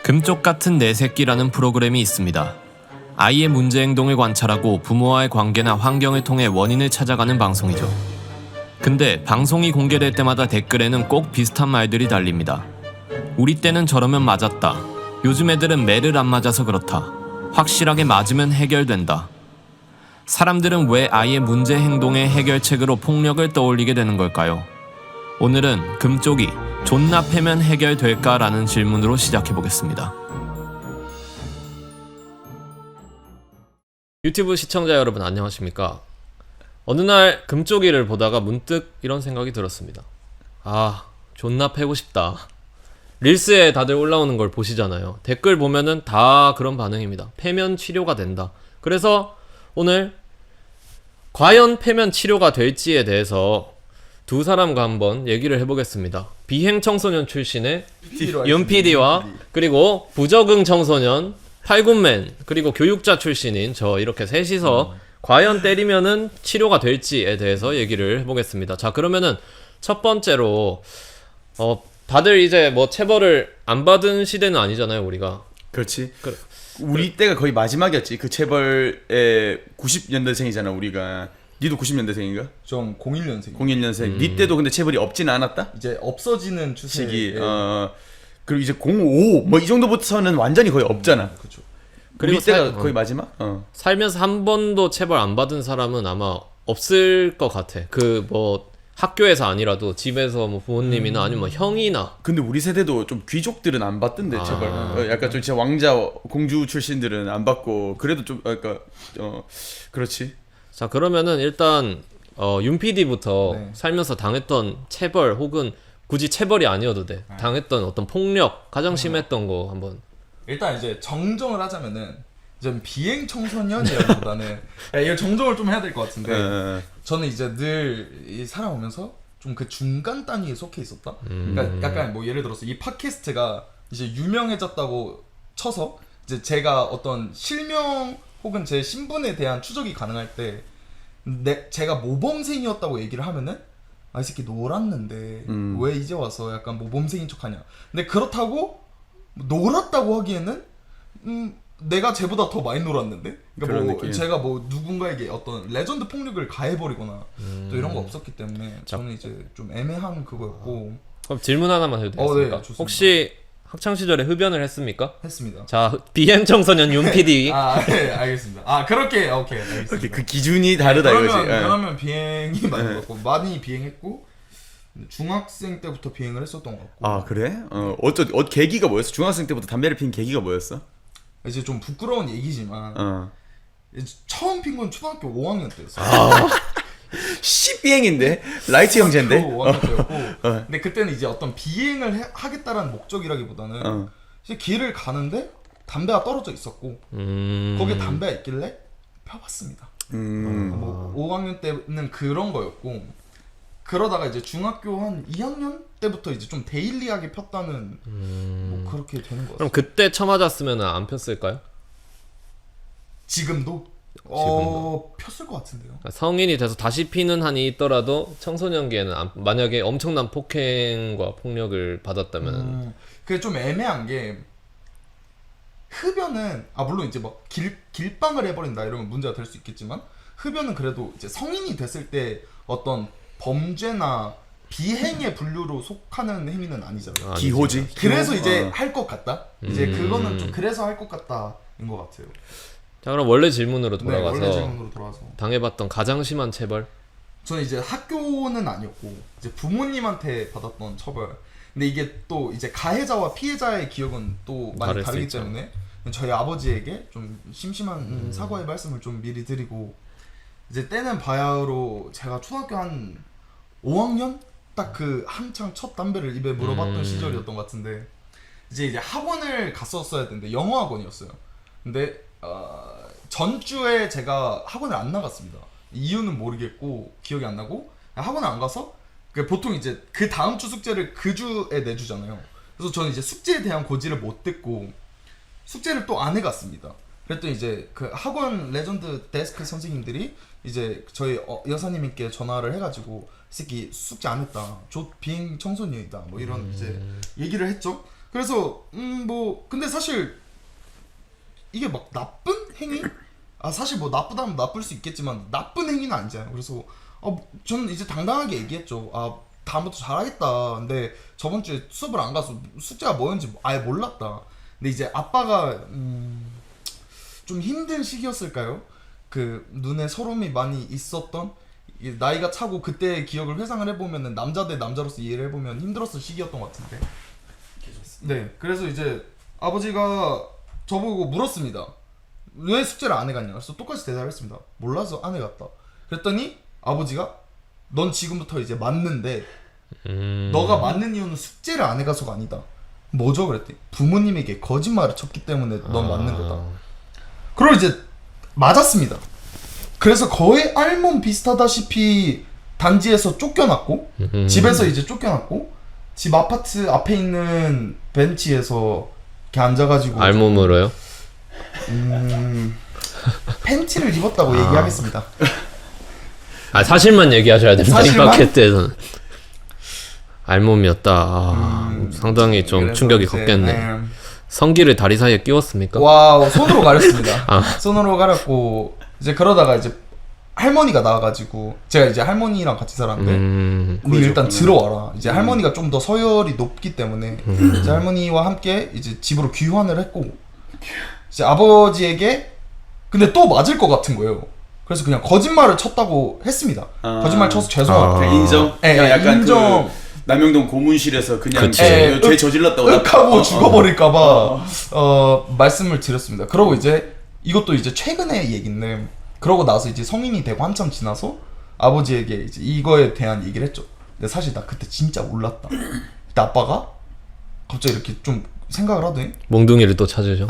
금쪽 같은 내 새끼라는 프로그램이 있습니다. 아이의 문제 행동을 관찰하고 부모와의 관계나 환경을 통해 원인을 찾아가는 방송이죠. 근데 방송이 공개될 때마다 댓글에는 꼭 비슷한 말들이 달립니다. 우리 때는 저러면 맞았다. 요즘 애들은 매를 안 맞아서 그렇다. 확실하게 맞으면 해결된다. 사람들은 왜 아이의 문제 행동의 해결책으로 폭력을 떠올리게 되는 걸까요? 오늘은 금쪽이 존나 패면 해결될까라는 질문으로 시작해보겠습니다. 유튜브 시청자 여러분 안녕하십니까? 어느 날 금쪽이를 보다가 문득 이런 생각이 들었습니다. 아, 존나 패고 싶다. 릴스에 다들 올라오는 걸 보시잖아요. 댓글 보면은 다 그런 반응입니다. 패면 치료가 된다. 그래서 오늘 과연 패면 치료가 될지에 대해서 두 사람과 한번 얘기를 해보겠습니다. 비행 청소년 출신의 윤PD와 그리고 부적응 청소년 팔군맨 그리고 교육자 출신인 저 이렇게 셋이서 과연 때리면은 치료가 될지에 대해서 얘기를 해보겠습니다. 자, 그러면은 첫 번째로 다들 이제 뭐 체벌을 안 받은 시대는 아니잖아요, 우리가. 그렇지. 우리 때가 거의 마지막이었지. 그 체벌의 90년대생이잖아, 우리가. 니도 90년대생인가? 좀 01년생. 01년생. 니 때도 근데 체벌이 없진 않았다? 이제 없어지는 추세. 시기. 그리고 이제 05 뭐 이 정도부터는 완전히 거의 없잖아. 그렇죠. 그리고 우리 때가 거의 마지막? 살면서 한 번도 체벌 안 받은 사람은 아마 없을 것 같아. 그 뭐 학교에서 아니라도 집에서 뭐 부모님이나 아니면 뭐 형이나. 근데 우리 세대도 좀 귀족들은 안 받던데 체벌. 약간 좀 진짜 왕자 공주 출신들은 안 받고 그래도 좀 그렇지. 자, 그러면은 일단 윤PD부터 네. 살면서 당했던 체벌 혹은 굳이 체벌이 아니어도 돼. 당했던 어떤 폭력 가장 심했던 거 한번. 일단 이제 정정을 하자면은 좀 비행 청소년이라기보다는 이거 정정을 좀 해야 될 것 같은데 저는 이제 늘 살아오면서 좀 그 중간 단위에 속해 있었다. 그러니까 약간 뭐 예를 들어서 이 팟캐스트가 이제 유명해졌다고 쳐서 이제 제가 어떤 실명 혹은 제 신분에 대한 추적이 가능할 때 제가 모범생이었다고 얘기를 하면은 아, 이 새끼 놀았는데 왜 이제 와서 약간 모범생인 척하냐. 근데 그렇다고 놀았다고 하기에는 내가 쟤보다 더 많이 놀았는데. 그러니까 뭐 느낌. 제가 뭐 누군가에게 어떤 레전드 폭력을 가해버리거나 또 이런 거 없었기 때문에 저는 이제 좀 애매한 그거였고. 그럼 질문 하나만 해도 되겠습니까? 네, 좋습니다. 혹시 학창 시절에 흡연을 했습니까? 했습니다. 자, 비행 청소년 윤PD. 네, 알겠습니다. 오케이, 알겠습니다. 그 기준이 다르다 이거지. 그러면 비행이 많이 해봤고 많이 비행했고 중학생 때부터 비행을 했었던 것 같고. 아, 그래? 계기가 뭐였어? 중학생 때부터 담배를 핀 계기가 뭐였어? 이제 좀 부끄러운 얘기지만 이제 처음 핀 건 초등학교 5학년 때였어요. 비행인데 라이트 형제인데. 5학년 때였고 근데 그때는 이제 어떤 비행을 하겠다라는 목적이라기보다는 이제 길을 가는데 담배가 떨어져 있었고 거기에 담배가 있길래 펴봤습니다. 뭐 5학년 때는 그런 거였고 그러다가 이제 중학교 한 2학년 때부터 이제 좀 데일리하게 폈다는 뭐 그렇게 되는 것 같아요. 그럼 그때 처맞았으면 안 폈을까요? 지금도? 폈을 것 같은데요. 그러니까 성인이 돼서 다시 피는 한이 있더라도 청소년기에는 만약에 엄청난 폭행과 폭력을 받았다면 그게 좀 애매한 게 흡연은 물론 이제 막 길빵을 해버린다 이러면 문제가 될 수 있겠지만 흡연은 그래도 이제 성인이 됐을 때 어떤 범죄나 비행의 분류로 속하는 행위는 아니잖아요. 기호지. 그래서 이제 할 것 같다. 이제 그거는 좀 그래서 할 것 같다인 것 같아요. 자, 그럼 원래 질문으로 돌아가서 원래 질문으로 돌아와서 당해봤던 가장 심한 체벌? 저는 이제 학교는 아니었고 이제 부모님한테 받았던 처벌. 근데 이게 또 이제 가해자와 피해자의 기억은 또 많이 다르기 때문에 저희 아버지에게 좀 심심한 사과의 말씀을 좀 미리 드리고 이제 때는 바야흐로 제가 초등학교 한 5학년 딱 그 한창 첫 담배를 입에 물어봤던 시절이었던 것 같은데 이제 학원을 갔었어야 되는데 영어 학원이었어요. 근데 전주에 제가 학원을 안 나갔습니다. 이유는 모르겠고 기억이 안 나고 학원을 안 가서 보통 이제 그 다음 주 숙제를 그 주에 내주잖아요. 그래서 저는 이제 숙제에 대한 고지를 못 듣고 숙제를 또 안 해갔습니다. 그랬더니 이제 그 학원 레전드 데스크 선생님들이 이제 저희 여사님께 전화를 해가지고 이 새끼 숙제 안 했다. 저 비행 청소년이다. 뭐 이런 이제 얘기를 했죠. 그래서 뭐 근데 사실 이게 막 나쁜 행위? 사실 뭐 나쁘다면 나쁠 수 있겠지만 나쁜 행위는 아니잖아요. 그래서 저는 이제 당당하게 얘기했죠. 다음부터 잘하겠다. 근데 저번 주에 수업을 안 가서 숙제가 뭐였는지 아예 몰랐다. 근데 이제 아빠가 좀 힘든 시기였을까요? 그 눈에 서름이 많이 있었던 나이가 차고 그때의 기억을 회상을 해보면은 남자 대 남자로서 이해를 해보면 힘들었을 시기였던 것 같은데. 네, 그래서 이제 아버지가 저보고 물었습니다. 왜 숙제를 안 해갔냐? 그래서 똑같이 대답했습니다. 몰라서 안 해갔다. 그랬더니 아버지가 넌 지금부터 이제 맞는데 너가 맞는 이유는 숙제를 안 해가서가 아니다. 뭐죠? 그랬더니 부모님에게 거짓말을 쳤기 때문에 넌 맞는 거다. 그리고 이제 맞았습니다. 그래서 거의 알몸 비슷하다시피 단지에서 쫓겨났고 집에서 이제 쫓겨났고 집 아파트 앞에 있는 벤치에서 이렇게 앉아가지고 알몸으로요? 팬티를 입었다고 얘기하겠습니다. 사실만 얘기하셔야 됩니다. 이 사실만? 팟캐스트에서는. 알몸이었다. 상당히 좀 그래서 충격이 이제, 컸겠네. 성기를 다리 사이에 끼웠습니까? 와, 손으로 가렸습니다. 손으로 가렸고 이제 그러다가 이제 할머니가 나와가지고 제가 이제 할머니랑 같이 살았는데 니 일단 들어와라. 이제 할머니가 좀 더 서열이 높기 때문에 이제 할머니와 함께 이제 집으로 귀환을 했고 이제 아버지에게 근데 또 맞을 것 같은 거예요. 그래서 그냥 거짓말을 쳤다고 했습니다. 거짓말 쳐서 죄송하다. 인정? 네, 약간 인정. 그 남영동 고문실에서 그냥 그치. 죄 저질렀다고 하고 죽어버릴까봐 말씀을 드렸습니다. 그러고 이제 이것도 이제 최근의 얘기인데 그러고 나서 이제 성인이 되고 한참 지나서 아버지에게 이제 이거에 대한 얘기를 했죠. 근데 사실 나 그때 진짜 몰랐다. 그때 아빠가 갑자기 이렇게 좀 생각을 하더니 몽둥이를 또 찾으죠.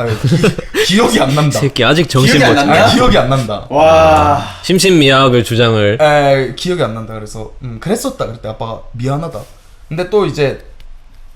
기억이 안 난다. 새끼 아직 정신 기억이 못 안 차려. 난다. 기억이 안 난다. 와. 심신미약을 주장을. 기억이 안 난다. 그래서 그랬었다. 그때 아빠가 미안하다. 근데 또 이제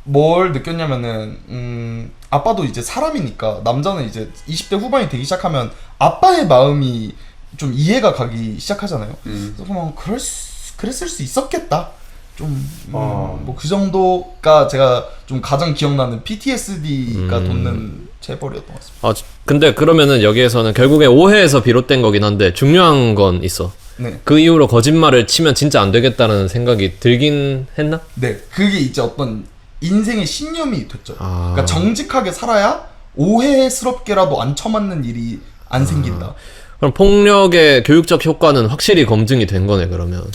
뭘 느꼈냐면은 아빠도 이제 사람이니까 남자는 이제 20대 후반이 되기 시작하면 아빠의 마음이 좀 이해가 가기 시작하잖아요. 그래서 그냥 그랬을 수 있었겠다. 좀 뭐 그 정도가 제가 좀 가장 기억나는 PTSD가 돋는 재벌이었던 것 같습니다. 근데 그러면은 여기에서는 결국에 오해에서 비롯된 거긴 한데 중요한 건 있어. 네. 그 이후로 거짓말을 치면 진짜 안 되겠다는 생각이 들긴 했나? 네, 그게 이제 어떤 인생의 신념이 됐죠. 그러니까 정직하게 살아야 오해스럽게라도 안 처맞는 일이 안 생긴다. 그럼 폭력의 교육적 효과는 확실히 검증이 된 거네 그러면.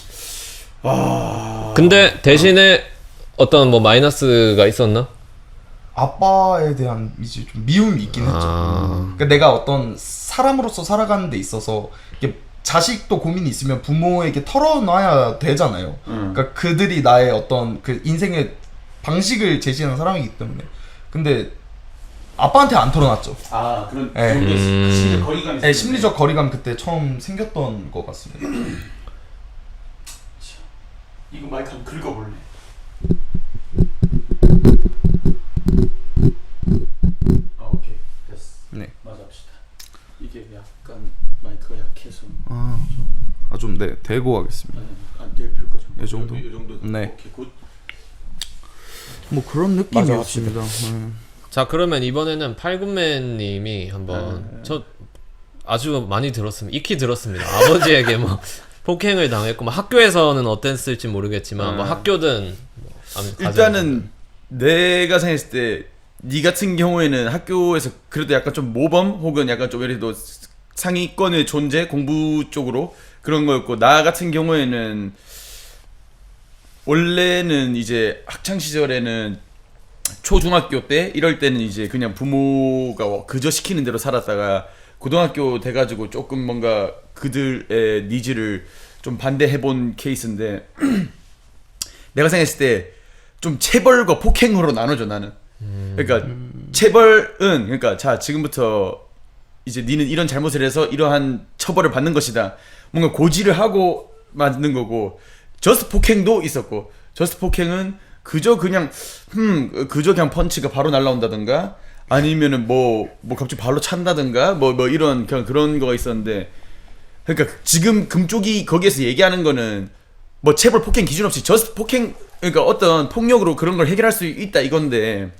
근데 대신에 어떤 뭐 마이너스가 있었나? 아빠에 대한 이제 좀 미움이 있긴 했죠. 그러니까 내가 어떤 사람으로서 살아가는 데 있어서 이게 자식도 고민이 있으면 부모에게 털어놔야 되잖아요. 그러니까 그들이 나의 어떤 그 인생의 방식을 제시하는 사람이기 때문에. 근데 아빠한테 안 털어놨죠. 그런 네. 심리적 거리감이 네, 심리적 거리감 그때 처음 생겼던 것 같습니다. 이거 마이크 한번 긁어볼래? 오케이 됐어. 네. 맞아봅시다. 이게 약간 마이크가 약해서 좀 네, 대고 하겠습니다. 안 들필 거죠. 이 정도? 이 정도. 네. 오케이 굿. 뭐 그런 느낌이었습니다. 자 그러면 이번에는 팔군맨님이 한번 저 아주 많이 들었습니다. 익히 들었습니다. 아버지에게 뭐 폭행을 당했고 뭐 학교에서는 어땠을지 모르겠지만 뭐 학교든 뭐 일단은 내가 생각했을 때 니 같은 경우에는 학교에서 그래도 약간 좀 모범 혹은 약간 좀 예를 들어 상위권의 존재 공부 쪽으로 그런 거였고 나 같은 경우에는 원래는 이제 학창 시절에는 초중학교 때 이럴 때는 이제 그냥 부모가 그저 시키는 대로 살았다가 고등학교 돼가지고 조금 뭔가 그들의 니즈를 좀 반대해본 케이스인데 내가 생각했을 때 좀 체벌과 폭행으로 나눠져 나는. 그러니까 체벌은 그러니까 자 지금부터 이제 니는 이런 잘못을 해서 이러한 처벌을 받는 것이다. 뭔가 고지를 하고 만든 거고 저스트 폭행도 있었고 저스트 폭행은 그저 그냥 펀치가 바로 날라온다든가 아니면은 뭐 갑자기 발로 찬다든가 뭐 이런 그런 거가 있었는데 그러니까 지금 금쪽이 거기에서 얘기하는 거는 뭐 체벌 폭행 기준 없이 저스트 폭행 그러니까 어떤 폭력으로 그런 걸 해결할 수 있다 이건데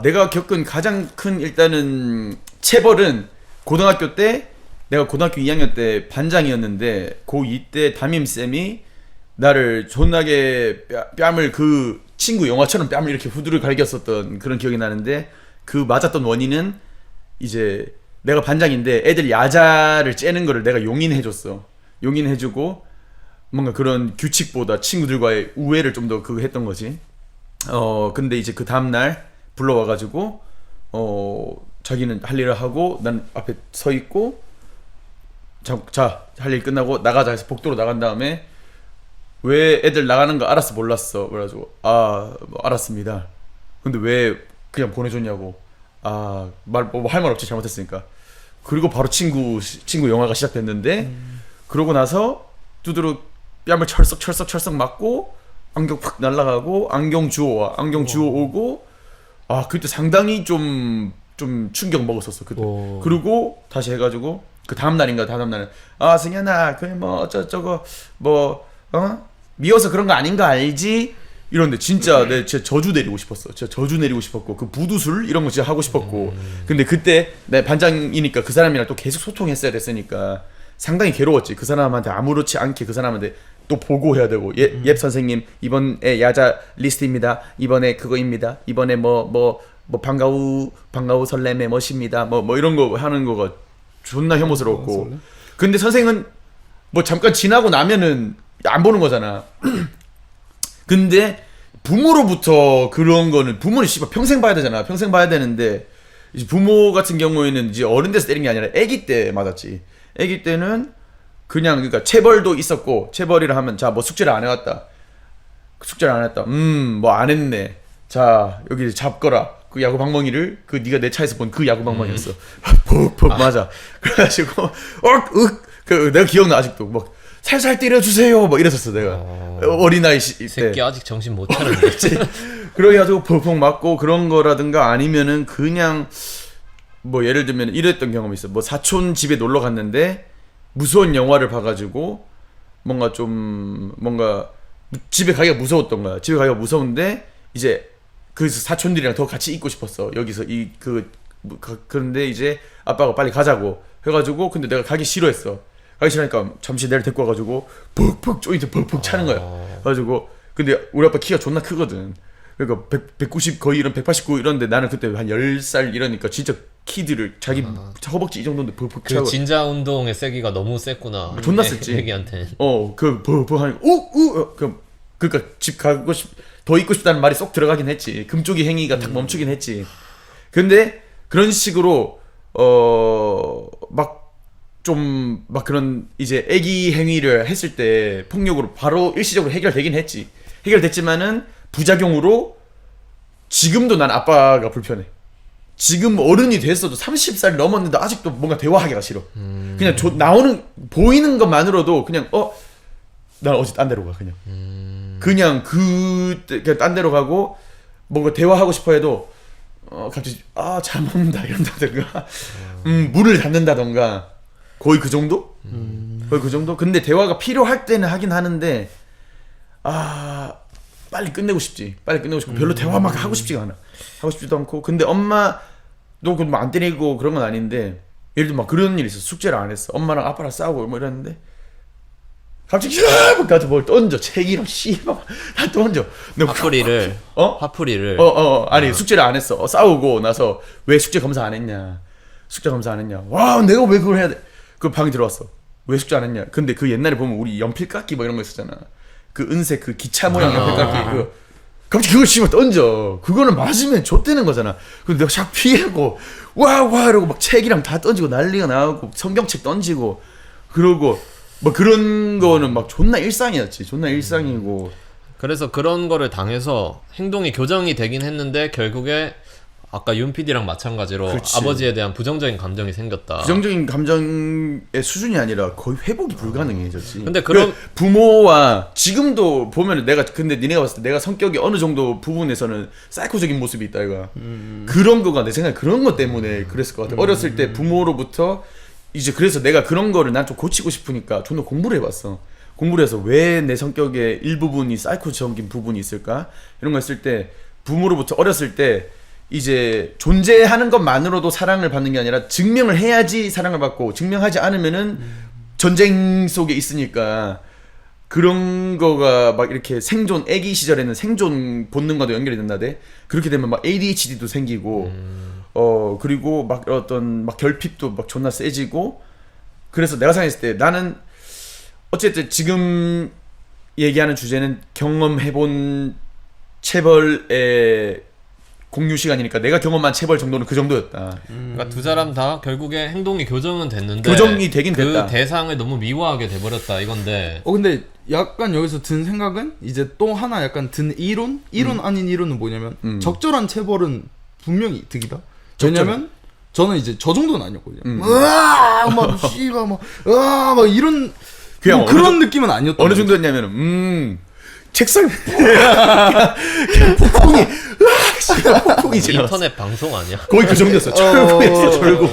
내가 겪은 가장 큰 일단은 체벌은 고등학교 때 내가 고등학교 2학년 때 반장이었는데 고2 때 담임쌤이 나를 존나게 뺨을 그 친구 영화처럼 뺨을 이렇게 후드를 갈겼었던 그런 기억이 나는데 그 맞았던 원인은 이제 내가 반장인데 애들 야자를 째는 거를 내가 용인해줬어. 용인해주고 뭔가 그런 규칙보다 친구들과의 우애를 좀 더 그거 했던 거지. 근데 이제 그 다음날 불러와가지고 자기는 할 일을 하고 난 앞에 서 있고 자 할 일 끝나고 나가자 해서 복도로 나간 다음에 왜 애들 나가는 거 알았어 몰랐어 그래가지고 뭐 알았습니다. 근데 왜 그냥 보내줬냐고. 뭐 할 말 없지 잘못했으니까. 그리고 바로 친구 영화가 시작됐는데 그러고 나서 두드러 뺨을 철썩 맞고 안경 팍 날라가고 안경 주워 오고 그때 상당히 좀 충격 먹었었어 그때. 그리고 다시 해가지고 그 다음 날인가 승현아 그 뭐 어쩌고 뭐 미워서 그런 거 아닌 거 알지? 이런데 진짜 진짜 저주 내리고 싶었어. 진짜 저주 내리고 싶었고 그 부두술 이런 거 진짜 하고 싶었고. 근데 그때 내 반장이니까 그 사람이랑 또 계속 소통했어야 됐으니까 상당히 괴로웠지. 그 사람한테 아무렇지 않게 그 사람한테 또 보고해야 되고 예 선생님 이번에 야자 리스트입니다. 이번에 그거입니다. 이번에 뭐 방과후 설렘의 멋입니다. 뭐 이런 거 하는 거가 존나 혐오스럽고. 근데 선생은 뭐 잠깐 지나고 나면은 안 보는 거잖아. 근데 부모로부터 그런 거는 부모는 씨발 평생 봐야 되잖아. 평생 봐야 되는데 이제 부모 같은 경우에는 이제 어른 돼서 때린 게 아니라 아기 때 맞았지. 아기 때는 그냥 그러니까 체벌도 있었고 체벌이라 하면 자 뭐 숙제를 안 해왔다. 숙제를 안 했다. 뭐 안 했네. 자 여기 잡거라. 그 야구 방망이를 그 네가 내 차에서 본 그 야구 방망이였어. 퍽퍽 맞아. 그래가지고 그 내가 기억나 아직도 막 살살 때려주세요 뭐 이랬었어 내가 어린아이 때. 새끼 아직 정신 못 차렸네. 그래가지고 퍽퍽 맞고 그런 거라든가 아니면은 그냥 뭐 예를 들면 이랬던 경험이 있어. 뭐 사촌 집에 놀러 갔는데 무서운 영화를 봐가지고 뭔가 집에 가기가 무서웠던 거야. 집에 가기가 무서운데 이제 그 사촌들이랑 더 같이 있고 싶었어. 여기서 그런데 이제 아빠가 빨리 가자고 해가지고 근데 내가 가기 싫어했어. 가기 싫으니까 잠시 내를 데리고 와가지고 퍽퍽 조인트 퍽퍽 차는 거야. 그래가지고 근데 우리 아빠 키가 존나 크거든. 그러니까 190 거의 이런 189 이런데 나는 그때 한 10살 이러니까 진짜 키들을 자기 허벅지 이 정도인데 퍽퍽 차고. 그 진자 운동의 세기가 너무 셌구나. 존나 셌지. 애기한테. 퍽퍽 하니 그러니까 집 가고 더 있고 싶다는 말이 쏙 들어가긴 했지. 금쪽이 행위가 딱 멈추긴 했지. 근데 그런 식으로 막 그런 이제 애기 행위를 했을 때 폭력으로 바로 일시적으로 해결되긴 했지. 해결됐지만은 부작용으로 지금도 난 아빠가 불편해. 지금 어른이 됐어도 30살 넘었는데 아직도 뭔가 대화하기가 싫어. 그냥 보이는 것만으로도 그냥 난 어제 딴 데로 가 그냥. 그냥 그냥 딴 데로 가고 뭔가 대화하고 싶어 해도 갑자기 잘 먹는다 이런다든가 문을 닫는다던가 거의 그 정도? 거의 그 정도? 근데 대화가 필요할 때는 하긴 하는데 빨리 끝내고 싶지. 빨리 끝내고 싶고 별로 대화 막 하고 싶지가 않아. 하고 싶지도 않고. 근데 엄마도 뭐 안 때리고 그런 건 아닌데 예를 들면 막 그런 일이 있어. 숙제를 안 했어. 엄마랑 아빠랑 싸우고 뭐 이랬는데 갑자기 나한테 뭘 던져. 책이랑 씨발 다 던져. 화풀이를 화풀이를 아니 숙제를 안 했어. 싸우고 나서 왜 숙제 검사 안 했냐. 와 내가 왜 그걸 해야 돼. 그 방에 들어왔어. 왜 숙제 안 했냐. 근데 그 옛날에 보면 우리 연필깎이 뭐 이런 거 있었잖아. 그 은색 그 기차 모양 연필깎이 갑자기 그걸 씨발 던져. 그거는 맞으면 좆되는 거잖아. 근데 내가 샥 피하고 와 이러고 막 책이랑 다 던지고 난리가 나고 성경책 던지고 그러고 뭐 그런 거는 막 존나 일상이었지. 존나 일상이고. 그래서 그런 거를 당해서 행동이 교정이 되긴 했는데 결국에 아까 윤 PD랑 마찬가지로 그렇지. 아버지에 대한 부정적인 감정이 생겼다. 부정적인 감정의 수준이 아니라 거의 회복이 불가능해졌지. 근데 그럼 부모와 지금도 보면 근데 니네가 봤을 때 내가 성격이 어느 정도 부분에서는 사이코적인 모습이 있다 이거야. 그런 거가 내 생각에 그런 것 때문에 그랬을 것 같아. 어렸을 때 부모로부터 이제 그래서 내가 그런 거를 난 좀 고치고 싶으니까 존나 공부를 해봤어. 공부를 해서 왜 내 성격의 일부분이 사이코적인 부분이 있을까? 이런 거 했을 때 부모로부터 어렸을 때 이제 존재하는 것만으로도 사랑을 받는 게 아니라 증명을 해야지 사랑을 받고 증명하지 않으면은 전쟁 속에 있으니까 그런 거가 막 이렇게 생존 애기 시절에는 생존 본능과도 연결이 된다대. 그렇게 되면 막 ADHD도 생기고 그리고 막 어떤 막 결핍도 막 존나 세지고. 그래서 내가 생각했을 때 나는 어쨌든 지금 얘기하는 주제는 경험해본 체벌의 공유 시간이니까 내가 경험한 체벌 정도는 그 정도였다. 그러니까 두 사람 다 결국에 행동이 교정은 됐는데 교정이 되긴 그 됐다. 대상을 너무 미워하게 돼버렸다 이건데. 근데 약간 여기서 든 생각은 이제 또 하나 약간 든 이론 아닌 이론은 뭐냐면 적절한 체벌은 분명히 득이다. 왜냐면 저는 이제 저 정도는 아니었거든요. 으아 막 씨발 막 으아 막 이런 그냥 뭐 그런 느낌은 아니었던 어느 거죠. 정도였냐면은 책상 그냥 폭풍이 폭풍이 지나갔어. 인터넷 방송 아니야? 거의 그 정도였어. 철구였어 철구.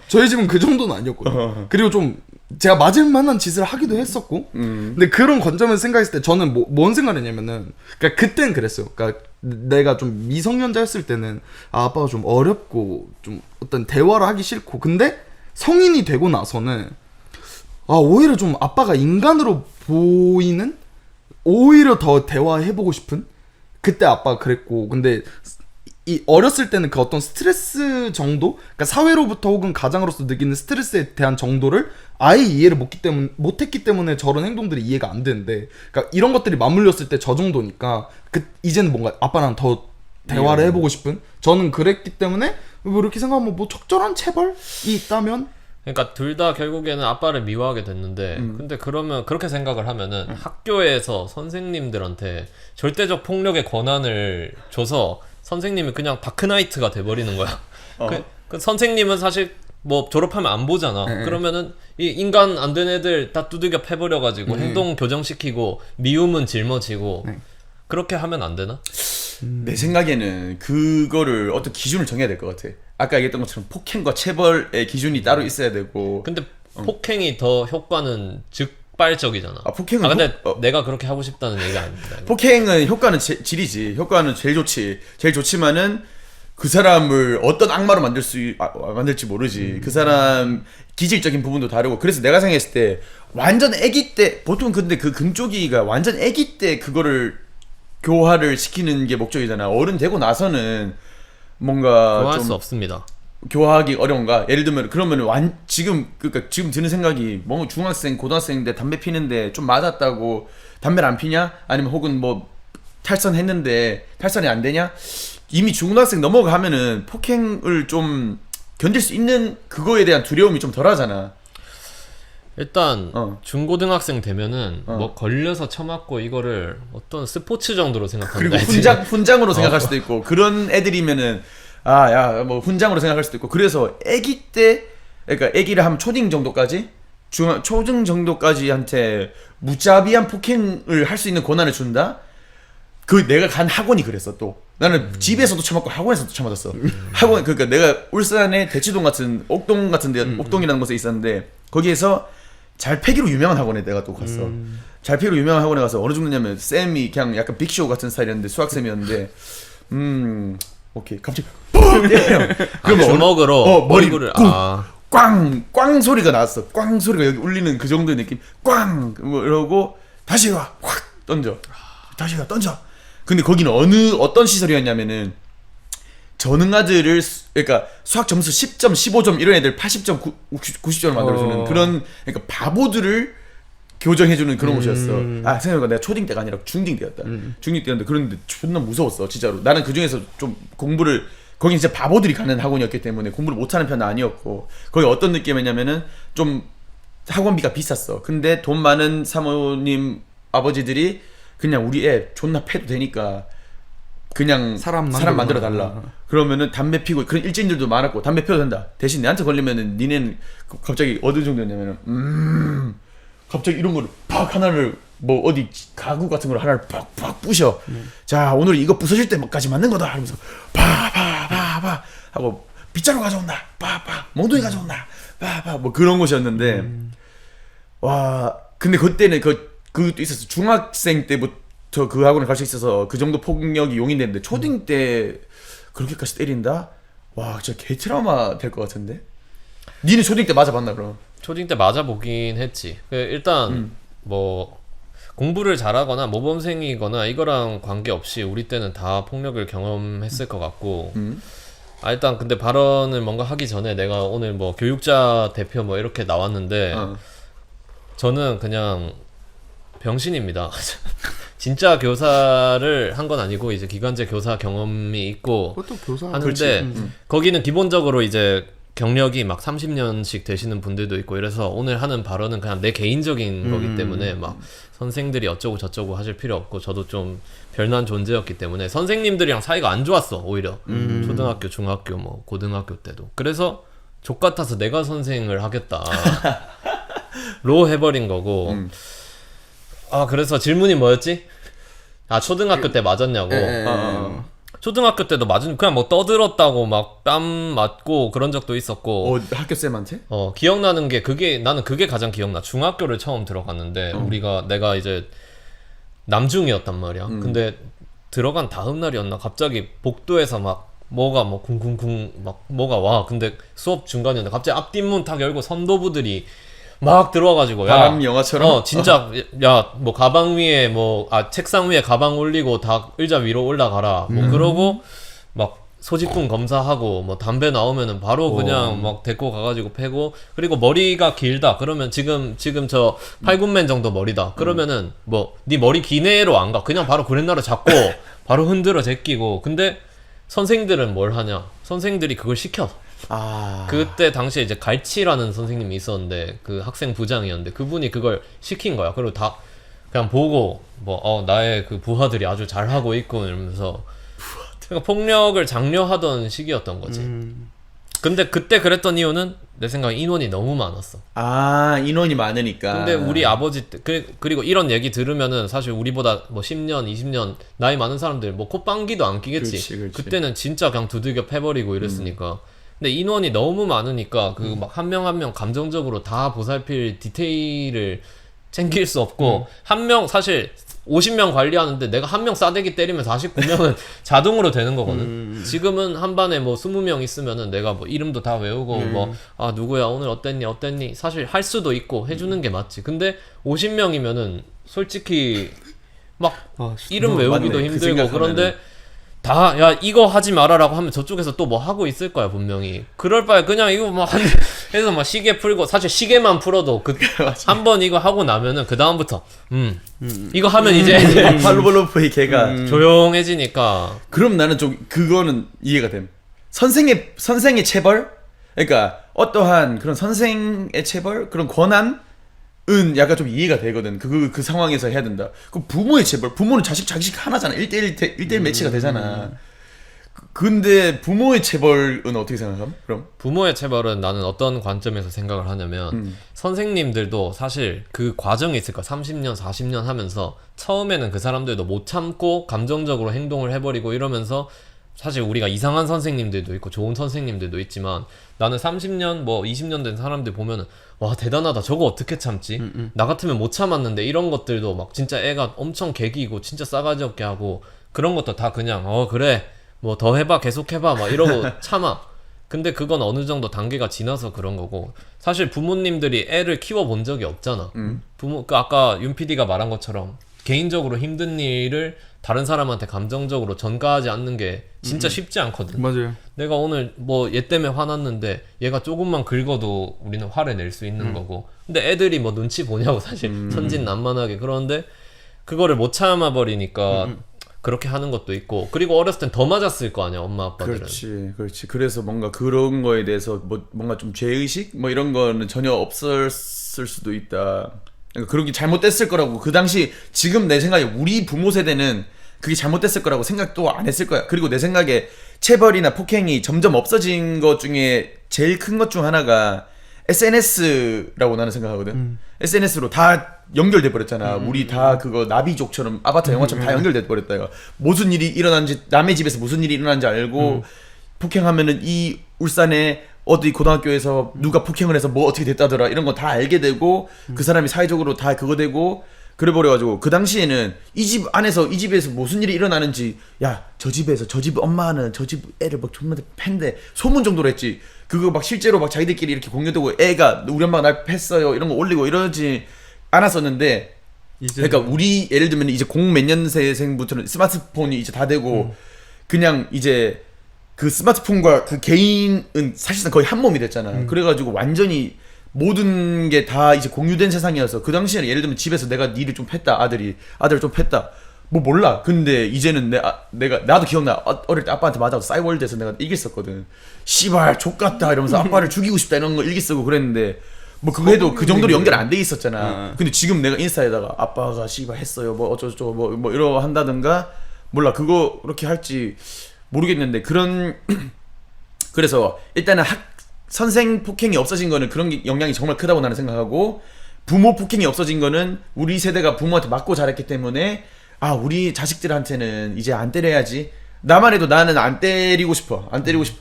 저희 집은 그 정도는 아니었거든요. 그리고 좀 제가 맞을 만한 짓을 하기도 했었고. 근데 그런 관점에서 생각했을 때 저는 뭔 생각을 했냐면은 그러니까 그땐 그랬어요. 그러니까 내가 좀 미성년자였을 때는 아빠가 좀 어렵고 좀 어떤 대화를 하기 싫고 근데 성인이 되고 나서는 오히려 좀 아빠가 인간으로 보이는 오히려 더 대화해보고 싶은 그때 아빠가 그랬고 근데 이 어렸을 때는 그 어떤 스트레스 정도 그러니까 사회로부터 혹은 가장으로서 느끼는 스트레스에 대한 정도를 아예 이해를 못했기 때문에 저런 행동들이 이해가 안 되는데 그러니까 이런 것들이 맞물렸을 때 저 정도니까 이제는 뭔가 아빠랑 더 대화를 해보고 싶은 저는 그랬기 때문에 뭐 이렇게 생각하면 뭐 적절한 체벌이 있다면 그러니까 둘 다 결국에는 아빠를 미워하게 됐는데 근데 그러면 그렇게 생각을 하면은 학교에서 선생님들한테 절대적 폭력의 권한을 줘서 선생님이 그냥 다크나이트가 돼버리는 거야. 그 선생님은 사실 뭐 졸업하면 안 보잖아. 그러면은 이 인간 안 된 애들 다 두들겨 패버려가지고 행동 교정시키고 미움은 짊어지고 그렇게 하면 안 되나? 내 생각에는 그거를 어떤 기준을 정해야 될 것 같아. 아까 얘기했던 것처럼 폭행과 체벌의 기준이 따로 있어야 되고. 근데 폭행이 더 효과는 즉발적이잖아. 폭행은 근데 내가 그렇게 하고 싶다는 얘기가 아닙니다. 폭행은 효과는 질이지. 효과는 제일 좋지. 제일 좋지만은 그 사람을 어떤 악마로 만들지 모르지. 그 사람 기질적인 부분도 다르고. 그래서 내가 생각했을 때 완전 아기 때 보통 근데 그 금쪽이가 완전 아기 때 그거를 교화를 시키는 게 목적이잖아. 어른 되고 나서는 뭔가 좋아할 좀 수 없습니다. 교화하기 어려운가? 예를 들면 그러면 지금 드는 생각이 뭐 중학생 고등학생인데 담배 피는데 좀 맞았다고 담배를 안 피냐? 아니면 혹은 뭐 탈선했는데 탈선이 안 되냐? 이미 중고등학생 넘어가면은 폭행을 좀 견딜 수 있는 그거에 대한 두려움이 좀 덜하잖아. 일단 중고등학생 되면은 뭐 걸려서 처맞고 이거를 어떤 스포츠 정도로 생각합니다. 그리고 훈장으로 생각할 수도 있고 그런 애들이면은 뭐 훈장으로 생각할 수도 있고 그래서 애기 때 그러니까 애기를 한 초딩 정도까지 초등 정도까지한테 무자비한 폭행을 할 수 있는 권한을 준다. 그 내가 간 학원이 그랬어. 또 나는 집에서도 처맞고 학원에서도 처맞았어. 학원 그러니까 내가 울산의 대치동 같은 옥동 같은 데 옥동이라는 곳에 있었는데 거기에서 잘 패기로 유명한 학원에 내가 또 갔어. 잘 패기로 유명한 학원에 가서 어느 정도냐면 쌤이 그냥 약간 빅쇼 같은 스타일이었는데 수학쌤이었는데 오케이 갑자기 그러면 주먹으로 머리를 아. 꽝 소리가 나왔어. 꽝 소리가 여기 울리는 그 정도의 느낌. 꽝 뭐 이러고 다시 와 확 던져. 다시 가 던져. 근데 거기는 어떤 시설이었냐면은 전응아들을 그러니까 수학 점수 10점, 15점 이런 애들 80점, 90점을 만들어주는 그런 그러니까 바보들을 교정해주는 그런 곳이었어. 생각해보니까 내가 초딩 때가 아니라 중딩 때였다. 중딩 때였는데 그런데 존나 무서웠어 진짜로. 나는 그 중에서 좀 공부를 거긴 진짜 바보들이 가는 학원이었기 때문에 공부를 못하는 편은 아니었고 거기 어떤 느낌이었냐면은 좀 학원비가 비쌌어. 근데 돈 많은 사모님 아버지들이 그냥 우리 애 존나 패도 되니까 그냥 사람 만들어 달라. 그러면은 담배 피고 그런 일진들도 많았고 담배 피워도 된다. 대신 내한테 걸리면은 니네는 갑자기 어느 정도였냐면은 갑자기 이런 거를 팍 하나를 뭐 어디 가구 같은 걸 하나를 팍팍 부셔. 자 오늘 이거 부서질 때까지 맞는 거다 하면서 파파파파 하고 빗자루 가져온다. 파파 몽둥이 가져온다. 파파 뭐 그런 곳이었는데 와 근데 그때는 그것도 있었어. 중학생 때부터 그 학원을 갈 수 있어서 그 정도 폭력이 용인됐는데 초딩 때 그렇게까지 때린다? 와 진짜 개 트라우마 될 것 같은데. 니는 초딩 때 맞아봤나 그럼? 초딩 때 맞아보긴 했지. 일단 뭐 공부를 잘하거나 모범생이거나 이거랑 관계없이 우리 때는 다 폭력을 경험했을 것 같고 일단 근데 발언을 뭔가 하기 전에 내가 오늘 뭐 교육자 대표 뭐 이렇게 나왔는데 저는 그냥 병신입니다. 진짜 교사를 한 건 아니고 이제 기간제 교사 경험이 있고 그것도 교사 하는데 거기는 기본적으로 이제 경력이 막 30년씩 되시는 분들도 있고 이래서 오늘 하는 발언은 그냥 내 개인적인 거기 때문에 막 선생들이 어쩌고 저쩌고 하실 필요 없고 저도 좀 별난 존재였기 때문에 선생님들이랑 사이가 안 좋았어 오히려 초등학교, 중학교, 뭐 고등학교 때도. 그래서 족같아서 내가 선생을 하겠다 로 해버린 거고. 그래서 질문이 뭐였지? 초등학교 때 맞았냐고. 초등학교 때도 맞은 그냥 뭐 떠들었다고 막 뺨 맞고 그런 적도 있었고. 학교 쌤한테? 기억나는 게 나는 그게 가장 기억나. 중학교를 처음 들어갔는데 내가 이제 남중이었단 말이야. 근데 들어간 다음 날이었나 갑자기 복도에서 막 뭐가 뭐 쿵쿵쿵 막 뭐가 와. 근데 수업 중간이었는데 갑자기 앞뒷문 탁 열고 선도부들이 막 들어와가지고 바람 영화처럼? 진짜 야 뭐 가방 위에 뭐 책상 위에 가방 올리고 다 의자 위로 올라가라 뭐 그러고 막 소지품 검사하고 뭐 담배 나오면은 바로 그냥 막 데리고 가가지고 패고. 그리고 머리가 길다 그러면 지금 저 팔굽맨 정도 머리다 그러면은 뭐 네 머리 기내로 안 가 그냥 바로 그랜나루 잡고 바로 흔들어 제끼고. 근데 선생들은 뭘 하냐, 선생들이 그걸 시켜. 그때 당시에 이제 갈치라는 선생님이 있었는데 그 학생 부장이었는데 그분이 그걸 시킨 거야. 그리고 다 그냥 보고 뭐 나의 그 부하들이 아주 잘하고 있고 이러면서 그러니까 폭력을 장려하던 시기였던 거지. 근데 그때 그랬던 이유는 내 생각에 인원이 너무 많았어. 인원이 많으니까. 근데 우리 아버지 때 그리고 이런 얘기 들으면은 사실 우리보다 뭐 10년 20년 나이 많은 사람들 뭐 콧방귀도 안 끼겠지. 그렇지. 그때는 진짜 그냥 두들겨 패버리고 이랬으니까. 근데 인원이 너무 많으니까 그 막 한 명 한 명 감정적으로 다 보살필 디테일을 챙길 수 없고 한 명 사실 50명 관리하는데 내가 한 명 싸대기 때리면 49명은 자동으로 되는 거거든. 지금은 한 반에 뭐 20명 있으면은 내가 뭐 이름도 다 외우고 뭐 누구야 오늘 어땠니 사실 할 수도 있고 해주는 게 맞지. 근데 50명이면은 솔직히 막 이름 외우기도 맞네. 힘들고 그런데 다 야 이거 하지 말아라고 하면 저쪽에서 또 뭐 하고 있을 거야 분명히. 그럴 바에 그냥 이거 뭐 해서 막 시계 풀고 사실 시계만 풀어도 한 번 이거 하고 나면은 그 다음부터 이거 하면 이제 팔로볼로프의 개가 조용해지니까. 그럼 나는 좀 그거는 이해가 됨. 선생의 체벌? 그러니까 어떠한 그런 선생의 체벌? 그런 권한은 약간 좀 이해가 되거든. 그 상황에서 해야 된다. 그 부모의 체벌? 부모는 자식 하나잖아. 1대1 매치가 되잖아. 근데 부모의 체벌은 어떻게 생각함? 그럼? 부모의 체벌은 나는 어떤 관점에서 생각을 하냐면 선생님들도 사실 그 과정이 있을 거야. 30년 40년 하면서 처음에는 그 사람들도 못 참고 감정적으로 행동을 해버리고 이러면서 사실 우리가 이상한 선생님들도 있고 좋은 선생님들도 있지만 나는 30년 뭐 20년 된 사람들 보면은 와 대단하다 저거 어떻게 참지? 나 같으면 못 참았는데 이런 것들도 막 진짜 애가 엄청 개기고 진짜 싸가지 없게 하고 그런 것도 다 그냥 그래 뭐 더 해봐 계속 해봐 막 이러고 참아. 근데 그건 어느 정도 단계가 지나서 그런 거고 사실 부모님들이 애를 키워본 적이 없잖아. 아까 윤 PD가 말한 것처럼 개인적으로 힘든 일을 다른 사람한테 감정적으로 전가하지 않는 게 진짜 쉽지 않거든. 맞아요. 내가 오늘 뭐 얘 때문에 화났는데 얘가 조금만 긁어도 우리는 화를 낼 수 있는 거고. 근데 애들이 뭐 눈치 보냐고 사실 천진난만하게. 그런데 그거를 못 참아버리니까 그렇게 하는 것도 있고. 그리고 어렸을 땐 더 맞았을 거 아니야 엄마 아빠들은. 그렇지. 그래서 뭔가 그런 거에 대해서 뭔가 좀 죄의식 뭐 이런 거는 전혀 없었을 수도 있다. 그러니까 그런 게 잘못됐을 거라고 그 당시 지금 내 생각에 우리 부모 세대는 그게 잘못됐을 거라고 생각도 안 했을 거야. 그리고 내 생각에 체벌이나 폭행이 점점 없어진 것 중에 제일 큰 것 중 하나가 SNS라고 나는 생각하거든. SNS로 다 연결돼 버렸잖아. 우리 다 그거 나비족처럼 아바타 영화처럼 다 연결돼 버렸다. 이거 무슨 일이 일어난지 남의 집에서 무슨 일이 일어난지 알고 폭행하면은 이 울산에 어디 고등학교에서 누가 폭행을 해서 뭐 어떻게 됐다더라 이런 거 다 알게 되고 그 사람이 사회적으로 다 그거 되고 그래 버려가지고 그 당시에는 이 집 안에서 이 집에서 무슨 일이 일어나는지 야 저 집에서 저 집 엄마는 저 집 애를 막 존나 팬데 소문 정도로 했지 그거 막 실제로 막 자기들끼리 이렇게 공유되고 애가 우리 엄마가 날 팼어요 이런 거 올리고 이러지 않았었는데 이제 그러니까 우리 예를 들면 이제 0몇 년생부터는 스마트폰이 이제 다 되고 그냥 이제 그 스마트폰과 그 개인은 사실상 거의 한 몸이 됐잖아. 그래가지고 완전히 모든 게 다 이제 공유된 세상이어서 그 당시에는 예를 들면 집에서 내가 니를 좀 팼다 아들을 좀 팼다 뭐 몰라. 근데 이제는 내가 나도 기억나. 어릴 때 아빠한테 맞아서 싸이월드에서 내가 일기 썼거든. 씨발 족같다 이러면서 아빠를 죽이고 싶다 이런 거 일기 쓰고 그랬는데 뭐 그거 해도 그 정도로 연결 안 돼 있었잖아. 근데 지금 내가 인스타에다가 아빠가 씨발 했어요 뭐 어쩌고저쩌고 뭐 이러 한다든가 몰라 그거 그렇게 할지 모르겠는데 그런 그래서 일단은 선생 폭행이 없어진 거는 그런 게 영향이 정말 크다고 나는 생각하고 부모 폭행이 없어진 거는 우리 세대가 부모한테 맞고 자랐기 때문에 아 우리 자식들한테는 이제 안 때려야지. 나만 해도 나는 안 때리고 싶어.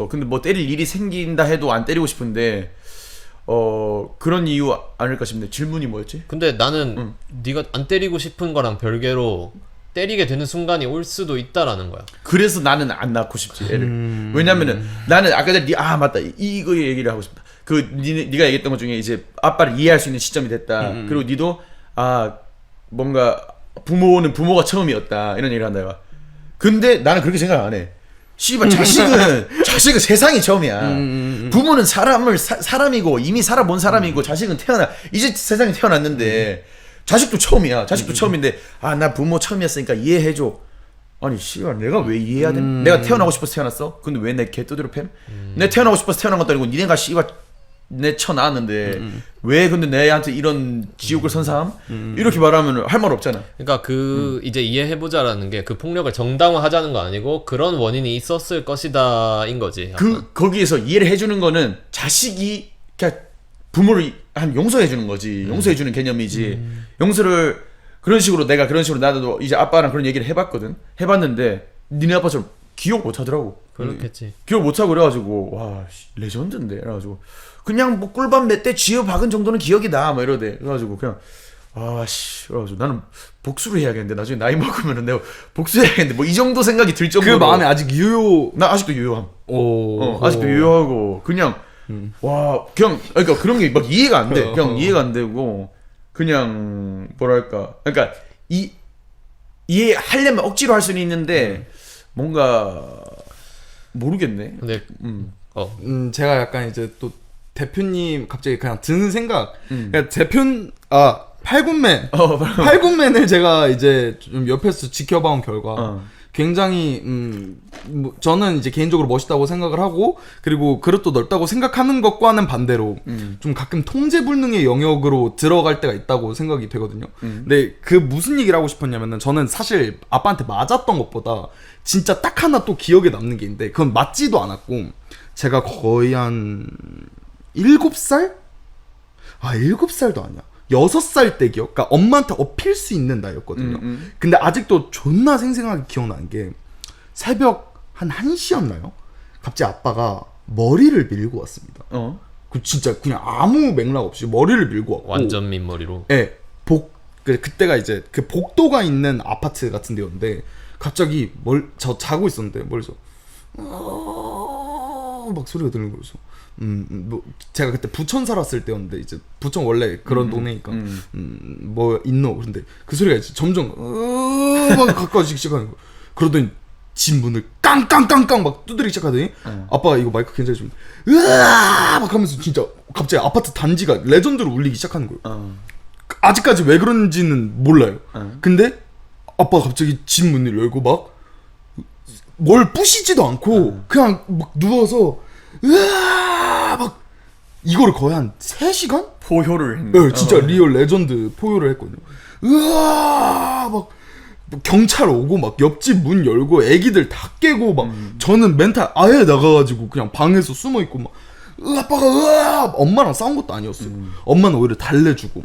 근데 뭐 때릴 일이 생긴다 해도 안 때리고 싶은데 그런 이유 아닐까 싶네. 질문이 뭐였지? 근데 나는 네가 안 때리고 싶은 거랑 별개로 때리게 되는 순간이 올 수도 있다라는 거야. 그래서 나는 안 낳고 싶지 애를. 왜냐면은 나는 아까 전에 맞다 이거 얘기를 하고 싶다. 그 네가 얘기했던 것 중에 이제 아빠를 이해할 수 있는 시점이 됐다. 그리고 니도 뭔가 부모는 부모가 처음이었다 이런 얘기를 한다. 근데 나는 그렇게 생각 안 해. 씨발 자식은 세상이 처음이야. 부모는 사람이고 이미 살아본 사람이고 자식은 이제 세상에 태어났는데 자식도 처음이야. 처음인데 나 부모 처음이었으니까 이해해줘. 아니 씨발 내가 왜 이해해야 돼? 내가 태어나고 싶어서 태어났어? 근데 왜 내 개뚜드려 팸? 내 태어나고 싶어서 태어난 것도 아니고 니네가 씨발 내 낳았는데 왜 근데 내한테 이런 지옥을 선사함? 이렇게 말하면 할 말 없잖아. 그러니까 이제 이해해보자라는 게 그 폭력을 정당화하자는 거 아니고 그런 원인이 있었을 것이다인 거지. 약간. 거기에서 이해를 해주는 거는 자식이 그냥 부모를 용서해주는 거지. 용서해주는 개념이지. 용서를 그런 식으로 내가 그런 식으로 나도 이제 아빠랑 그런 얘기를 해봤는데 니네 아빠처럼 기억 못하더라고. 그렇겠지. 기억 못하고 그래가지고 와 레전드인데 그래가지고 그냥 뭐 꿀밤 몇 대 쥐어 박은 정도는 기억이다 뭐 이러대. 그래가지고 그냥 그래가지고 나는 복수를 해야겠는데 나중에 나이 먹으면은 내가 복수해야겠는데 뭐 이 정도 생각이 들 정도로 그 마음에 아직 나 아직도 유효함. 오. 아직도 유효하고 그냥 와 그냥 그러니까 그런 게 막 이해가 안 돼. 그냥 이해가 안 되고 그냥 뭐랄까 그러니까 이해하려면 억지로 할 수는 있는데 뭔가 모르겠네. 근데 제가 약간 이제 또 대표님 갑자기 그냥 드는 생각. 그러니까 팔군맨을 제가 이제 좀 옆에서 지켜봐온 결과 굉장히 뭐 저는 이제 개인적으로 멋있다고 생각을 하고 그리고 그릇도 넓다고 생각하는 것과는 반대로 좀 가끔 통제불능의 영역으로 들어갈 때가 있다고 생각이 되거든요. 근데 그 무슨 얘기를 하고 싶었냐면은 저는 사실 아빠한테 맞았던 것보다 진짜 딱 하나 또 기억에 남는 게 있는데 그건 맞지도 않았고 제가 거의 한 7살? 7살도 아니야. 6살 때 기억. 그러니까 엄마한테 업힐 수 있는 나이였거든요. 근데 아직도 존나 생생하게 기억나는 게 새벽 한 1시였나요? 갑자기 아빠가 머리를 밀고 왔습니다. 그 진짜 그냥 아무 맥락 없이 머리를 밀고 왔고 완전 민머리로. 네. 그때가 이제 그 복도가 있는 아파트 같은 데였는데 갑자기 저 자고 있었는데 멀리서 막 소리가 들리는 거였어. 뭐 제가 그때 부천 살았을 때였는데 이제 부천 원래 그런 동네니까 뭐 있노 그런데 그 소리가 이제 점점 막 가까워지기 시작하는 거. 그러더니 집 문을 깡깡깡깡 막 두드리기 시작하더니 아빠가 이거 마이크 괜찮이 좀 으아 막 하면서 진짜 갑자기 아파트 단지가 레전드로 울리기 시작하는 거예요. 아직까지 왜 그런지는 몰라요. 근데 아빠가 갑자기 집 문을 열고 막 뭘 부시지도 않고 그냥 막 누워서 으아 막 이거를 거의 한 3시간? 포효를 했네. 네, 진짜 리얼 레전드 포효를 했거든요. 으아 막 경찰 오고 막 옆집 문 열고 애기들 다 깨고 막 저는 멘탈 아예 나가가지고 그냥 방에서 숨어있고 막 아빠가 으아 엄마랑 싸운 것도 아니었어요. 엄마는 오히려 달래주고.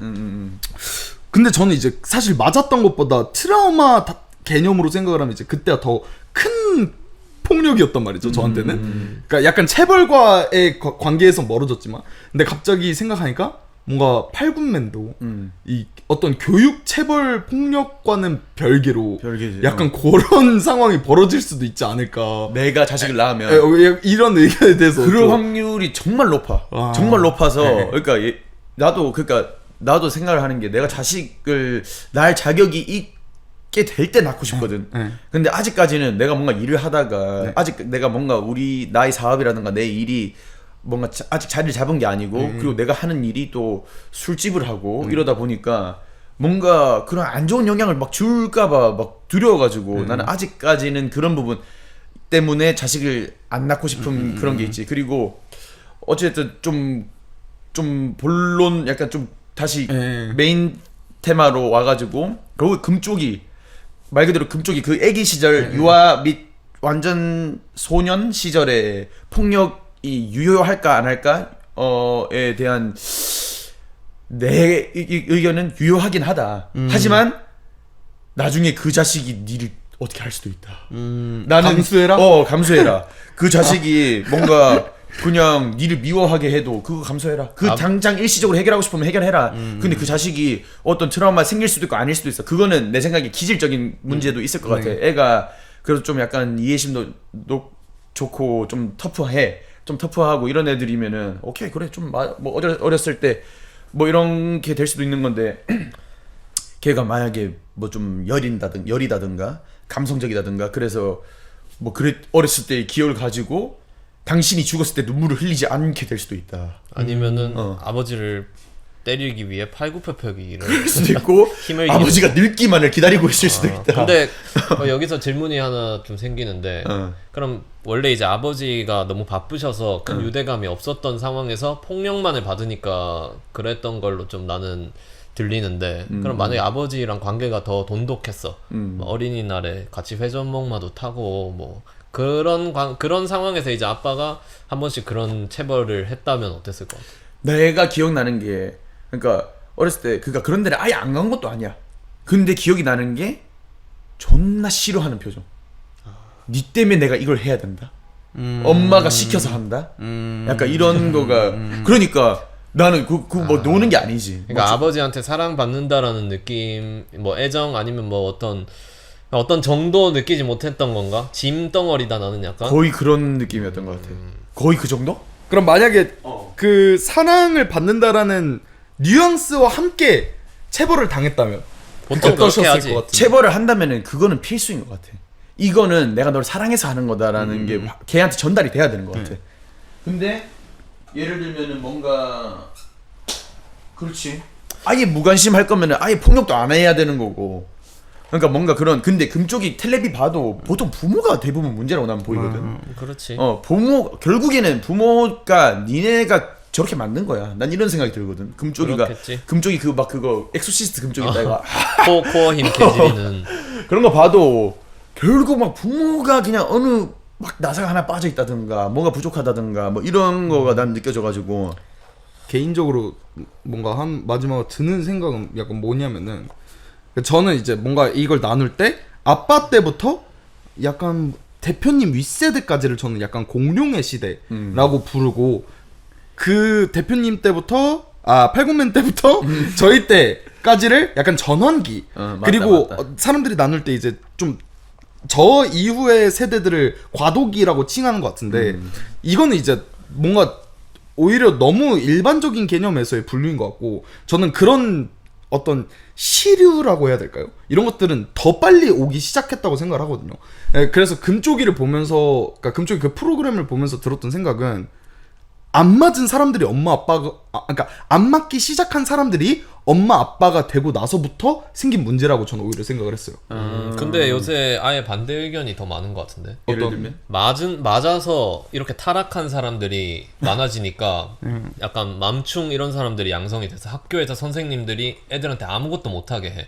근데 저는 이제 사실 맞았던 것보다 트라우마 개념으로 생각을 하면 이제 그때가 더 큰 폭력이었단 말이죠 저한테는. 그러니까 약간 체벌과의 관계에서 멀어졌지만 근데 갑자기 생각하니까 뭔가 팔굽맨도 이 어떤 교육 체벌 폭력과는 별개로 별개지. 약간 그런 상황이 벌어질 수도 있지 않을까. 내가 자식을 낳으면 이런 의견에 대해서 그럴 좀- 확률이 정말 높아. 아. 정말 높아서 네. 그러니까 나도 생각을 하는 게 내가 자식을 낳을 자격이 있게 될 때 낳고 싶거든. 네. 근데 아직까지는 내가 뭔가 일을 하다가 네. 아직 내가 뭔가 나의 사업이라든가 내 일이 뭔가 아직 자리를 잡은 게 아니고 그리고 내가 하는 일이 또 술집을 하고 이러다 보니까 뭔가 그런 안 좋은 영향을 막 줄까봐 막 두려워가지고 나는 아직까지는 그런 부분 때문에 자식을 안 낳고 싶은 그런 게 있지. 그리고 어쨌든 좀 본론 약간 좀 다시 메인 테마로 와가지고 결국 금쪽이 말 그대로 금쪽이 그 애기 시절 유아 및 완전 소년 시절에 폭력이 유효할까 안 할까에 대한 내 의견은 유효하긴 하다. 하지만 나중에 그 자식이 니를 어떻게 할 수도 있다. 나는 감수해라? 감수해라. 그 자식이 뭔가 그냥 니를 미워하게 해도 그거 감수해라. 당장 일시적으로 해결하고 싶으면 해결해라. 근데 그 자식이 어떤 트라우마 생길 수도 있고 아닐 수도 있어. 그거는 내 생각에 기질적인 문제도 있을 것 같아. 애가 그래도 좀 약간 이해심도 좋고 좀 터프하고 이런 애들이면은 오케이 그래 좀 뭐 어렸을 때 뭐 이런 게 될 수도 있는 건데 걔가 만약에 뭐 좀 여리다든가 감성적이다든가 그래서 뭐 그래 어렸을 때의 기억을 가지고 당신이 죽었을 때 눈물을 흘리지 않게 될 수도 있다. 아니면은 아버지를 때리기 위해 팔굽혀펴기를 그럴 수도 있고 힘을 아버지가 늙기만을 기다리고 있을 수도 있다. 근데 여기서 질문이 하나 좀 생기는데 그럼 원래 이제 아버지가 너무 바쁘셔서 큰 유대감이 없었던 상황에서 폭력만을 받으니까 그랬던 걸로 좀 나는 들리는데 그럼 만약에 아버지랑 관계가 더 돈독했어. 뭐 어린이날에 같이 회전목마도 타고 뭐 그런 상황에서 이제 아빠가 한 번씩 그런 체벌을 했다면 어땠을 것 같아? 내가 기억나는 게 그러니까 어렸을 때 그러니까 그런 데를 아예 안 간 것도 아니야. 근데 기억이 나는 게 존나 싫어하는 표정. 니 때문에 내가 이걸 해야 된다. 엄마가 시켜서 한다. 약간 이런 거가 그러니까 나는 뭐 노는 게 아니지. 그러니까 아버지한테 사랑받는다라는 느낌, 뭐 애정 아니면 뭐 어떤 정도 느끼지 못했던 건가? 짐덩어리다 나는 약간. 거의 그런 느낌이었던 것 같아. 거의 그 정도? 그럼 만약에 그 사랑을 받는다라는 뉘앙스와 함께 체벌을 당했다면 보통 그렇게 하지. 어떠셨을 것 같아요? 체벌을 한다면은 그거는 필수인 것 같아. 이거는 내가 널 사랑해서 하는 거다라는 게 걔한테 전달이 돼야 되는 것 같아. 근데 예를 들면은 뭔가 그렇지. 아예 무관심할 거면은 아예 폭력도 안 해야 되는 거고. 그러니까 뭔가 그런 근데 금쪽이 텔레비 봐도 보통 부모가 대부분 문제라고 난 보이거든. 그렇지. 결국에는 부모가 니네가 저렇게 만든 거야. 난 이런 생각이 들거든. 그렇겠지. 금쪽이 그거 엑소시스트 금쪽이다 이거. 코어 힘 개지리는. 그런 거 봐도 결국 막 부모가 그냥 어느 막 나사가 하나 빠져 있다든가 뭔가 부족하다든가 뭐 이런 거가 난 느껴져가지고 개인적으로 뭔가 한 마지막으로 드는 생각은 약간 뭐냐면은 저는 이제 뭔가 이걸 나눌 때 아빠 때부터 약간 대표님 윗세대까지를 저는 약간 공룡의 시대라고 부르고 그 대표님 때부터 팔굽맨 때부터 저희 때까지를 약간 전환기 맞다, 그리고 맞다. 사람들이 나눌 때 이제 좀 저 이후의 세대들을 과도기라고 칭하는 것 같은데 이거는 이제 뭔가 오히려 너무 일반적인 개념에서의 분류인 것 같고 저는 그런 어떤 시류라고 해야 될까요? 이런 것들은 더 빨리 오기 시작했다고 생각을 하거든요. 그래서 금쪽이를 보면서 그러니까 금쪽이 그 프로그램을 보면서 들었던 생각은 안 맞은 사람들이 엄마 아빠가 그러니까 안 맞기 시작한 사람들이 엄마 아빠가 되고 나서부터 생긴 문제라고 저는 오히려 생각을 했어요. 근데 요새 아예 반대 의견이 더 많은 것 같은데. 예를 들면 맞아서 이렇게 타락한 사람들이 많아지니까 약간 맘충 이런 사람들이 양성이 돼서 학교에서 선생님들이 애들한테 아무것도 못하게 해.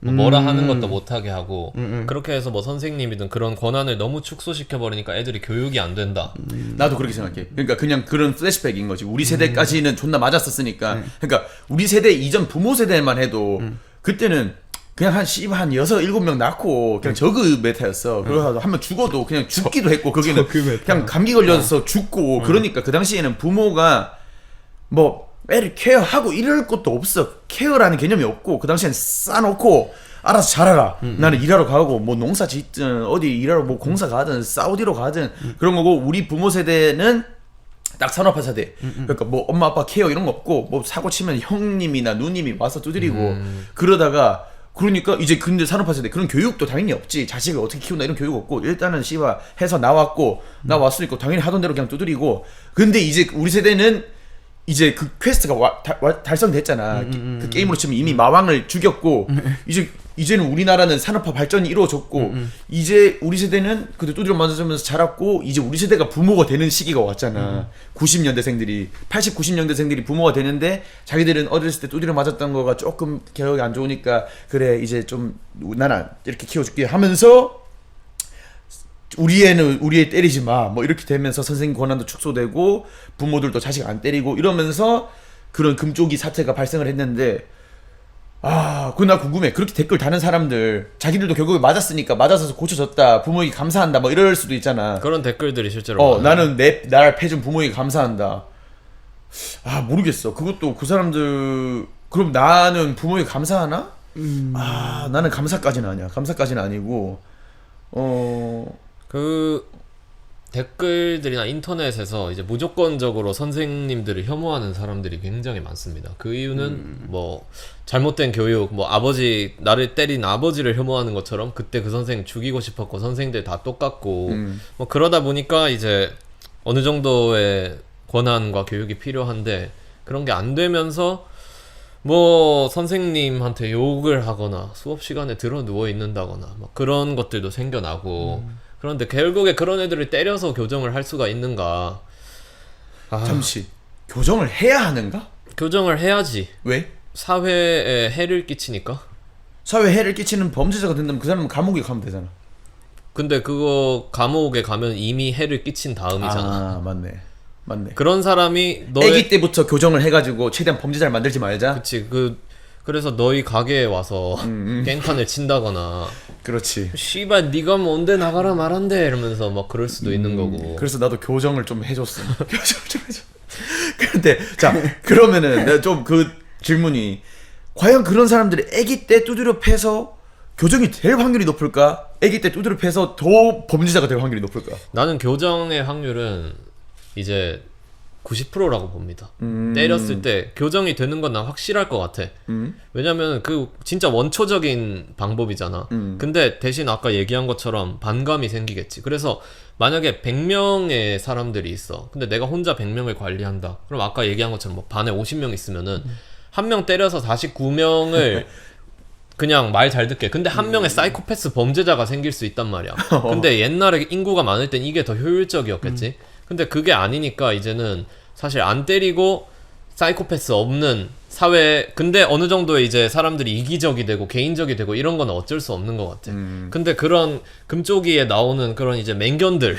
뭐라 하는 것도 못하게 하고 그렇게 해서 뭐 선생님이든 그런 권한을 너무 축소시켜버리니까 애들이 교육이 안 된다. 나도 그렇게 생각해. 그러니까 그냥 그런 플래시백인 거지. 우리 세대까지는 존나 맞았었으니까. 그러니까 우리 세대 이전 부모 세대만 해도 그때는 그냥 한 6, 7명 낳고 그냥 저그 메타였어. 그래서 한 명 죽어도 그냥 죽기도 했고 거기는 그냥 감기 걸려서 죽고 그러니까 그 당시에는 부모가 뭐 애를 케어하고 이럴 것도 없어. 케어라는 개념이 없고 그 당시엔 싸놓고 알아서 잘하라. 나는 일하러 가고 뭐 농사 짓든 어디 일하러 뭐 공사 가든 사우디로 가든 그런 거고 우리 부모 세대는 딱 산업화 세대. 그러니까 뭐 엄마 아빠 케어 이런 거 없고 뭐 사고 치면 형님이나 누님이 와서 두드리고 그러다가 그러니까 이제 근데 산업화 세대 그런 교육도 당연히 없지. 자식을 어떻게 키운다 이런 교육 없고 일단은 씨발 해서 나왔으니까 당연히 하던 대로 그냥 두드리고. 근데 이제 우리 세대는 이제 그 퀘스트가 달성됐잖아. 그 게임으로 치면 이미 마왕을 죽였고 이제는 우리나라는 산업화 발전이 이루어졌고 이제 우리 세대는 그때 두드려 맞으면서 자랐고 이제 우리 세대가 부모가 되는 시기가 왔잖아. 90년대생들이 80, 90년대생들이 부모가 되는데 자기들은 어렸을 때 두드려 맞았던 거가 조금 기억이 안 좋으니까 그래 이제 좀 나는 이렇게 키워줄게 하면서 우리 애는 우리 애 때리지 마 뭐 이렇게 되면서 선생님 권한도 축소되고 부모들도 자식 안 때리고 이러면서 그런 금쪽이 사태가 발생을 했는데 그거 나 궁금해. 그렇게 댓글 다는 사람들 자기들도 결국에 맞았으니까 맞아서 고쳐졌다 부모에게 감사한다 뭐 이럴 수도 있잖아. 그런 댓글들이 실제로 나는 나를 패준 부모에게 감사한다. 모르겠어. 그것도 그 사람들 그럼 나는 부모에게 감사하나? 나는 감사까지는 아니야. 감사까지는 아니고 그 댓글들이나 인터넷에서 이제 무조건적으로 선생님들을 혐오하는 사람들이 굉장히 많습니다. 그 이유는 뭐 잘못된 교육, 뭐 아버지 나를 때린 아버지를 혐오하는 것처럼 그때 그 선생 죽이고 싶었고 선생님들 다 똑같고 뭐 그러다 보니까 이제 어느 정도의 권한과 교육이 필요한데 그런 게 안 되면서 뭐 선생님한테 욕을 하거나 수업 시간에 들어 누워 있는다거나 뭐 그런 것들도 생겨나고 그런데 결국에 그런 애들을 때려서 교정을 할 수가 있는가? 잠시 교정을 해야 하는가? 교정을 해야지. 왜? 사회에 해를 끼치니까. 사회에 해를 끼치는 범죄자가 된다면 그 사람은 감옥에 가면 되잖아. 근데 그거 감옥에 가면 이미 해를 끼친 다음이잖아. 맞네. 그런 사람이 아기 때부터 교정을 해가지고 최대한 범죄자를 만들지 말자. 그치. 그래서 너희 가게에 와서 깽판을 친다거나 그렇지. 씨발 니가 뭔데 나가라 말한대 이러면서 막 그럴 수도 있는 거고. 그래서 나도 교정을 좀 해줬어. 교정을 좀 해줘. 근데 자 그러면은 내가 좀 그 질문이 과연 그런 사람들이 아기 때 두드려 패서 교정이 될 확률이 높을까? 아기 때 두드려 패서 더 범죄자가 될 확률이 높을까? 나는 교정의 확률은 이제 90%라고 봅니다. 때렸을 때 교정이 되는 건 난 확실할 것 같아. 왜냐면 그 진짜 원초적인 방법이잖아. 근데 대신 아까 얘기한 것처럼 반감이 생기겠지. 그래서 만약에 100명의 사람들이 있어. 근데 내가 혼자 100명을 관리한다. 그럼 아까 얘기한 것처럼 뭐 반에 50명 있으면은 한 명 때려서 49명을 그냥 말 잘 듣게. 근데 한 명의 사이코패스 범죄자가 생길 수 있단 말이야. 근데 옛날에 인구가 많을 땐 이게 더 효율적이었겠지. 근데 그게 아니니까 이제는 사실 안 때리고 사이코패스 없는 사회. 근데 어느 정도의 이제 사람들이 이기적이 되고 개인적이 되고 이런 건 어쩔 수 없는 것 같아. 근데 그런 금쪽이에 나오는 그런 이제 맹견들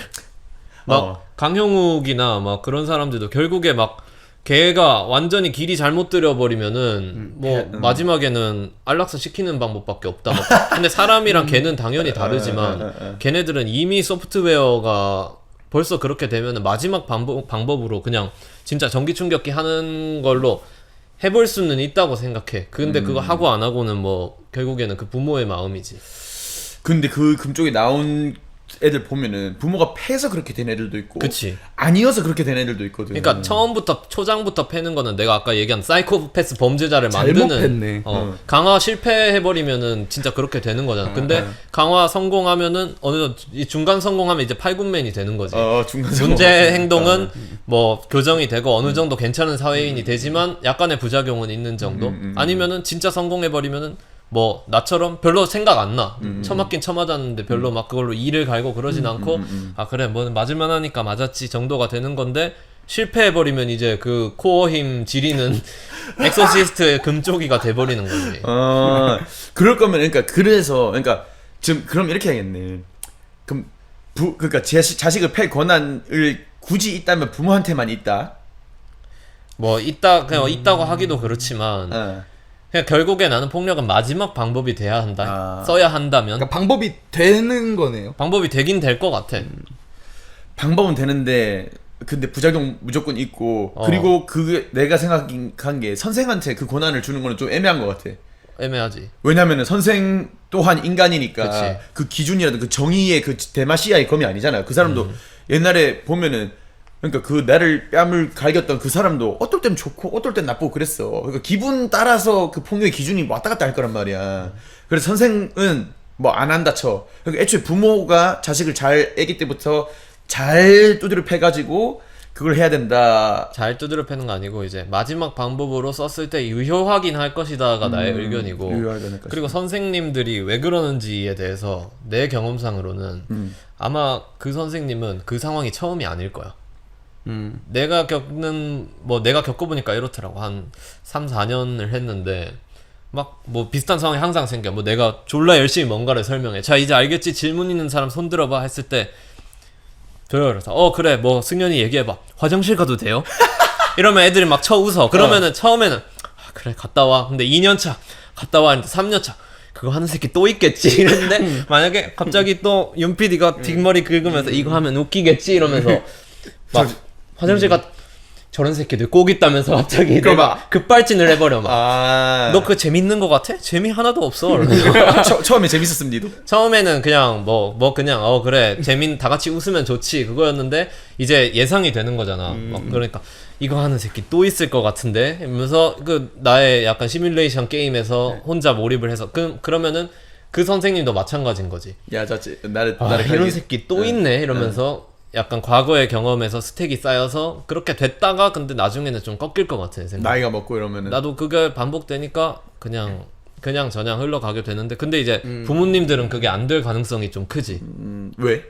막 강형욱이나 막 그런 사람들도 결국에 막 걔가 완전히 길이 잘못 들여버리면은 뭐 마지막에는 안락사 시키는 방법밖에 없다. 근데 사람이랑 걔는 당연히 다르지만 걔네들은 이미 소프트웨어가 벌써 그렇게 되면은 마지막 방법으로 그냥 진짜 전기 충격기 하는 걸로 해볼 수는 있다고 생각해. 근데 그거 하고 안 하고는 뭐 결국에는 그 부모의 마음이지. 근데 그 금쪽에 나온 애들 보면은 부모가 패서 그렇게 된 애들도 있고 그치. 아니어서 그렇게 된 애들도 있거든. 그러니까 처음부터 초장부터 패는 거는 내가 아까 얘기한 사이코패스 범죄자를 만드는 잘못 팼네. 강화 실패해버리면은 진짜 그렇게 되는 거잖아. 근데 강화 성공하면은 어느 정도 이 중간 성공하면 이제 8군맨이 되는 거지. 중간 문제 행동은 뭐 교정이 되고 어느 정도 괜찮은 사회인이 되지만 약간의 부작용은 있는 정도. 아니면은 진짜 성공해버리면은 뭐 나처럼 별로 생각 안 나. 처맞긴 처맞았는데 별로 막 그걸로 이를 갈고 그러진 않고 아 그래 뭐 맞을만 하니까 맞았지 정도가 되는 건데 실패해버리면 이제 그 코어 힘 지리는 엑소시스트의 금쪽이가 돼버리는 거지. 그럴 거면 그러니까 지금 그럼 이렇게 하겠네. 그럼 그러니까 자식을 팰 권한을 굳이 있다면 부모한테만 있다. 뭐 그냥 있다고 하기도 그렇지만 그냥 결국에 나는 폭력은 마지막 방법이 돼야 한다. 써야 한다면. 그러니까 방법이 되는 거네요. 방법이 되긴 될 것 같아. 방법은 되는데 근데 부작용 무조건 있고 그리고 그게 내가 생각한 게 선생한테 그 권한을 주는 거는 좀 애매한 것 같아. 애매하지. 왜냐면은 선생 또한 인간이니까 그치. 그 기준이라든 그 정의의 그 데마시아의 검이 아니잖아요. 그 사람도 옛날에 보면은 그러니까 그 나를 뺨을 갈겼던 그 사람도 어떨 땐 좋고 어떨 땐 나쁘고 그랬어. 그러니까 기분 따라서 그 폭력의 기준이 왔다 갔다 할 거란 말이야. 그래서 선생은 뭐 안 한다 쳐. 그러니까 애초에 부모가 자식을 잘 애기 때부터 잘 두드려 패가지고 그걸 해야 된다. 잘 두드려 패는 거 아니고 이제 마지막 방법으로 썼을 때 유효하긴 할 것이다가 나의 의견이고 유효하긴 할 것이다. 그리고 선생님들이 왜 그러는지에 대해서 내 경험상으로는 아마 그 선생님은 그 상황이 처음이 아닐 거야. 내가 겪어보니까 이렇더라고. 한 3, 4년을 했는데 막 뭐 비슷한 상황이 항상 생겨. 뭐 내가 졸라 열심히 뭔가를 설명해. 자 이제 알겠지? 질문 있는 사람 손 들어봐 했을 때 저요. 그래서 그래 뭐 승현이 얘기해봐. 화장실 가도 돼요? 이러면 애들이 막 웃어. 그러면은 처음에는 그래 갔다 와. 근데 2년차 갔다 와. 3년차 그거 하는 새끼 또 있겠지 이랬는데 만약에 갑자기 또 윤 PD가 뒷머리 긁으면서 이거 하면 웃기겠지 이러면서 막 화장실 저런 새끼들 꼭 있다면서 갑자기 내가 급발진을 해버려 막. 너 그거 재밌는 거 같아? 재미 하나도 없어. 처음에 재밌었음 니도? 처음에는 그냥 그냥 그래 다 같이 웃으면 좋지 그거였는데 이제 예상이 되는 거잖아. 그러니까 이거 하는 새끼 또 있을 것 같은데 이러면서 그 나의 약간 시뮬레이션 게임에서 혼자 몰입을 해서 그러면은 그 선생님도 마찬가지인 거지. 야, 나를 이런 새끼 또 있네 이러면서 약간 과거의 경험에서 스택이 쌓여서 그렇게 됐다가 근데 나중에는 좀 꺾일 것 같아 생각. 나이가 먹고 이러면은 나도 그게 반복되니까 그냥 저냥 흘러가게 되는데 근데 이제 부모님들은 그게 안 될 가능성이 좀 크지. 왜?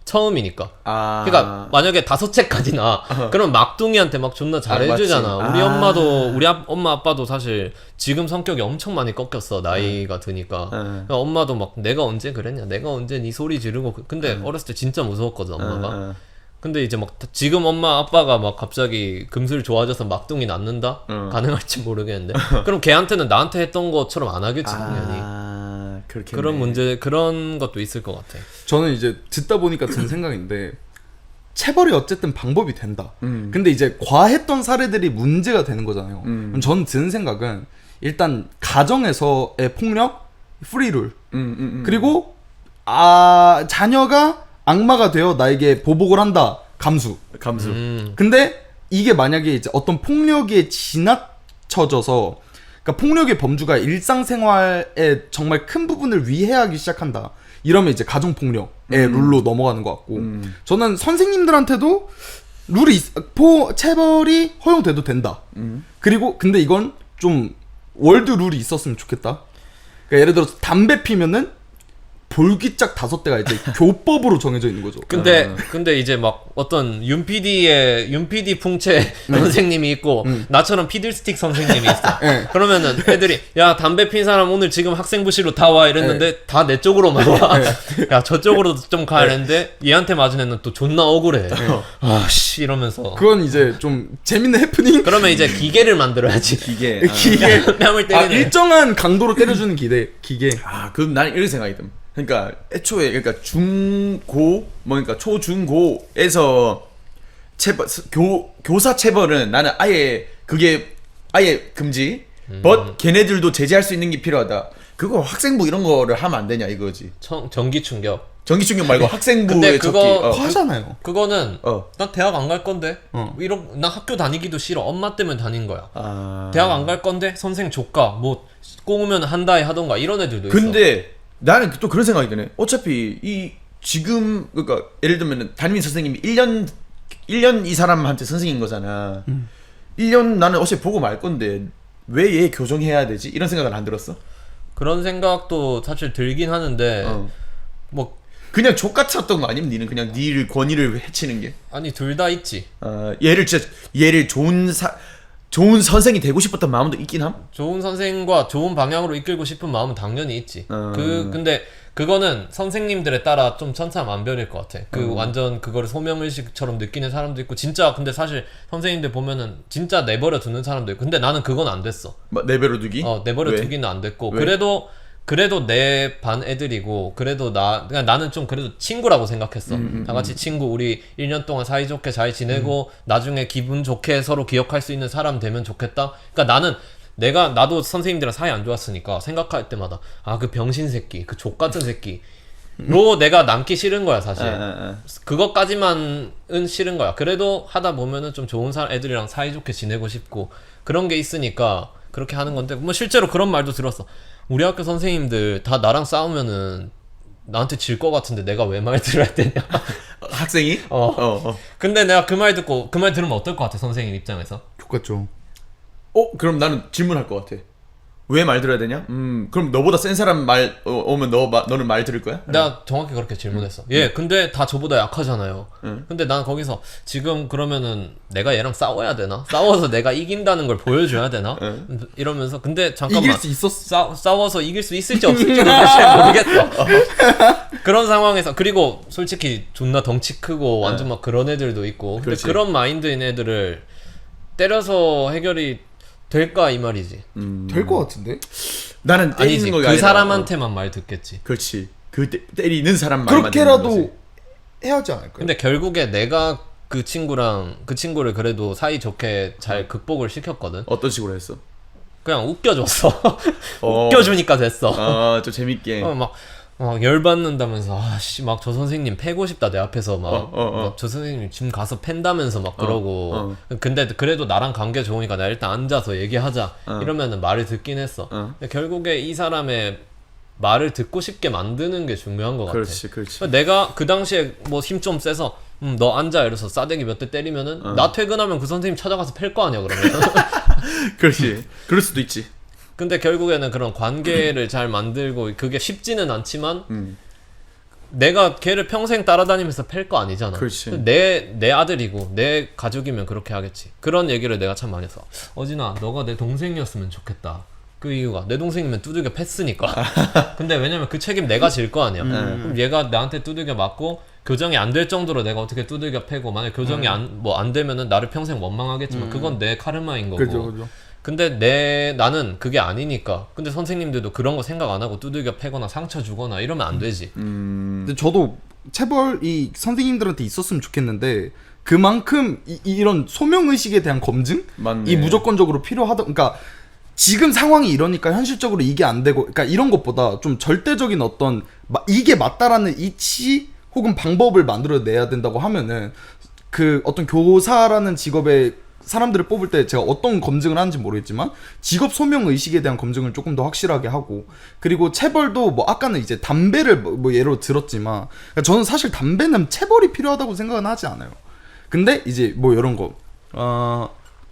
처음이니까. 그러니까 만약에 5채까지 나 그럼 막둥이한테 막 존나 잘해주잖아. 우리 엄마도 우리 엄마 아빠도 사실 지금 성격이 엄청 많이 꺾였어 나이가 드니까. 그러니까 엄마도 막 내가 언제 그랬냐, 내가 언제 네 소리 지르고 근데 어렸을 때 진짜 무서웠거든 엄마가. 근데 이제 막 지금 엄마 아빠가 막 갑자기 금슬 좋아져서 막둥이 낳는다? 가능할지 모르겠는데 그럼 걔한테는 나한테 했던 것처럼 안 하겠지 당연히. 그렇겠네. 그런 문제 그런 것도 있을 것 같아. 저는 이제 듣다 보니까 든 생각인데 체벌이 어쨌든 방법이 된다. 근데 이제 과했던 사례들이 문제가 되는 거잖아요. 그럼 저는 드는 생각은 일단 가정에서의 폭력 프리룰 그리고 자녀가 악마가 되어 나에게 보복을 한다. 감수. 근데 이게 만약에 이제 어떤 폭력에 지나쳐져서 그러니까 폭력의 범주가 일상생활의 정말 큰 부분을 위해하기 시작한다. 이러면 이제 가정폭력의 룰로 넘어가는 것 같고 저는 선생님들한테도 체벌이 허용돼도 된다. 그리고 근데 이건 좀 월드 룰이 있었으면 좋겠다. 그러니까 예를 들어서 담배 피면은 볼기짝 5대가 이제 교법으로 정해져 있는 거죠. 근데 이제 막 어떤 윤 PD 풍채 선생님이 있고 나처럼 피들스틱 선생님이 있어. 그러면은 애들이 야 담배 핀 사람 오늘 지금 학생부실로 다 와 이랬는데 다 내 쪽으로만 와. 야 저쪽으로도 좀 가야 되는데 얘한테 맞은 애는 또 존나 억울해. 아씨 이러면서. 그건 이제 좀 재밌는 해프닝. 그러면 이제 기계를 만들어야지. 기계. 뺨을 때리는. 일정한 강도로 때려주는 기계. 그럼 나는 이런 생각이 든. 그러니까 애초에 그러니까 그러니까 초중고에서 교사 체벌은 나는 그게 아예 금지. 걔네들도 제재할 수 있는 게 필요하다. 그거 학생부 이런 거를 하면 안 되냐 이거지. 전기 충격. 전기 충격 말고 학생부에 근데 그거 하잖아요. 그거는 난 대학 안 갈 건데 나 학교 다니기도 싫어. 엄마 때문에 다닌 거야. 대학 안 갈 건데 선생 조카 뭐 꼬우면 한다에 하던가 이런 애들도 있어. 근데 나는 또 그런 생각이 드네. 어차피 지금 그러니까 예를 들면 담임 선생님이 1년 이 사람한테 선생인 거잖아. 1년 나는 어차피 보고 말 건데 왜 얘 교정해야 되지? 이런 생각은 안 들었어? 그런 생각도 사실 들긴 하는데 뭐 그냥 족같았던 거 아니면 니는 그냥 니를 권위를 해치는 게? 아니 둘 다 있지. 얘를 좋은 선생이 되고 싶었던 마음도 있긴 함? 좋은 선생과 좋은 방향으로 이끌고 싶은 마음은 당연히 있지. 근데 그거는 선생님들에 따라 좀 천차만별일 것 같아. 완전 그거를 소명의식처럼 느끼는 사람도 있고 진짜 근데 사실 선생님들 보면은 진짜 내버려 두는 사람도 있고 근데 나는 그건 안 됐어. 내버려 두기? 내버려 왜? 두기는 안 됐고 왜? 그래도 그래도 내 반 애들이고 그래도 그냥 나는 좀 그래도 친구라고 생각했어. 다 같이 친구, 우리 1년 동안 사이좋게 잘 지내고 나중에 기분 좋게 서로 기억할 수 있는 사람 되면 좋겠다. 그러니까 나도 선생님들이랑 사이 안 좋았으니까 생각할 때마다 그 병신 새끼, 그 족같은 새끼로 내가 남기 싫은 거야 사실. 그것까지만은 싫은 거야. 그래도 하다 보면은 좀 좋은 애들이랑 사이좋게 지내고 싶고 그런 게 있으니까 그렇게 하는 건데, 뭐 실제로 그런 말도 들었어. 우리 학교 선생님들 다 나랑 싸우면은 나한테 질 것 같은데 내가 왜 말 들어야 되냐. 학생이? 근데 내가 그 말 들으면 어떨 것 같아, 선생님 입장에서? 똑같죠. 그럼 나는 질문할 것 같아. 왜 말 들어야 되냐? 그럼 너보다 센 사람 말 오면 너는 말 들을 거야? 내가 정확히 그렇게 질문했어. 근데 다 저보다 약하잖아요. 근데 난 거기서 지금 그러면은 내가 얘랑 싸워야 되나? 싸워서 내가 이긴다는 걸 보여줘야 되나? 이러면서 근데 잠깐만, 이길 수 있었어. 싸워서 이길 수 있을지 없을지는 사실 모르겠어. 그런 상황에서, 그리고 솔직히 존나 덩치 크고 완전 막 그런 애들도 있고, 근데 그렇지. 그런 마인드인 애들을 때려서 해결이 될까 이 말이지. 될 것 같은데? 나는 때리는 아니지, 거가 그 아니라, 사람한테만 말 듣겠지. 그렇지. 때리는 사람 말만 그렇게라도 듣는 거지. 해야지 않을까요? 근데 결국에 내가 그 친구를 그래도 사이좋게 잘 극복을 시켰거든. 어떤 식으로 했어? 그냥 웃겨줬어. 웃겨주니까 됐어. 좀 재밌게. 막 열받는다면서 막 저 선생님 패고 싶다 내 앞에서 막 저 선생님 지금 가서 팬다면서 막 그러고. 근데 그래도 나랑 관계 좋으니까 나 일단 앉아서 얘기하자 이러면은 말을 듣긴 했어. 근데 결국에 이 사람의 말을 듣고 싶게 만드는 게 중요한 것 같아. 그렇지. 내가 그 당시에 뭐 힘 좀 세서 너 앉아 이래서 싸대기 몇 대 때리면은 나 퇴근하면 그 선생님 찾아가서 팰 거 아니야 그러면. 그렇지. 그럴 수도 있지. 근데 결국에는 그런 관계를 잘 만들고 그게 쉽지는 않지만 내가 걔를 평생 따라다니면서 팰 거 아니잖아. 그렇지. 내 아들이고 내 가족이면 그렇게 하겠지. 그런 얘기를 내가 참 많이 했어. 어진아, 너가 내 동생이었으면 좋겠다. 그 이유가 내 동생이면 두들겨 팼으니까. 근데 왜냐면 그 책임 내가 질 거 아니야. 그럼 얘가 나한테 두들겨 맞고 교정이 안 될 정도로 내가 어떻게 두들겨 패고, 만약 교정이 안 되면은 나를 평생 원망하겠지만 그건 내 카르마인 거고. 그죠. 근데 나는 그게 아니니까. 근데 선생님들도 그런 거 생각 안 하고 두들겨 패거나 상처 주거나 이러면 안 되지. 근데 저도 체벌이 선생님들한테 있었으면 좋겠는데, 그만큼 이런 소명의식에 대한 검증? 맞네. 이 무조건적으로 필요하다. 그러니까 지금 상황이 이러니까 현실적으로 이게 안 되고, 그러니까 이런 것보다 좀 절대적인 어떤 이게 맞다라는 이치 혹은 방법을 만들어내야 된다고 하면은, 그 어떤 교사라는 직업의 사람들을 뽑을 때 제가 어떤 검증을 하는지 모르겠지만 직업 소명 의식에 대한 검증을 조금 더 확실하게 하고, 그리고 체벌도 뭐 아까는 이제 담배를 뭐 예로 들었지만, 그러니까 저는 사실 담배는 체벌이 필요하다고 생각은 하지 않아요. 근데 이제 뭐 이런 거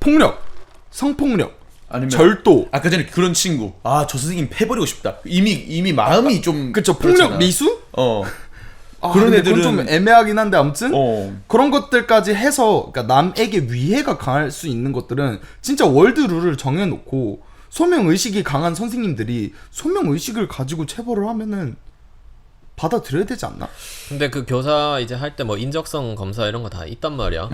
폭력, 성폭력, 아니면 절도, 아까 전에 그런 친구, 저 선생님 패버리고 싶다. 이미 마음이 좀 그쵸, 그렇잖아. 폭력 미수? 그런 근데 애들은 그건 좀 애매하긴 한데, 아무튼 그런 것들까지 해서, 그러니까 남에게 위해가 강할 수 있는 것들은 진짜 월드 룰을 정해놓고 소명 의식이 강한 선생님들이 소명 의식을 가지고 체벌을 하면은 받아들여야 되지 않나? 근데 그 교사 이제 할 때 뭐 인적성 검사 이런 거 다 있단 말이야.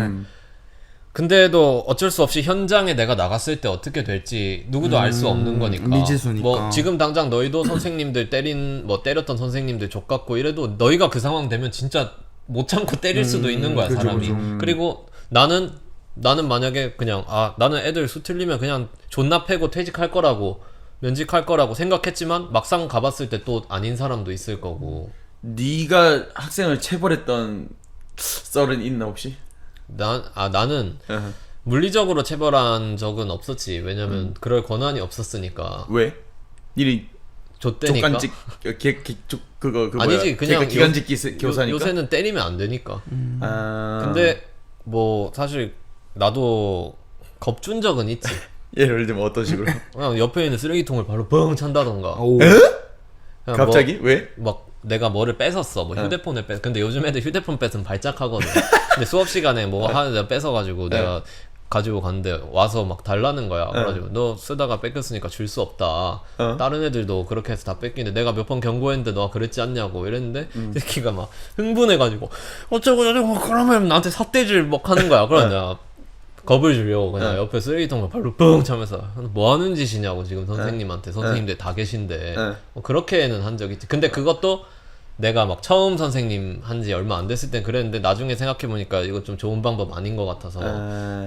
근데도 어쩔 수 없이 현장에 내가 나갔을 때 어떻게 될지 누구도 알 수 없는 거니까. 미지수니까. 뭐 지금 당장 너희도 선생님들 때렸던 선생님들 족같고 이래도 너희가 그 상황 되면 진짜 못 참고 때릴 수도 있는 거야, 그죠, 사람이. 그죠. 그리고 나는 만약에 그냥 나는 애들 수 틀리면 그냥 존나 패고 퇴직할 거라고, 면직할 거라고 생각했지만 막상 가봤을 때 또 아닌 사람도 있을 거고. 네가 학생을 체벌했던 썰은 있나 혹시? 나는 물리적으로 체벌한 적은 없었지. 왜냐면 그럴 권한이 없었으니까. 왜? 니네 좆대니까. 족간직 그거 아니지, 뭐야? 그냥 기간직 교사니까. 요새는 때리면 안 되니까. 아. 근데 뭐 사실 나도 겁준 적은 있지. 예를 들면 어떤 식으로? 그냥 옆에 있는 쓰레기통을 바로 뻥 찬다던가. 오. 그냥 갑자기? 왜? 막 내가 뭐를 뺏었어. 뭐 휴대폰을 근데 요즘 애들 휴대폰 뺏으면 발작하거든. 근데 수업 시간에 뭐 하나 뺏어가지고 내가 가지고 갔는데 와서 막 달라는 거야. 그래가지고 너 쓰다가 뺏겼으니까 줄 수 없다. 다른 애들도 그렇게 해서 다 뺏기는데 내가 몇 번 경고했는데 너가 그랬지 않냐고 이랬는데 새끼가 막 흥분해가지고 어쩌고 저쩌고 그러면 나한테 삿대질 막 하는 거야. 그러냐. 겁을 주려고 그냥 네. 옆에 쓰레기통을 발로 뻥 차면서 뭐 하는 짓이냐고 지금 선생님한테 선생님들 다 계신데 뭐 그렇게는 한 적이 있지. 근데 그것도 내가 막 처음 선생님 한지 얼마 안 됐을 땐 그랬는데 나중에 생각해보니까 이거 좀 좋은 방법 아닌 것 같아서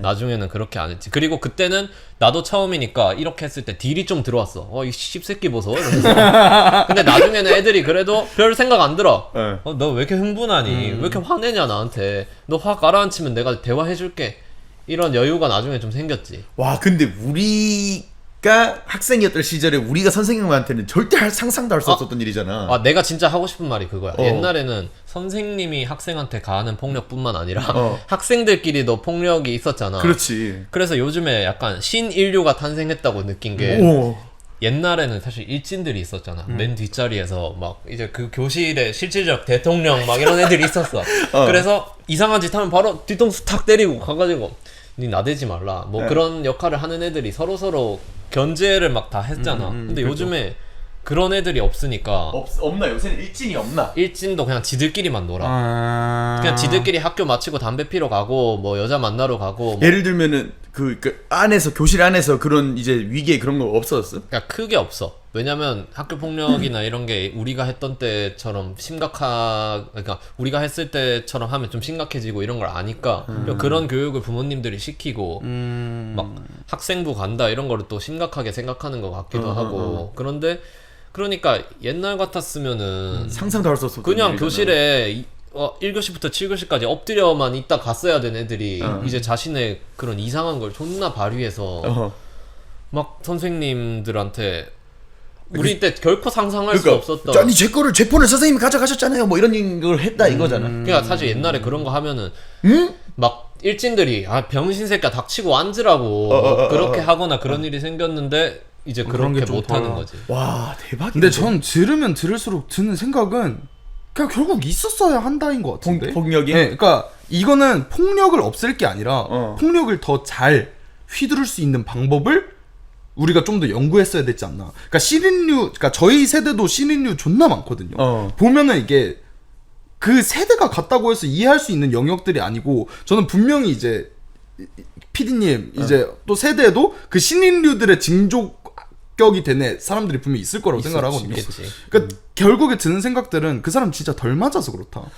나중에는 그렇게 안 했지. 그리고 그때는 나도 처음이니까 이렇게 했을 때 딜이 좀 들어왔어. 이 씹새끼 보소 이러면서. 근데 나중에는 애들이 그래도 별 생각 안 들어. 너 왜 이렇게 흥분하니? 왜 이렇게 화내냐 나한테. 너 화 가라앉히면 내가 대화해줄게. 이런 여유가 나중에 좀 생겼지. 와 근데 우리가 학생이었던 시절에 우리가 선생님한테는 절대 상상도 할 수 없었던 일이잖아. 내가 진짜 하고 싶은 말이 그거야. 옛날에는 선생님이 학생한테 가하는 폭력뿐만 아니라 학생들끼리도 폭력이 있었잖아. 그렇지. 그래서 요즘에 약간 신인류가 탄생했다고 느낀 게 오. 옛날에는 사실 일진들이 있었잖아. 맨 뒷자리에서 막 이제 그 교실에 실질적 대통령 막 이런 애들이 있었어. 그래서 이상한 짓 하면 바로 뒤통수 탁 때리고 가가지고 니 나대지 말라. 뭐 그런 역할을 하는 애들이 서로서로 견제를 막 다 했잖아. 근데 요즘에 그런 애들이 없으니까 없나? 요새는 일진이 없나? 일진도 그냥 지들끼리만 놀아. 그냥 지들끼리 학교 마치고 담배 피러 가고 뭐 여자 만나러 가고 뭐 예를 들면은 그 안에서 교실 안에서 그런 이제 위계 그런 거 없어졌어? 그러니까 크게 없어. 왜냐면 학교 폭력이나 이런 게 우리가 했던 때처럼 그러니까 우리가 했을 때처럼 하면 좀 심각해지고 이런 걸 아니까 그런 교육을 부모님들이 시키고 막 학생부 간다 이런 거를 또 심각하게 생각하는 것 같기도 하고. 그런데 그러니까 옛날 같았으면은 상상도 할 수 없었던 그냥 일이잖아. 교실에 1교시부터 7교시까지 엎드려만 있다 갔어야 된 애들이 이제 자신의 그런 이상한 걸 존나 발휘해서 막 선생님들한테 우리 때 결코 상상할 수 없었던. 아니 제 폰을 선생님이 가져가셨잖아요. 뭐 이런 걸 했다 이거잖아. 그러니까 사실 옛날에 그런 거 하면은 막 일진들이 병신 새끼야 닥치고 앉으라고 그렇게 하거나 그런 일이 생겼는데 이제 그런 그렇게 게좀 못 하는 덜- 거지. 와 대박이다. 근데 전 들으면 들을수록 드는 생각은 그냥 결국 있었어야 한다인 것 같은데. 폭력이? 네, 그러니까 이거는 폭력을 없앨 게 아니라 폭력을 더 잘 휘두를 수 있는 방법을 우리가 좀 더 연구했어야 됐지 않나. 그러니까 저희 세대도 신인류 존나 많거든요. 보면은 이게 그 세대가 같다고 해서 이해할 수 있는 영역들이 아니고, 저는 분명히 이제 PD님 이제 또 세대에도 그 신인류들의 징조격이 된 사람들이 분명히 있을 거라고 생각을 하거든요. 있겠지. 그러니까 결국에 드는 생각들은 그 사람 진짜 덜 맞아서 그렇다.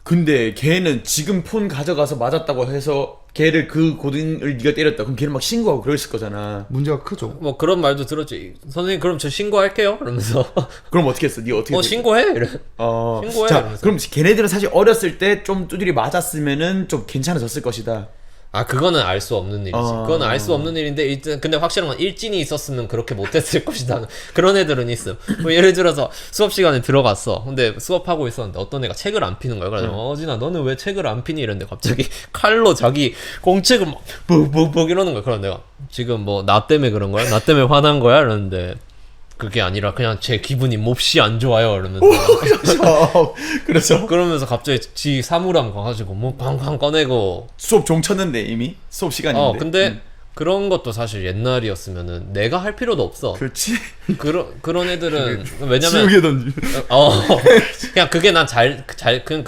근데 걔는 지금 폰 가져가서 맞았다고 해서 걔를 그 고등을 네가 때렸다. 그럼 걔는 막 신고하고 그랬을 거잖아. 문제가 크죠. 뭐 그런 말도 들었지. 선생님 그럼 저 신고할게요. 이러면서 그럼 어떻게 했어? 네가 어떻게? 신고해. 이래. 신고해. 자, 이러면서. 그럼 걔네들은 사실 어렸을 때 좀 두드리 맞았으면은 좀 괜찮아졌을 것이다. 그거는 알 수 없는 일이지. 그건 알 수 없는 일인데 일단 근데 확실한 건 일진이 있었으면 그렇게 못했을 것이다. 그런 애들은 있음. 뭐 예를 들어서 수업 시간에 들어갔어. 근데 수업하고 있었는데 어떤 애가 책을 안 피는 거야. 그래서 어진아 너는 왜 책을 안 피니 이랬는데 갑자기 칼로 자기 공책을 막 벅벅벅 이러는 거야. 그런 내가 지금 뭐 나 때문에 그런 거야? 나 때문에 화난 거야? 이러는데 그게 아니라 그냥 제 기분이 몹시 안 좋아요. 이러면서 그래서 그러면서 갑자기 지 사물함 가가지고 뭐 쾅쾅 꺼내고 수업 종쳤는데 이미 수업 시간인데. 근데 그런 것도 사실 옛날이었으면은 내가 할 필요도 없어. 그렇지. 그런 애들은 왜냐면 지우개 던지. 그냥 그게 난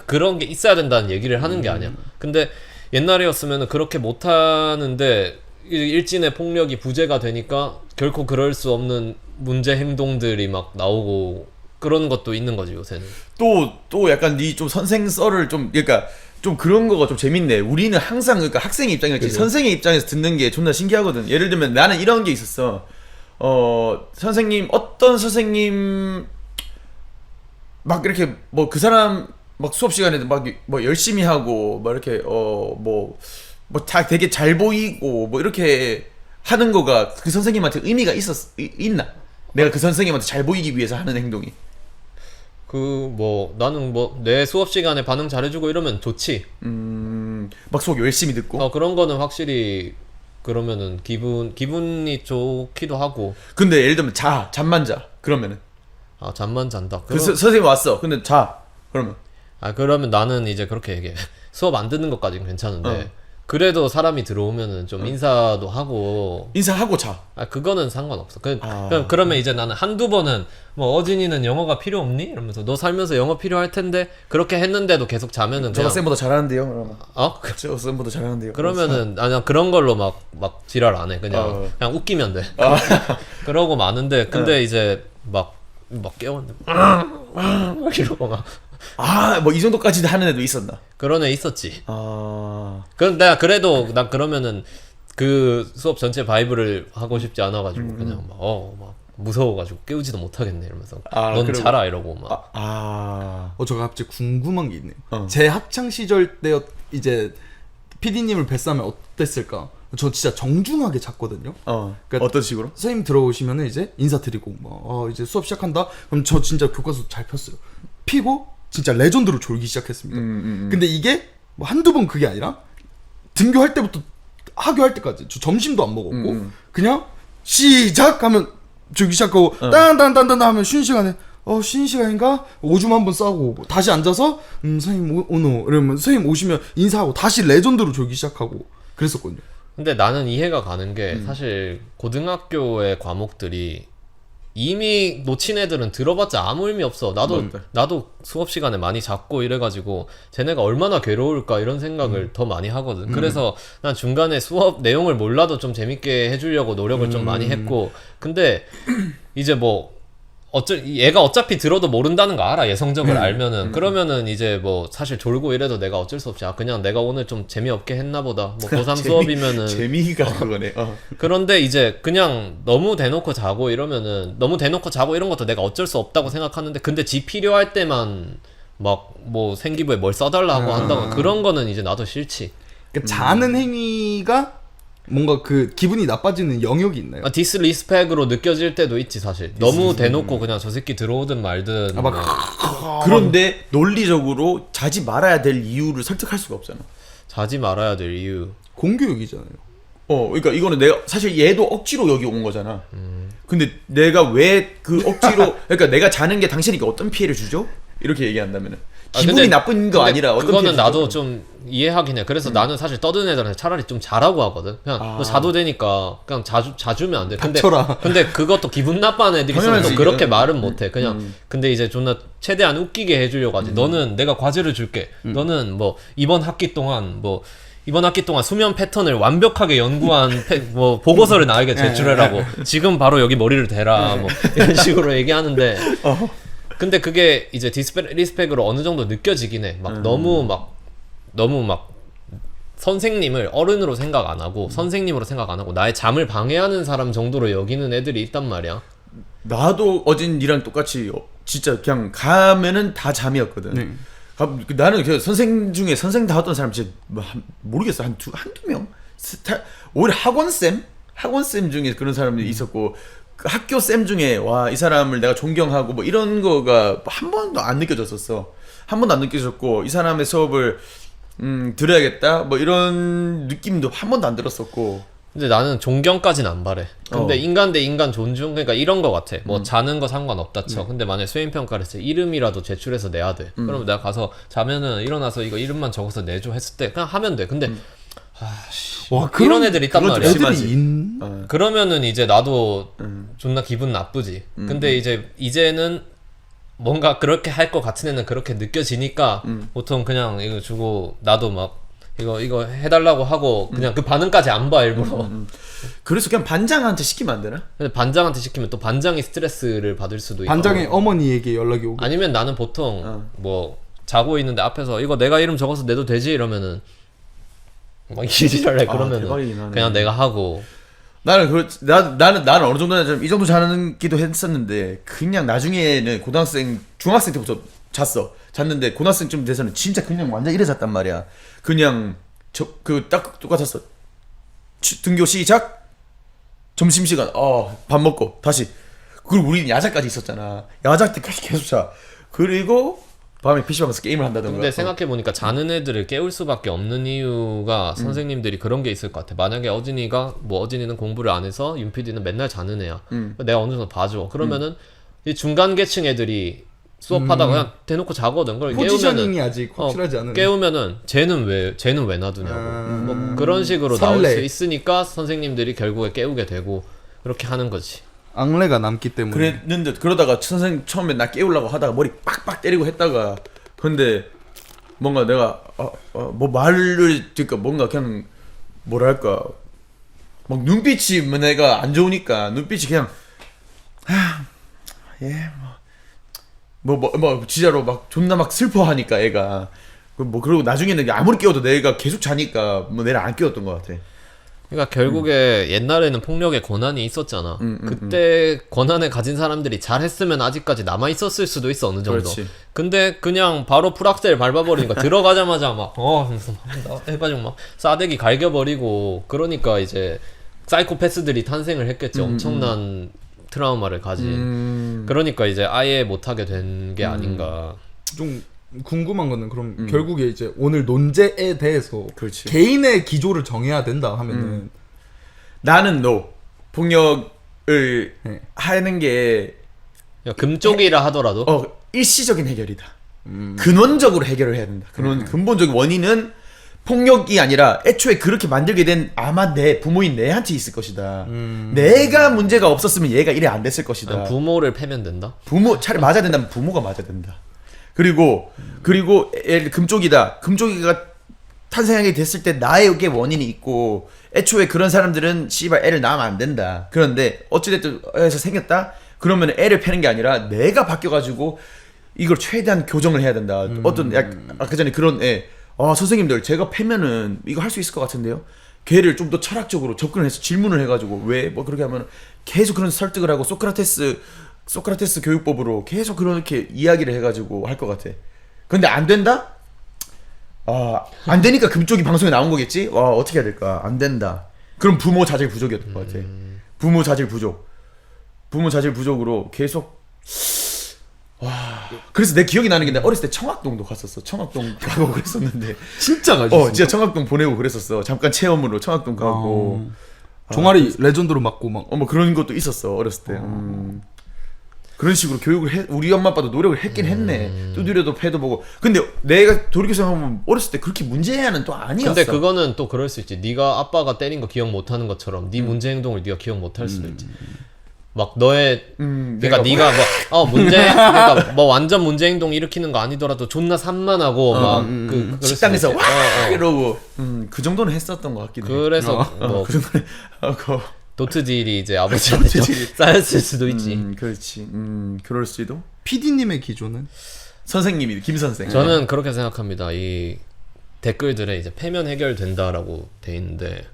그런 게 있어야 된다는 얘기를 하는 게 아니야. 근데 옛날이었으면은 그렇게 못 하는데 일진의 폭력이 부재가 되니까 결코 그럴 수 없는 문제 행동들이 막 나오고 그런 것도 있는 거지 요새는. 또 약간 네 좀 선생 썰을 좀 그러니까 좀 그런 거가 좀 재밌네. 우리는 항상 그러니까 학생의 입장이었지 선생의 입장에서 듣는 게 존나 신기하거든. 예를 들면 나는 이런 게 있었어. 어떤 선생님 막 이렇게 뭐 그 사람 막 수업 시간에도 막 뭐 열심히 하고 막 이렇게 뭐 다 되게 잘 보이고 뭐 이렇게 하는 거가 그 선생님한테 의미가 있나? 내가 그 선생님한테 잘 보이기 위해서 하는 행동이. 나는 내 수업 시간에 반응 잘해주고 이러면 좋지. 막 수업 열심히 듣고. 그런 거는 확실히 그러면은 기분이 좋기도 하고. 근데 예를 들면 잠만 자. 그러면은. 잠만 잔다. 선생님 왔어. 근데 자. 그러면. 그러면 나는 이제 그렇게 얘기해. 수업 안 듣는 것까지는 괜찮은데 그래도 사람이 들어오면은 좀 인사도 하고. 인사하고 자. 아 그거는 상관없어. 아. 그러면 이제 나는 한두 번은 뭐 어진이는 영어가 필요 없니? 이러면서 너 살면서 영어 필요할 텐데 그렇게 했는데도 계속 자면은 제가 그냥 쌤보다 잘하는데요. 그러면. 저 쌤보다 잘하는데요. 그러면은 아니야 그런 걸로 막 지랄 안 해. 그냥 웃기면 돼. 그러고 마는데 근데 이제 막 깨웠는데 막 이러고 막 뭐 이 정도까지 하는 애도 있었나? 그런 애 있었지. 그럼 내가 그래도 난 그러면은 그 수업 전체 바이브를 하고 싶지 않아가지고 그냥 막 무서워가지고 깨우지도 못하겠네 이러면서 넌 그리고- 자라 이러고 막 저 갑자기 궁금한 게 있네요. 어. 제 학창 시절 때 이제 PD님을 뵀으면 어땠을까? 저 진짜 정중하게 잤거든요. 그러니까 어떤 식으로? 선생님 들어오시면은 이제 인사드리고 이제 수업 시작한다. 그럼 저 진짜 교과서 잘 폈어요. 피고 진짜 레전드로 졸기 시작했습니다. 근데 이게 뭐 한두 번 그게 아니라 등교할 때부터 하교할 때까지 저 점심도 안 먹었고 그냥 시작하면 졸기 시작하고 딴딴딴딴 하면 쉬는 시간에 쉬는 시간인가? 오줌 한번 싸고 다시 앉아서 선생님 오노 이러면 선생님 오시면 인사하고 다시 레전드로 졸기 시작하고 그랬었거든요. 근데 나는 이해가 가는 게 사실 고등학교의 과목들이 이미 놓친 애들은 들어봤자 아무 의미 없어. 나도 수업 시간에 많이 잤고 이래가지고 쟤네가 얼마나 괴로울까 이런 생각을 더 많이 하거든. 그래서 난 중간에 수업 내용을 몰라도 좀 재밌게 해주려고 노력을 좀 많이 했고 근데 이제 뭐 얘가 어차피 들어도 모른다는 거 알아. 예성적을 알면은. 그러면은 이제 뭐 사실 졸고 이래도 내가 어쩔 수 없이 그냥 내가 오늘 좀 재미없게 했나 보다. 뭐 고3 수업이면은. 재미가 그거네. 그런데 이제 그냥 너무 대놓고 자고 이러면은 너무 대놓고 자고 이런 것도 내가 어쩔 수 없다고 생각하는데 근데 지 필요할 때만 막 뭐 생기부에 뭘 써달라고 한다고 그런 거는 이제 나도 싫지. 그러니까 자는 행위가 뭔가 그 기분이 나빠지는 영역이 있나요? 디스리스펙으로 느껴질 때도 있지 사실. 너무 대놓고 그냥 저 새끼 들어오든 말든 뭐. 그런데 논리적으로 자지 말아야 될 이유를 설득할 수가 없잖아. 자지 말아야 될 이유. 공교육이잖아요. 그러니까 이거는 내가 사실 얘도 억지로 여기 온 거잖아. 근데 내가 왜 그 억지로 그러니까 내가 자는 게 당신에게 어떤 피해를 주죠? 이렇게 얘기한다면은 기분이 근데- 나쁜 거 근데 아니라 어떤 그거는 피해를 나도 주죠? 좀 이해하긴 해. 그래서 나는 사실 떠드는 애들한테 차라리 좀 자라고 하거든. 그냥 너 자도 되니까 그냥 자주면 안 돼. 닥쳐라. 근데 그것도 기분 나빠하는 애들이 있으면 또 당연하지, 그렇게 이거는. 말은 못해. 그냥 근데 이제 존나 최대한 웃기게 해주려고 하지. 너는 내가 과제를 줄게. 너는 뭐 이번 학기 동안 수면 패턴을 완벽하게 연구한 뭐 보고서를 나에게 제출해라고. 지금 바로 여기 머리를 대라. 뭐 이런 식으로 얘기하는데. 근데 그게 이제 디스리스펙으로 어느 정도 느껴지긴 해. 너무 막 선생님을 어른으로 생각 안 하고 선생님으로 생각 안 하고 나의 잠을 방해하는 사람 정도로 여기는 애들이 있단 말이야. 나도 어진 니랑 똑같이 진짜 그냥 가면은 다 잠이었거든. 나는 그 선생 중에 선생 다 했던 사람 진짜 모르겠어. 한두 명? 오히려 학원쌤 중에 그런 사람들이 있었고 그 학교 쌤 중에 와 이 사람을 내가 존경하고 뭐 이런 거가 한 번도 안 느껴졌었어. 한 번도 안 느껴졌고 이 사람의 수업을 들어야겠다 뭐 이런 느낌도 한 번도 안 들었었고. 근데 나는 존경까지는 안 바래. 근데 인간 대 인간 존중? 그러니까 이런 거 같아. 뭐 자는 거 상관없다 쳐. 근데 만약에 수행평가를 했을 때 이름이라도 제출해서 내야 돼. 그러면 내가 가서 자면은 일어나서 이거 이름만 적어서 내줘 했을 때 그냥 하면 돼. 근데 와, 이런 애들 있단 그건 좀 말이야. 심하지. 그러면은 이제 나도 존나 기분 나쁘지. 근데 이제는 뭔가 그렇게 할 것 같은 애는 그렇게 느껴지니까 보통 그냥 이거 주고 나도 막 이거 해달라고 하고 그냥 그 반응까지 안 봐 일부러. 그래서 그냥 반장한테 시키면 안 되나? 근데 반장한테 시키면 또 반장이 스트레스를 받을 수도 있고. 반장의 어머니에게 연락이 오고. 아니면 나는 보통 뭐 자고 있는데 앞에서 이거 내가 이름 적어서 내도 되지 이러면은 막 이지랄래 그러면은 대박이긴 하네. 그냥 내가 하고. 나는 나는 어느 정도는 좀 이 정도 자는기도 했었는데 그냥 나중에는 중학생 때부터 잤는데 고등학생쯤 돼서는 진짜 그냥 완전 이래 잤단 말이야. 그냥 딱 똑같았어. 등교 시작, 점심 시간, 밥 먹고 다시. 그리고 우리는 야자까지 있었잖아. 야자 때 계속 자. 그리고 밤에 PC방에서 게임을 한다던가. 근데 생각해보니까 자는 애들을 깨울 수밖에 없는 이유가 선생님들이 그런 게 있을 것 같아. 만약에 어진이는 공부를 안 해서 윤PD는 맨날 자는 애야. 내가 어느 정도 봐줘. 그러면은 이 중간 계층 애들이 수업하다가 그냥 대놓고 자거든. 그걸 깨우면은 포지셔닝이 아직 확실하지 않은. 깨우면은 쟤는 왜 놔두냐고 뭐 그런 식으로 나올 설레. 수 있으니까 선생님들이 결국에 깨우게 되고 그렇게 하는 거지. 앙레가 남기 때문에. 그랬는데 그러다가 선생님 처음에 나 깨우려고 하다가 머리 빡빡 때리고 했다가 근데 뭔가 내가 뭐 말을 그러니까 뭔가 그냥 뭐랄까 막 눈빛이 뭐 내가 안 좋으니까 눈빛이 그냥 뭐 진짜로 막 존나 막 슬퍼하니까 애가 뭐 그리고 나중에는 아무리 깨워도 내가 계속 자니까 뭐 내를 안 깨웠던 것 같아. 그러니까 결국에 옛날에는 폭력의 권한이 있었잖아. 그때 권한을 가진 사람들이 잘했으면 아직까지 남아 있었을 수도 있어 어느 정도. 그렇지. 근데 그냥 바로 풀악셀 밟아버리니까 들어가자마자 막 해가지고 막 싸대기 갈겨버리고 그러니까 이제 사이코패스들이 탄생을 했겠지. 엄청난 트라우마를 가진. 그러니까 이제 아예 못하게 된 게 아닌가. 좀 궁금한 거는 그럼 결국에 이제 오늘 논제에 대해서 그렇지. 개인의 기조를 정해야 된다 하면은 나는 폭력을 네. 하는 게 금쪽이라 하더라도 일시적인 해결이다. 근원적으로 해결을 해야 된다. 근본적인 원인은 폭력이 아니라 애초에 그렇게 만들게 된 아마 내 부모인 내한테 있을 것이다. 내가 문제가 없었으면 얘가 이래 안 됐을 것이다. 부모를 패면 된다. 차라리 맞아야 된다면 부모가 맞아야 된다. 그리고 금쪽이다. 금쪽이가 탄생하게 됐을 때 나에게 원인이 있고 애초에 그런 사람들은 씨발 애를 낳으면 안 된다. 그런데 어찌됐든 애에서 생겼다. 그러면 애를 패는 게 아니라 내가 바뀌어가지고 이걸 최대한 교정을 해야 된다. 어떤 아까 전에 그런 애 선생님들 제가 패면은 이거 할 수 있을 것 같은데요. 걔를 좀 더 철학적으로 접근을 해서 질문을 해가지고 왜 뭐 그렇게 하면 계속 그런 설득을 하고 소크라테스 교육법으로 계속 그렇게 이야기를 해가지고 할 것 같아. 근데 안 된다? 안 되니까 금쪽이 방송에 나온 거겠지? 어떻게 해야 될까? 안 된다. 그럼 부모 자질 부족이었던 것 같아. 부모 자질 부족으로 계속 그래서 내 기억이 나는 게 내가 어렸을 때 청학동도 갔었어. 청학동 가고 그랬었는데 진짜 가지. 진짜 청학동 보내고 그랬었어. 잠깐 체험으로 청학동 가고 종아리 레전드로 맞고 막. 뭐 그런 것도 있었어 어렸을 때. 그런 식으로 교육을 우리 엄마 아빠도 노력을 했긴 했네. 두드려도 패도 보고. 근데 내가 돌이켜 생각하면 어렸을 때 그렇게 문제야는 또 아니었어. 근데 그거는 또 그럴 수 있지. 네가 아빠가 때린 거 기억 못하는 것처럼 네 문제 행동을 네가 기억 못할 수도 있지. 막 너의 그러니까 네가 뭐 그러니까 뭐 완전 문제 행동 일으키는 거 아니더라도 존나 산만하고 막 그럴 수도 식당에서 있지. 와 이러고 그 정도는 했었던 것 같긴 해. 그래서 뭐 그 정도는 도트질이 이제 아버지한테 좀 쌓였을 수도 있지. 그렇지. 그럴 수도. PD님의 기조는? 선생님이 김 선생. 저는 그렇게 생각합니다. 이 댓글들에 이제 패면 해결된다라고 돼 있는데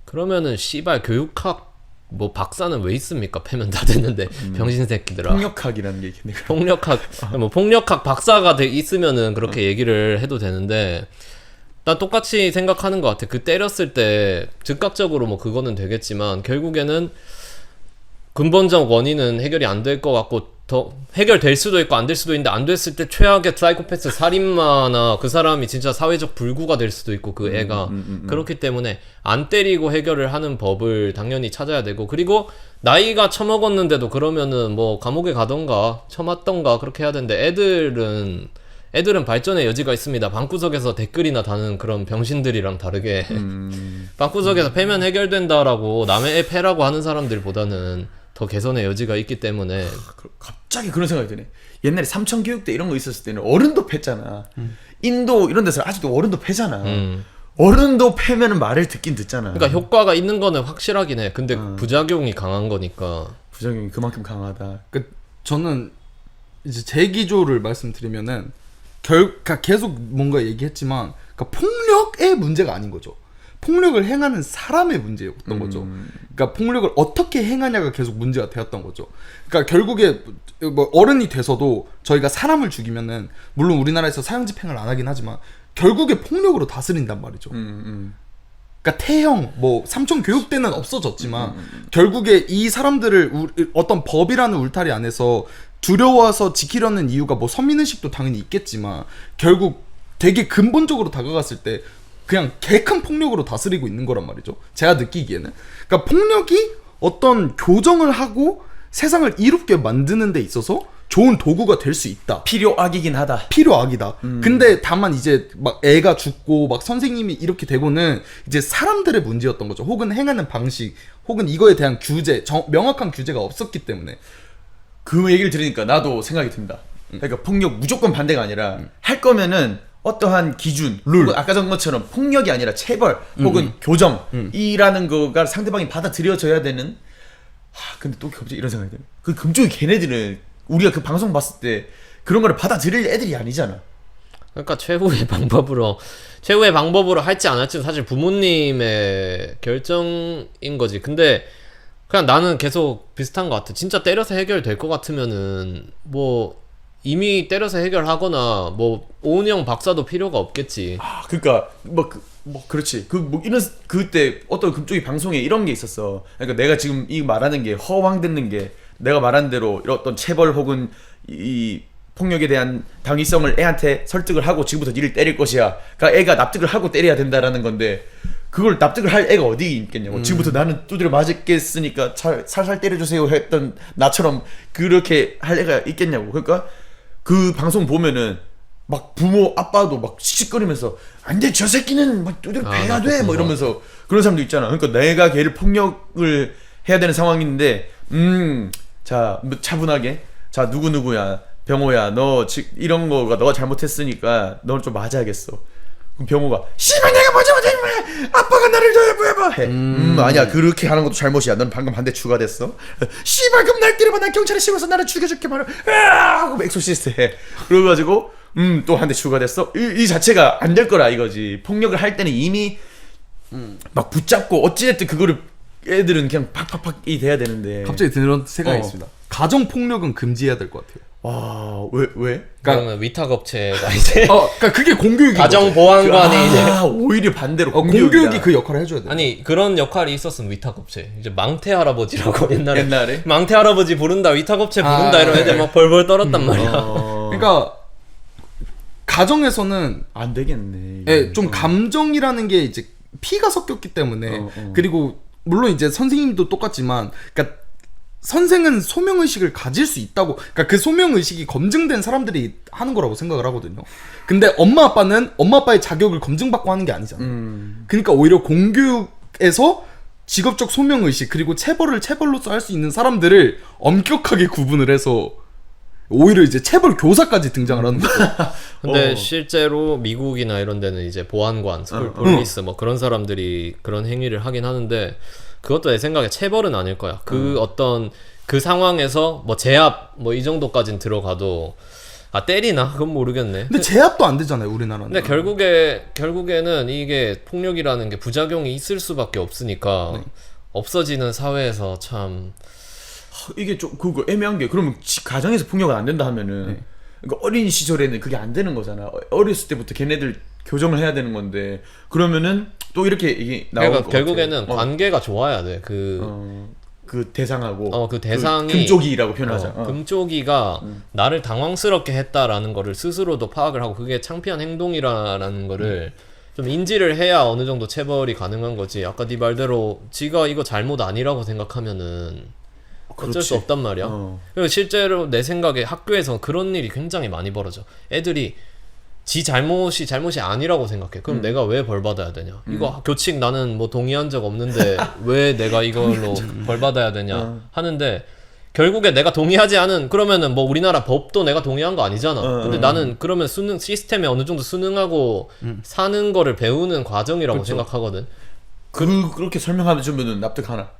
그러면은 씨발 교육학 뭐 박사는 왜 있습니까? 패면 다 됐는데 병신 새끼들아. 폭력학이라는 게 있겠네. 폭력학 박사가 있으면은 그렇게 얘기를 해도 되는데 나 똑같이 생각하는 것 같아. 그 때렸을 때 즉각적으로 뭐 그거는 되겠지만 결국에는 근본적 원인은 해결이 안 될 것 같고 더 해결될 수도 있고 안 될 수도 있는데 안 됐을 때 최악의 사이코패스 살인마나 그 사람이 진짜 사회적 불구가 될 수도 있고 그 애가 그렇기 때문에 안 때리고 해결을 하는 법을 당연히 찾아야 되고 그리고 나이가 처먹었는데도 그러면은 뭐 감옥에 가던가 처맞던가 그렇게 해야 되는데 애들은 발전의 여지가 있습니다. 방구석에서 댓글이나 다는 그런 병신들이랑 다르게 방구석에서 패면 해결된다라고 남의 애 패라고 하는 사람들보다는 더 개선의 여지가 있기 때문에 갑자기 그런 생각이 드네. 옛날에 삼천교육대 이런 거 있었을 때는 어른도 팼잖아. 인도 이런 데서 아직도 어른도 패잖아. 어른도 패면은 말을 듣긴 듣잖아. 그러니까 효과가 있는 거는 확실하긴 해. 근데 부작용이 강한 거니까. 부작용이 그만큼 강하다. 저는 이제 제 기조를 말씀드리면은 그러니까 계속 뭔가 얘기했지만 그러니까 폭력의 문제가 아닌 거죠. 폭력을 행하는 사람의 문제였던 거죠. 그러니까 폭력을 어떻게 행하냐가 계속 문제가 되었던 거죠. 그러니까 결국에 뭐 어른이 돼서도 저희가 사람을 죽이면은 물론 우리나라에서 사형 집행을 안 하긴 하지만 결국에 폭력으로 다스린단 말이죠. 그러니까 태형, 뭐 삼촌 교육 때는 없어졌지만 결국에 이 사람들을 어떤 법이라는 울타리 안에서 두려워서 지키려는 이유가 뭐 선민의식도 당연히 있겠지만 결국 되게 근본적으로 다가갔을 때 그냥 개 큰 폭력으로 다스리고 있는 거란 말이죠. 제가 느끼기에는. 그러니까 폭력이 어떤 교정을 하고 세상을 이롭게 만드는 데 있어서 좋은 도구가 될 수 있다. 필요악이긴 하다. 필요악이다. 근데 다만 이제 막 애가 죽고 막 선생님이 이렇게 되고는 이제 사람들의 문제였던 거죠. 혹은 행하는 방식, 혹은 이거에 대한 규제, 명확한 규제가 없었기 때문에. 그 얘기를 들으니까 나도 생각이 듭니다. 그러니까 폭력 무조건 반대가 아니라 할 거면은 어떠한 기준, 룰, 아까 전 것처럼 폭력이 아니라 체벌 혹은 교정이라는 거가 상대방이 받아들여져야 되는. 근데 또 갑자기 이런 생각이 들어요. 그 금쪽이 걔네들은 우리가 그 방송 봤을 때 그런 거를 받아들일 애들이 아니잖아. 그러니까 최후의 방법으로 할지 안 할지는 사실 부모님의 결정인 거지. 근데 그냥 나는 계속 비슷한 것 같아. 진짜 때려서 해결될 것 같으면은 뭐 이미 때려서 해결하거나 뭐 오은이 형 박사도 필요가 없겠지. 그러니까 그렇지. 이런 그때 어떤 금쪽이 방송에 이런 게 있었어. 그러니까 내가 지금 이 말하는 게 허황 듣는 게 내가 말한 대로 이런 어떤 체벌 혹은 이 폭력에 대한 당위성을 애한테 설득을 하고 지금부터 니를 때릴 것이야. 그러니까 애가 납득을 하고 때려야 된다라는 건데 그걸 납득을 할 애가 어디 있겠냐고. 지금부터 나는 두드려 맞겠으니까 살살 때려주세요 했던 나처럼 그렇게 할 애가 있겠냐고. 그러니까 그 방송 보면은 막 부모 아빠도 막 씩씩거리면서 안돼 저 새끼는 막 두드려 패야 돼 뭐 이러면서 그런 사람도 있잖아. 그러니까 내가 걔를 폭력을 해야 되는 상황인데 자 차분하게 자 누구누구야 병호야 너 이런 거가 너가 잘못했으니까 너를 좀 맞아야겠어. 그럼 병호가 씨발 내가 먼저 아빠가 나를 더 해. 아니야 그렇게 하는 것도 잘못이야. 넌 방금 한 대 추가됐어. 씨발 그럼 날 때려봐. 난 경찰에 씌워서 나를 죽여줄게 말이야. 하고 엑소시스트 해. 그래가지고 또 한 대 추가됐어. 이 자체가 안 될 거라 이거지. 폭력을 할 때는 이미 막 붙잡고 어찌됐든 그거를 애들은 그냥 팍팍팍이 돼야 되는데. 갑자기 드는 생각이 있습니다. 가정 폭력은 금지해야 될 것 같아요. 와 왜? 그러면 위탁업체가 이제 그러니까 그게 공교육이 가정보안관이 이제 오히려 반대로 공교육이 그 역할을 해줘야 돼. 아니 그런 역할이 있었으면 위탁업체 이제 망태 할아버지라고 옛날에 망태 망태 할아버지 부른다 위탁업체 부른다 이런 애들 막 벌벌 떨었단 말이야. 그러니까 가정에서는 안 되겠네. 예, 좀 감정이라는 게 이제 피가 섞였기 때문에 그리고 물론 이제 선생님도 똑같지만 그러니까 선생은 소명의식을 가질 수 있다고 그러니까 그 소명의식이 검증된 사람들이 하는 거라고 생각을 하거든요. 근데 엄마 아빠는 엄마 아빠의 자격을 검증받고 하는 게 아니잖아. 그러니까 오히려 공교육에서 직업적 소명의식 그리고 체벌로서 할 수 있는 사람들을 엄격하게 구분을 해서 오히려 이제 체벌 교사까지 등장을 하는 거죠. 근데 실제로 미국이나 이런 데는 이제 보안관, 스쿨 폴리스 뭐 그런 사람들이 그런 행위를 하긴 하는데 그것도 내 생각에 체벌은 아닐 거야. 어떤 그 상황에서 뭐 제압 뭐 이 정도까진 들어가도 때리나? 그건 모르겠네. 근데 제압도 안 되잖아요, 우리나라는. 근데 결국에는 이게 폭력이라는 게 부작용이 있을 수밖에 없으니까 없어지는 사회에서 참 이게 좀 그거 애매한 게 그러면 가정에서 폭력은 안 된다 하면은 그러니까 어린 시절에는 그게 안 되는 거잖아. 어렸을 때부터 걔네들 교정을 해야 되는 건데 그러면은 또 이렇게 이게 나올 그러니까 것 결국에는 같아. 관계가 좋아야 돼. 그 대상하고 그 대상이 금쪽이라고 표현하자. 금쪽이가 나를 당황스럽게 했다라는 거를 스스로도 파악을 하고 그게 창피한 행동이라는 거를 좀 인지를 해야 어느 정도 체벌이 가능한 거지. 아까 네 말대로 지가 이거 잘못 아니라고 생각하면은 어쩔 수 없단 말이야. 그리고 실제로 내 생각에 학교에서 그런 일이 굉장히 많이 벌어져. 애들이 지 잘못이 아니라고 생각해. 그럼 내가 왜 벌 받아야 되냐? 이거 교칙 나는 뭐 동의한 적 없는데 왜 내가 이걸로 벌 받아야 되냐 하는데 결국에 내가 동의하지 않은 그러면은 뭐 우리나라 법도 내가 동의한 거 아니잖아. 근데 나는 그러면 시스템에 어느 정도 순응하고 사는 거를 배우는 과정이라고 생각하거든. 그렇게 설명하면 주면은 납득하나?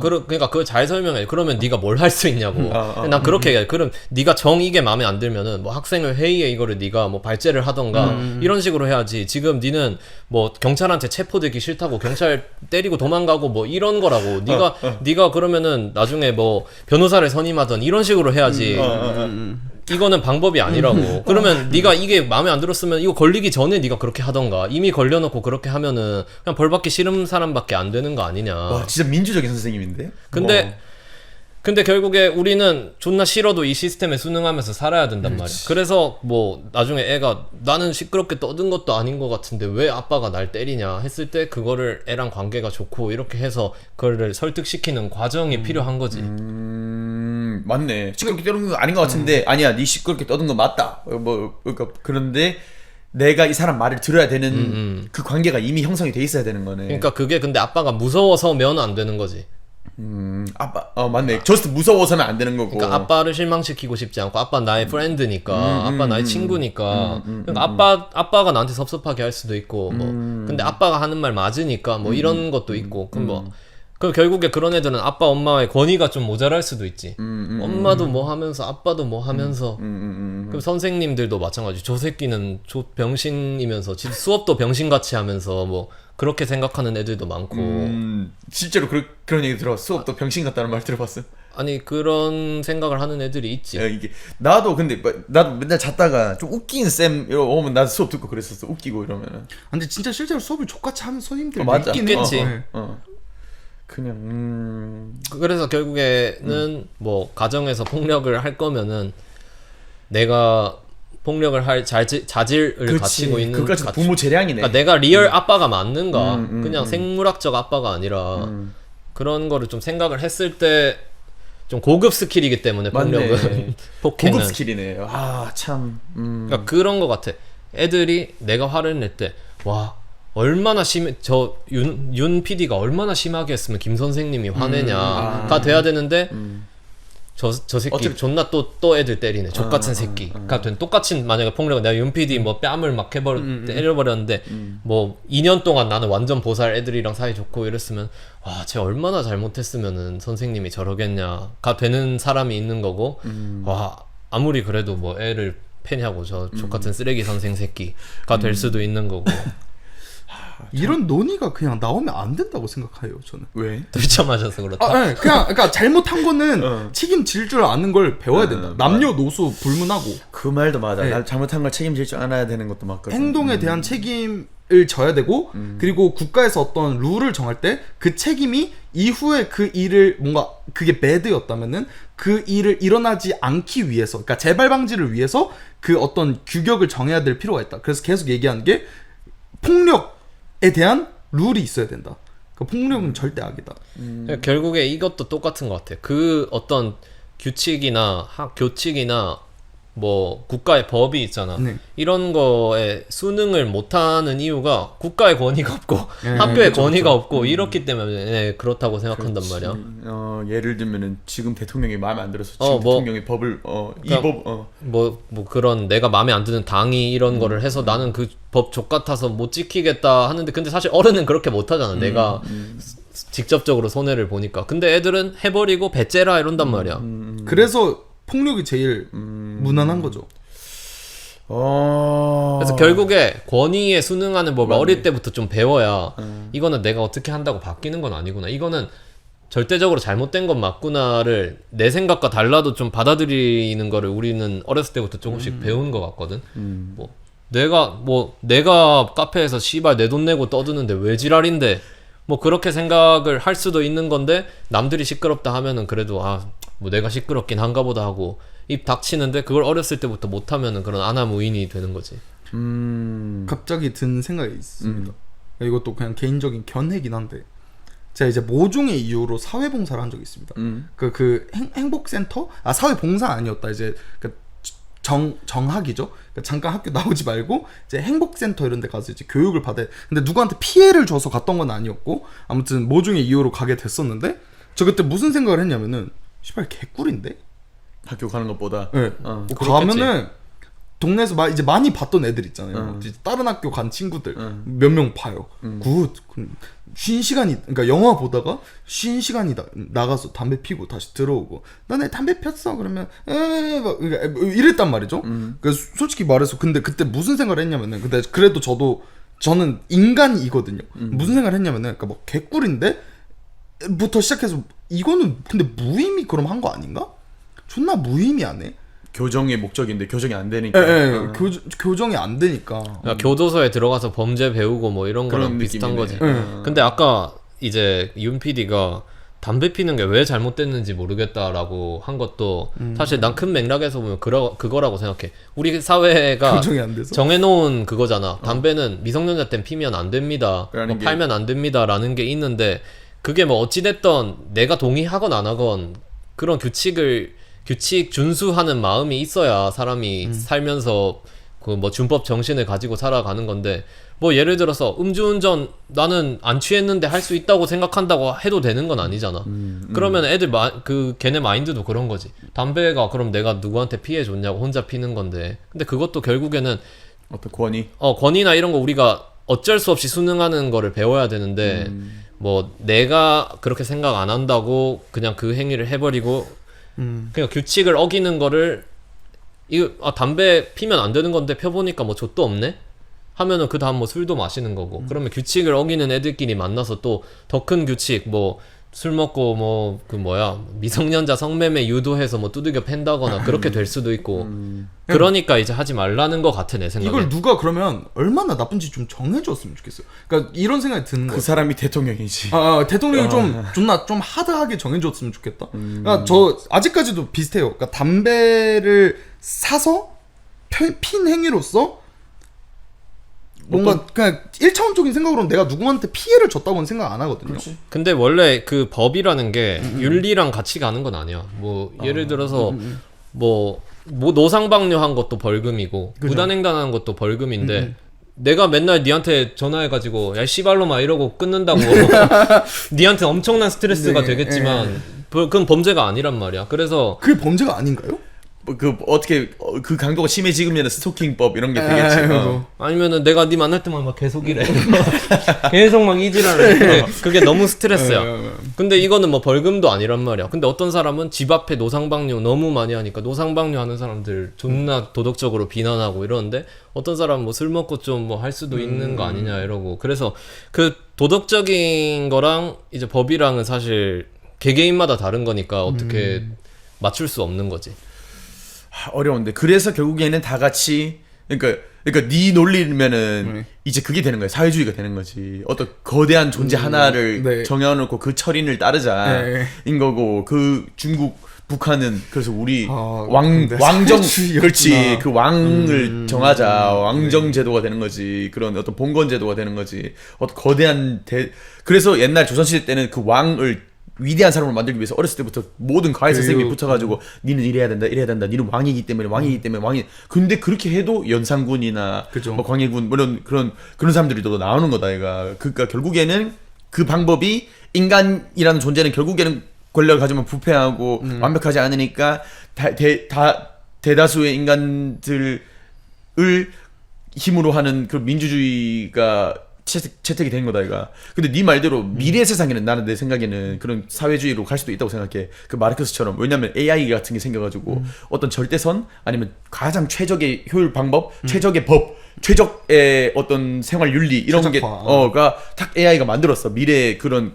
그러니까 그걸 잘 설명해. 그러면 네가 뭘 할 수 있냐고. 난 그렇게 얘기해. 그럼 네가 이게 마음에 안 들면은 뭐 학생을 회의에 이거를 네가 뭐 발제를 하던가 이런 식으로 해야지. 지금 니는 뭐 경찰한테 체포되기 싫다고 경찰 때리고 도망가고 뭐 이런 거라고. 네가 그러면은 나중에 뭐 변호사를 선임하던 이런 식으로 해야지. 이거는 방법이 아니라고. 그러면 네가 이게 마음에 안 들었으면 이거 걸리기 전에 네가 그렇게 하던가. 이미 걸려놓고 그렇게 하면은 그냥 벌 받기 싫은 사람밖에 안 되는 거 아니냐. 와 진짜 민주적인 선생님인데. 근데 결국에 우리는 존나 싫어도 이 시스템에 순응하면서 살아야 된단 말이야. 그래서 뭐 나중에 애가 나는 시끄럽게 떠든 것도 아닌 것 같은데 왜 아빠가 날 때리냐 했을 때 그거를 애랑 관계가 좋고 이렇게 해서 그거를 설득시키는 과정이 필요한 거지. 맞네. 시끄럽게 떠든 거 아닌 것 같은데 아니야, 네 시끄럽게 떠든 거 맞다. 뭐 그러니까 그런데 내가 이 사람 말을 들어야 되는 그 관계가 이미 형성이 돼 있어야 되는 거네. 그러니까 그게 근데 아빠가 무서워서면 안 되는 거지. 아빠 맞네. 저스트 무서워서는 안 되는 거고. 그러니까 아빠를 실망시키고 싶지 않고 아빠 나의 프렌드니까 아빠 나의 친구니까 그러니까 아빠가 나한테 섭섭하게 할 수도 있고 뭐 근데 아빠가 하는 말 맞으니까 뭐 이런 것도 있고 그럼 뭐 그 결국에 그런 애들은 아빠 엄마의 권위가 좀 모자랄 수도 있지. 엄마도 뭐 하면서 아빠도 뭐 하면서 그럼 선생님들도 마찬가지. 저 새끼는 병신이면서 수업도 병신같이 하면서 뭐 그렇게 생각하는 애들도 많고. 실제로 그런 얘기 들어. 수업도 병신 같다는 말 들어봤어? 아니 그런 생각을 하는 애들이 있지. 야, 이게 나도 근데 나도 맨날 잤다가 좀 웃긴 쌤 이러 오면 나도 수업 듣고 그랬었어. 웃기고 이러면은. 근데 진짜 실제로 수업을 족같이 하는 선생님들이 맞아. 있긴 있겠지. 해요. 그냥 그래서 결국에는 뭐 가정에서 폭력을 할 거면은 내가 폭력을 할 자질을 갖추고 있는 그까지 부모 재량이네. 그러니까 내가 리얼 아빠가 맞는가 그냥 생물학적 아빠가 아니라 그런 거를 좀 생각을 했을 때 좀 고급 스킬이기 때문에 폭력은 폭행은 고급 스킬이네. 아 참. 그러니까 그런 거 같아. 애들이 내가 화를 낼 때 와 얼마나 심해 윤 PD가 얼마나 심하게 했으면 김 선생님이 화내냐가 돼야 되는데 저 새끼 어차피- 존나 또 애들 때리네 족같은 새끼가 된 똑같은 만약에 폭력을 내가 윤 PD 뭐 뺨을 막 때려버렸는데 뭐 2년 동안 나는 완전 보살 애들이랑 사이 좋고 이랬으면 와 쟤 얼마나 잘못했으면은 선생님이 저러겠냐가 되는 사람이 있는 거고 와 아무리 그래도 뭐 애를 패냐고 저 족같은 쓰레기 선생 새끼가 될 수도 있는 거고 이런 논의가 그냥 나오면 안 된다고 생각해요, 저는. 왜? 들쳐맞아서 그렇다. 네, 그러니까 잘못한 거는 책임질 줄 아는 걸 배워야 된다. 남녀노소 불문하고 그 말도 맞아. 네. 나 잘못한 걸 책임질 줄 알아야 되는 것도 맞거든. 행동에 대한 책임을 져야 되고 그리고 국가에서 어떤 룰을 정할 때 그 책임이 이후에 그 일을 뭔가 그게 배드였다면은 그 일을 일어나지 않기 위해서 그러니까 재발 방지를 위해서 그 어떤 규격을 정해야 될 필요가 있다. 그래서 계속 얘기하는 게 폭력에 대한 룰이 있어야 된다. 그 폭력은 절대 악이다. 결국에 이것도 똑같은 것 같아. 그 어떤 규칙이나 교칙이나 뭐 국가의 법이 있잖아. 네. 이런 거에 수능을 못하는 이유가 국가의 권위가 없고 네, 학교의 그쵸, 권위가 그쵸. 없고 이렇기 때문에 그렇다고 생각한단 말이야. 예를 들면은 지금 대통령이 마음에 안 들어서 지금 뭐- 대통령이 법을 그러니까 뭐 그런 내가 마음에 안 드는 당이 이런 거를 해서 나는 그 법 족같아서 못 지키겠다 하는데 근데 사실 어른은 그렇게 못 하잖아. 내가 직접적으로 손해를 보니까. 근데 애들은 해버리고 배째라 이런단 말이야. 그래서 폭력이 제일 무난한 거죠. 그래서 결국에 권위에 순응하는 법을 어릴 때부터 좀 배워야 이거는 내가 어떻게 한다고 바뀌는 건 아니구나. 이거는 절대적으로 잘못된 건 맞구나를 내 생각과 달라도 좀 받아들이는 거를 우리는 어렸을 때부터 조금씩 배운 것 같거든. 뭐 내가 카페에서 씨발 내 돈 내고 떠드는데 왜 지랄인데 뭐 그렇게 생각을 할 수도 있는 건데 남들이 시끄럽다 하면은 그래도 뭐 내가 시끄럽긴 한가 보다 하고 입 닥치는데 그걸 어렸을 때부터 못하면은 그런 아나무인이 되는 거지. 갑자기 든 생각이 있습니다. 이것도 그냥 개인적인 견해긴 한데 제가 이제 모종의 이유로 사회봉사를 한 적이 있습니다. 그 행복센터? 사회봉사 아니었다. 이제 정학이죠. 그러니까 잠깐 학교 나오지 말고 이제 행복센터 이런 데 가서 이제 교육을 받아야. 근데 누구한테 피해를 줘서 갔던 건 아니었고 아무튼 모종의 이유로 가게 됐었는데 저 그때 무슨 생각을 했냐면은 씨발 개꿀인데? 학교 가는 것보다. 네. 가면은 동네에서 이제 많이 봤던 애들 있잖아요. 이제 다른 학교 간 친구들 몇 명 봐요. 굿. 쉰 시간이 그러니까 영화 보다가 쉰 시간이 나가서 담배 피고 다시 들어오고 너네 담배 폈어 그러면 막 이랬단 말이죠. 그래서 솔직히 말해서 근데 그때 무슨 생각을 했냐면은 근데 그래도 저는 인간이거든요. 무슨 생각을 했냐면은 그러니까 뭐 개꿀인데 부터 시작해서 이거는 근데 무의미 그럼 한 거 아닌가? 존나 무의미하네. 교정의 목적인데 교정이 안 되니까. 교정이 안 되니까. 그러니까 교도소에 들어가서 범죄 배우고 뭐 이런 거랑 그런 비슷한 느낌이네. 거지. 근데 아까 이제 윤 PD가 담배 피는 게 왜 잘못됐는지 모르겠다라고 한 것도 사실 난 큰 맥락에서 보면 그거라고 생각해. 우리 사회가 교정이 안 돼서? 정해놓은 그거잖아. 담배는 미성년자 땐 피면 안 됩니다. 뭐 팔면 안 됩니다라는 게 있는데 그게 뭐 어찌됐던 내가 동의하건 안 하건 그런 규칙을 규칙 준수하는 마음이 있어야 사람이 살면서 그 뭐 준법 정신을 가지고 살아가는 건데 뭐 예를 들어서 음주운전 나는 안 취했는데 할 수 있다고 생각한다고 해도 되는 건 아니잖아. 그러면 애들 걔네 마인드도 그런 거지. 담배가 그럼 내가 누구한테 피해 줬냐고 혼자 피는 건데. 근데 그것도 결국에는 어떤 권위? 권위나 이런 거 우리가 어쩔 수 없이 수능하는 거를 배워야 되는데 뭐 내가 그렇게 생각 안 한다고 그냥 그 행위를 해버리고 그냥 규칙을 어기는 거를 담배 피면 안 되는 건데 펴보니까 뭐 좆도 없네? 하면은 그 다음 뭐 술도 마시는 거고 그러면 규칙을 어기는 애들끼리 만나서 또 더 큰 규칙 뭐 술 먹고 뭐 그 뭐야 미성년자 성매매 유도해서 뭐 두들겨 팬다거나 그렇게 될 수도 있고 그러니까 이제 하지 말라는 거 같아 내 생각에. 이걸 누가 그러면 얼마나 나쁜지 좀 정해줬으면 좋겠어요. 그러니까 이런 생각이 드는 그 거예요. 사람이 대통령이지. 대통령이 좀 하드하게 정해줬으면 좋겠다. 그러니까 저 아직까지도 비슷해요. 그러니까 담배를 사서 핀 행위로서 뭔가 그냥 1차원적인 생각으로는 내가 누구한테 피해를 줬다고는 생각 안 하거든요. 그렇지. 근데 원래 그 법이라는 게 윤리랑 같이 가는 건 아니야. 뭐 예를 들어서 뭐 노상방뇨한 것도 벌금이고 그죠. 무단횡단하는 것도 벌금인데 내가 맨날 니한테 전화해가지고 야 씨발로마 이러고 끊는다고 니한테 엄청난 스트레스가 네, 되겠지만 그건 범죄가 아니란 말이야. 그래서 그게 범죄가 아닌가요? 그 어떻게 그 강도가 심해지면 스토킹법 이런 게 되겠지. 아니면은 내가 니 만날 때만 막 계속 이래. 계속 막 이지랄해. 그게 너무 스트레스야. 근데 이거는 뭐 벌금도 아니란 말이야. 근데 어떤 사람은 집 앞에 노상방뇨 너무 많이 하니까 노상방뇨 하는 사람들 존나 도덕적으로 비난하고 이러는데 어떤 사람은 뭐 술 먹고 좀 뭐 할 수도 있는 거 아니냐 이러고. 그래서 그 도덕적인 거랑 이제 법이랑은 사실 개개인마다 다른 거니까 어떻게 맞출 수 없는 거지. 어려운데 그래서 결국에는 다 같이 그러니까 네 논리면은 이제 그게 되는 거야. 사회주의가 되는 거지. 어떤 거대한 존재 하나를 네. 정해놓고 그 철인을 따르자인 거고 그 중국 북한은 그래서 우리 근데 왕정 사회주의였구나. 그렇지 그 왕을 정하자 왕정 제도가 되는 거지. 그런 어떤 봉건 제도가 되는 거지. 어떤 거대한 그래서 옛날 조선시대 때는 그 왕을 위대한 사람을 만들기 위해서 어렸을 때부터 모든 과외 선생님이 붙어가지고 니는 이래야 된다 니는 왕이기 때문에 왕이 근데 그렇게 해도 연산군이나 그죠. 뭐 광해군 뭐 이런 그런 사람들이 또 나오는 거다 얘가. 그러니까 결국에는 그 방법이 인간이라는 존재는 결국에는 권력을 가지면 부패하고 완벽하지 않으니까 대다수의 인간들을 힘으로 하는 그 민주주의가 채택이 된 거다 이가. 근데 네 말대로 미래 세상에는 나는 내 생각에는 그런 사회주의로 갈 수도 있다고 생각해. 그 마르크스처럼. 왜냐면 AI 같은 게 생겨가지고 어떤 절대선 아니면 가장 최적의 효율 방법, 최적의 법, 최적의 어떤 생활 윤리 이런 게가 딱 AI가 만들었어. 미래 그런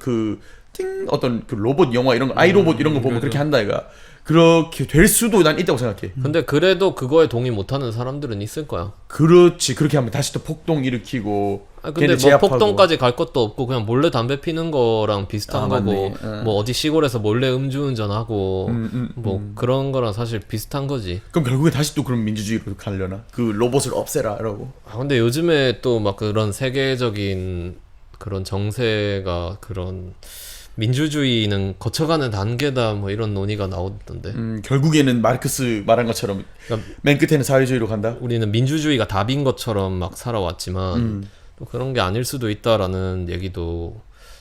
어떤 그 로봇 영화 이런 거, 아이로봇 이런 거 보면 그렇게 한다 이가. 그렇게 될 수도 난 있다고 생각해. 근데 그래도 그거에 동의 못하는 사람들은 있을 거야. 그렇지. 그렇게 하면 다시 또 폭동 일으키고. 근데 뭐 제압하고. 폭동까지 갈 것도 없고 그냥 몰래 담배 피는 거랑 비슷한 거고 뭐 어디 시골에서 몰래 음주운전하고 뭐 그런 거랑 사실 비슷한 거지. 그럼 결국에 다시 또 그런 민주주의로 가려나? 그 로봇을 없애라 이러고. 근데 요즘에 또 막 그런 세계적인 그런 정세가 그런 민주주의는 거쳐가는 단계다 뭐 이런 논의가 나오던데. 결국에는 마르크스 말한 것처럼 맨 끝에는 사회주의로 간다. 우리는 민주주의가 답인 것처럼 막 살아왔지만 또 그런 게 아닐 수도 있다라는 얘기도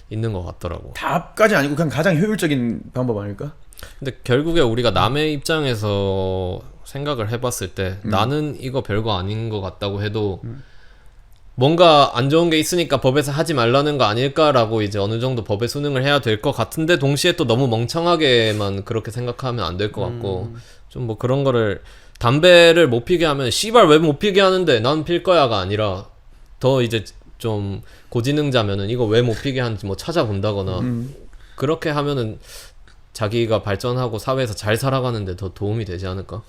있는 것 같더라고. 답까지 아니고 그냥 가장 효율적인 방법 아닐까? 근데 결국에 우리가 남의 입장에서 생각을 해봤을 때 나는 이거 별거 아닌 것 같다고 해도 뭔가 안 좋은 게 있으니까 법에서 하지 말라는 거 아닐까라고 이제 어느 정도 법에 순응을 해야 될 것 같은데 동시에 또 너무 멍청하게만 그렇게 생각하면 안 될 것 같고 좀 뭐 그런 거를 담배를 못 피게 하면 씨발 왜 못 피게 하는데 난 필 거야가 아니라 더 이제 좀 고지능자면은 이거 왜 못 피게 하는지 뭐 찾아본다거나 그렇게 하면은 자기가 발전하고 사회에서 잘 살아가는데 더 도움이 되지 않을까?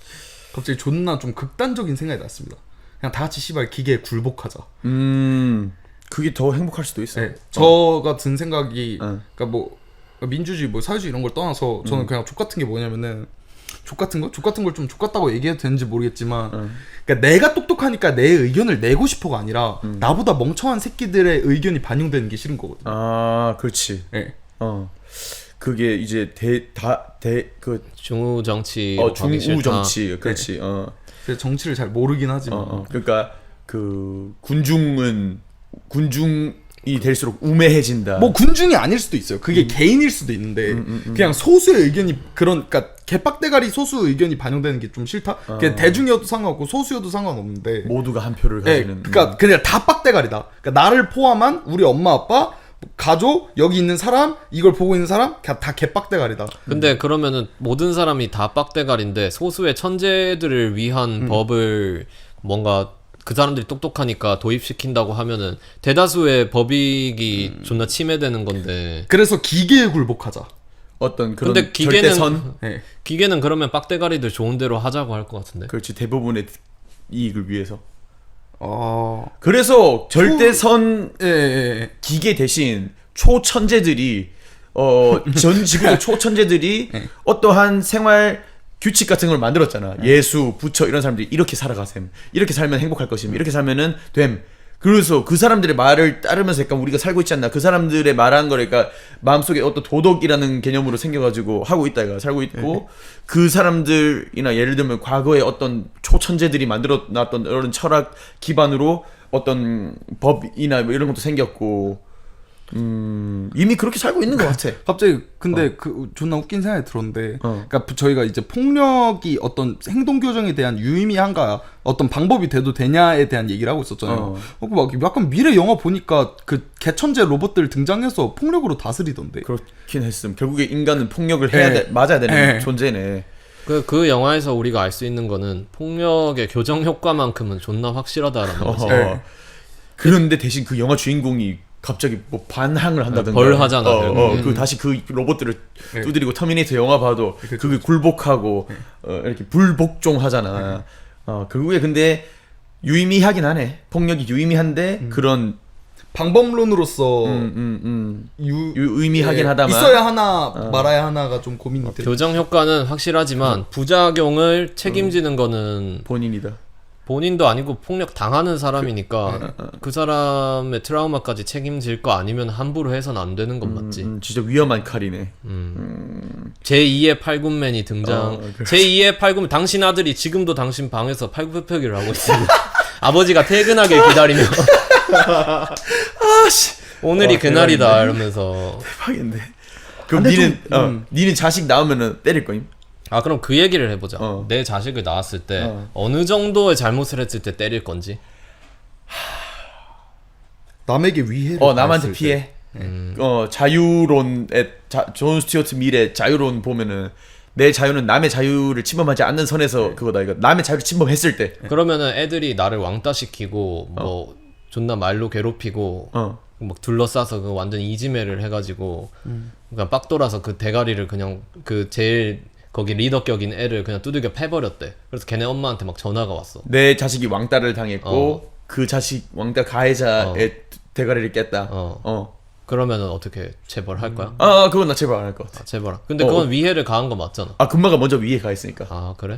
갑자기 존나 좀 극단적인 생각이 났습니다. 그냥 다 같이 씨발 기계에 굴복하자. 그게 더 행복할 수도 있어. 네, 저가 든 생각이 그러니까 뭐 민주주의 뭐 사회주의 이런 걸 떠나서 저는 그냥 족 같은 게 뭐냐면은 족 같은 걸 좀 족 같다고 얘기해도 되는지 모르겠지만 그러니까 내가 똑똑하니까 내 의견을 내고 싶어가 아니라 나보다 멍청한 새끼들의 의견이 반영되는 게 싫은 거거든요. 아, 그렇지. 네. 그게 이제 그 중우 정치 중우 정치 그렇지. 그래서 정치를 잘 모르긴 하지만 그러니까 그 군중이 될수록 우매해진다. 뭐 군중이 아닐 수도 있어요. 그게 개인일 수도 있는데 그냥 소수의 의견이 그러니까 개빡대가리 소수 의견이 반영되는 게 좀 싫다. 그게 대중이어도 상관없고 소수여도 상관없는데 모두가 한 표를 가지는. 그러니까 그냥 다 빡대가리다. 그러니까 나를 포함한 우리 엄마 아빠 가족 여기 있는 사람 이걸 보고 있는 사람 다 개빡대가리다. 근데 그러면은 모든 사람이 다 빡대가리인데 소수의 천재들을 위한 법을 뭔가 그 사람들이 똑똑하니까 도입시킨다고 하면은 대다수의 법익이 존나 침해되는 건데. 그래서 기계에 굴복하자. 어떤 그런 근데 절대선. 네. 기계는 그러면 빡대가리들 좋은 대로 하자고 할 것 같은데. 그렇지, 대부분의 이익을 위해서. 아 그래서 절대선 예. 기계 대신 초천재들이 전 지구의 초천재들이 어떠한 생활 규칙 같은 걸 만들었잖아. 예수, 부처 이런 사람들이 이렇게 살아가셈. 이렇게 살면 행복할 것임. 이렇게 살면은 됨. 그래서 그 사람들의 말을 따르면서 약간 우리가 살고 있지 않나. 그 사람들의 말한 거니까 마음속에 어떤 도덕이라는 개념으로 생겨가지고 하고 있다. 이거 살고 있고 그 사람들이나 예를 들면 과거에 어떤 초천재들이 만들어놨던 이런 철학 기반으로 어떤 법이나 뭐 이런 것도 생겼고 이미 그렇게 살고 있는 것 같아. 갑자기 근데 그 존나 웃긴 생각이 들었는데 그러니까 저희가 이제 폭력이 어떤 행동 교정에 대한 유의미한가 어떤 방법이 돼도 되냐에 대한 얘기를 하고 있었잖아요. 막 약간 미래 영화 보니까 그 개천재 로봇들 등장해서 폭력으로 다스리던데. 그렇긴 했음. 결국에 인간은 폭력을 해야 돼, 맞아야 되는 존재네. 그 영화에서 우리가 알 수 있는 거는 폭력의 교정 효과만큼은 존나 확실하다라는 거지. 그런데 대신 그 영화 주인공이 갑자기 뭐 반항을 한다든가 벌하잖아. 그 다시 그 로봇들을 두드리고 터미네이터 영화 봐도 그게 굴복하고 이렇게 불복종하잖아. 결국에 근데 유의미하긴 하네. 폭력이 유의미한데 그런 방법론으로서 의미하긴 하다만 있어야 하나 말아야 하나가 좀 고민이 돼. 교정 효과는 확실하지만 부작용을 책임지는 거는 본인이다. 본인도 아니고 폭력 당하는 사람이니까 그 사람의 트라우마까지 책임질 거 아니면 함부로 해서는 안 되는 건 맞지. 진짜 위험한 칼이네. 제2의 팔굽맨이 등장. 제2의 팔굽맨 당신 아들이 지금도 당신 방에서 팔굽혀펴기를 하고 있습니다. 아버지가 퇴근하길 기다리며 오늘이 그날이다 이러면서. 대박인데. 그럼 니는 니는 자식 낳으면은 때릴 거임? 아 그럼 그 얘기를 해보자. 내 자식을 낳았을 때 어느 정도의 잘못을 했을 때 때릴 건지. 남에게 위해를 남한테 피해. 자유론의 존 스튜어트 밀의 자유론 보면은 내 자유는 남의 자유를 침범하지 않는 선에서 그거다. 이거 남의 자유를 침범했을 때. 그러면은 애들이 나를 왕따시키고 뭐 존나 말로 괴롭히고 막 둘러싸서 그 완전 이지매를 해가지고 그냥 빡 돌아서 그 대가리를 그냥 그 제일 거기 리더격인 애를 그냥 두들겨 패버렸대. 그래서 걔네 엄마한테 막 전화가 왔어. 내 자식이 왕따를 당했고 그 자식 왕따 가해자의 대가리를 깼다. 그러면은 어떻게 체벌할 거야? 그건 나 체벌 안 할 것 같아. 체벌. 근데 그건 위해를 가한 거 맞잖아. 금마가 먼저 위해 가했으니까. 아 그래?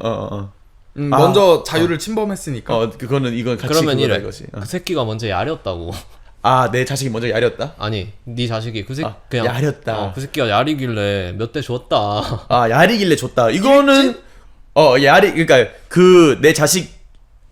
먼저 자유를 침범했으니까. 이건 같이 그러면 이래. 거지. 그 새끼가 먼저 야렸다고. 내 자식이 먼저 야렸다? 아니, 네 자식이 그 새끼 그냥 야렸다. 그 새끼가 야리길래 몇 대 줬다. 야리길래 줬다. 이거는 그러니까 그 내 자식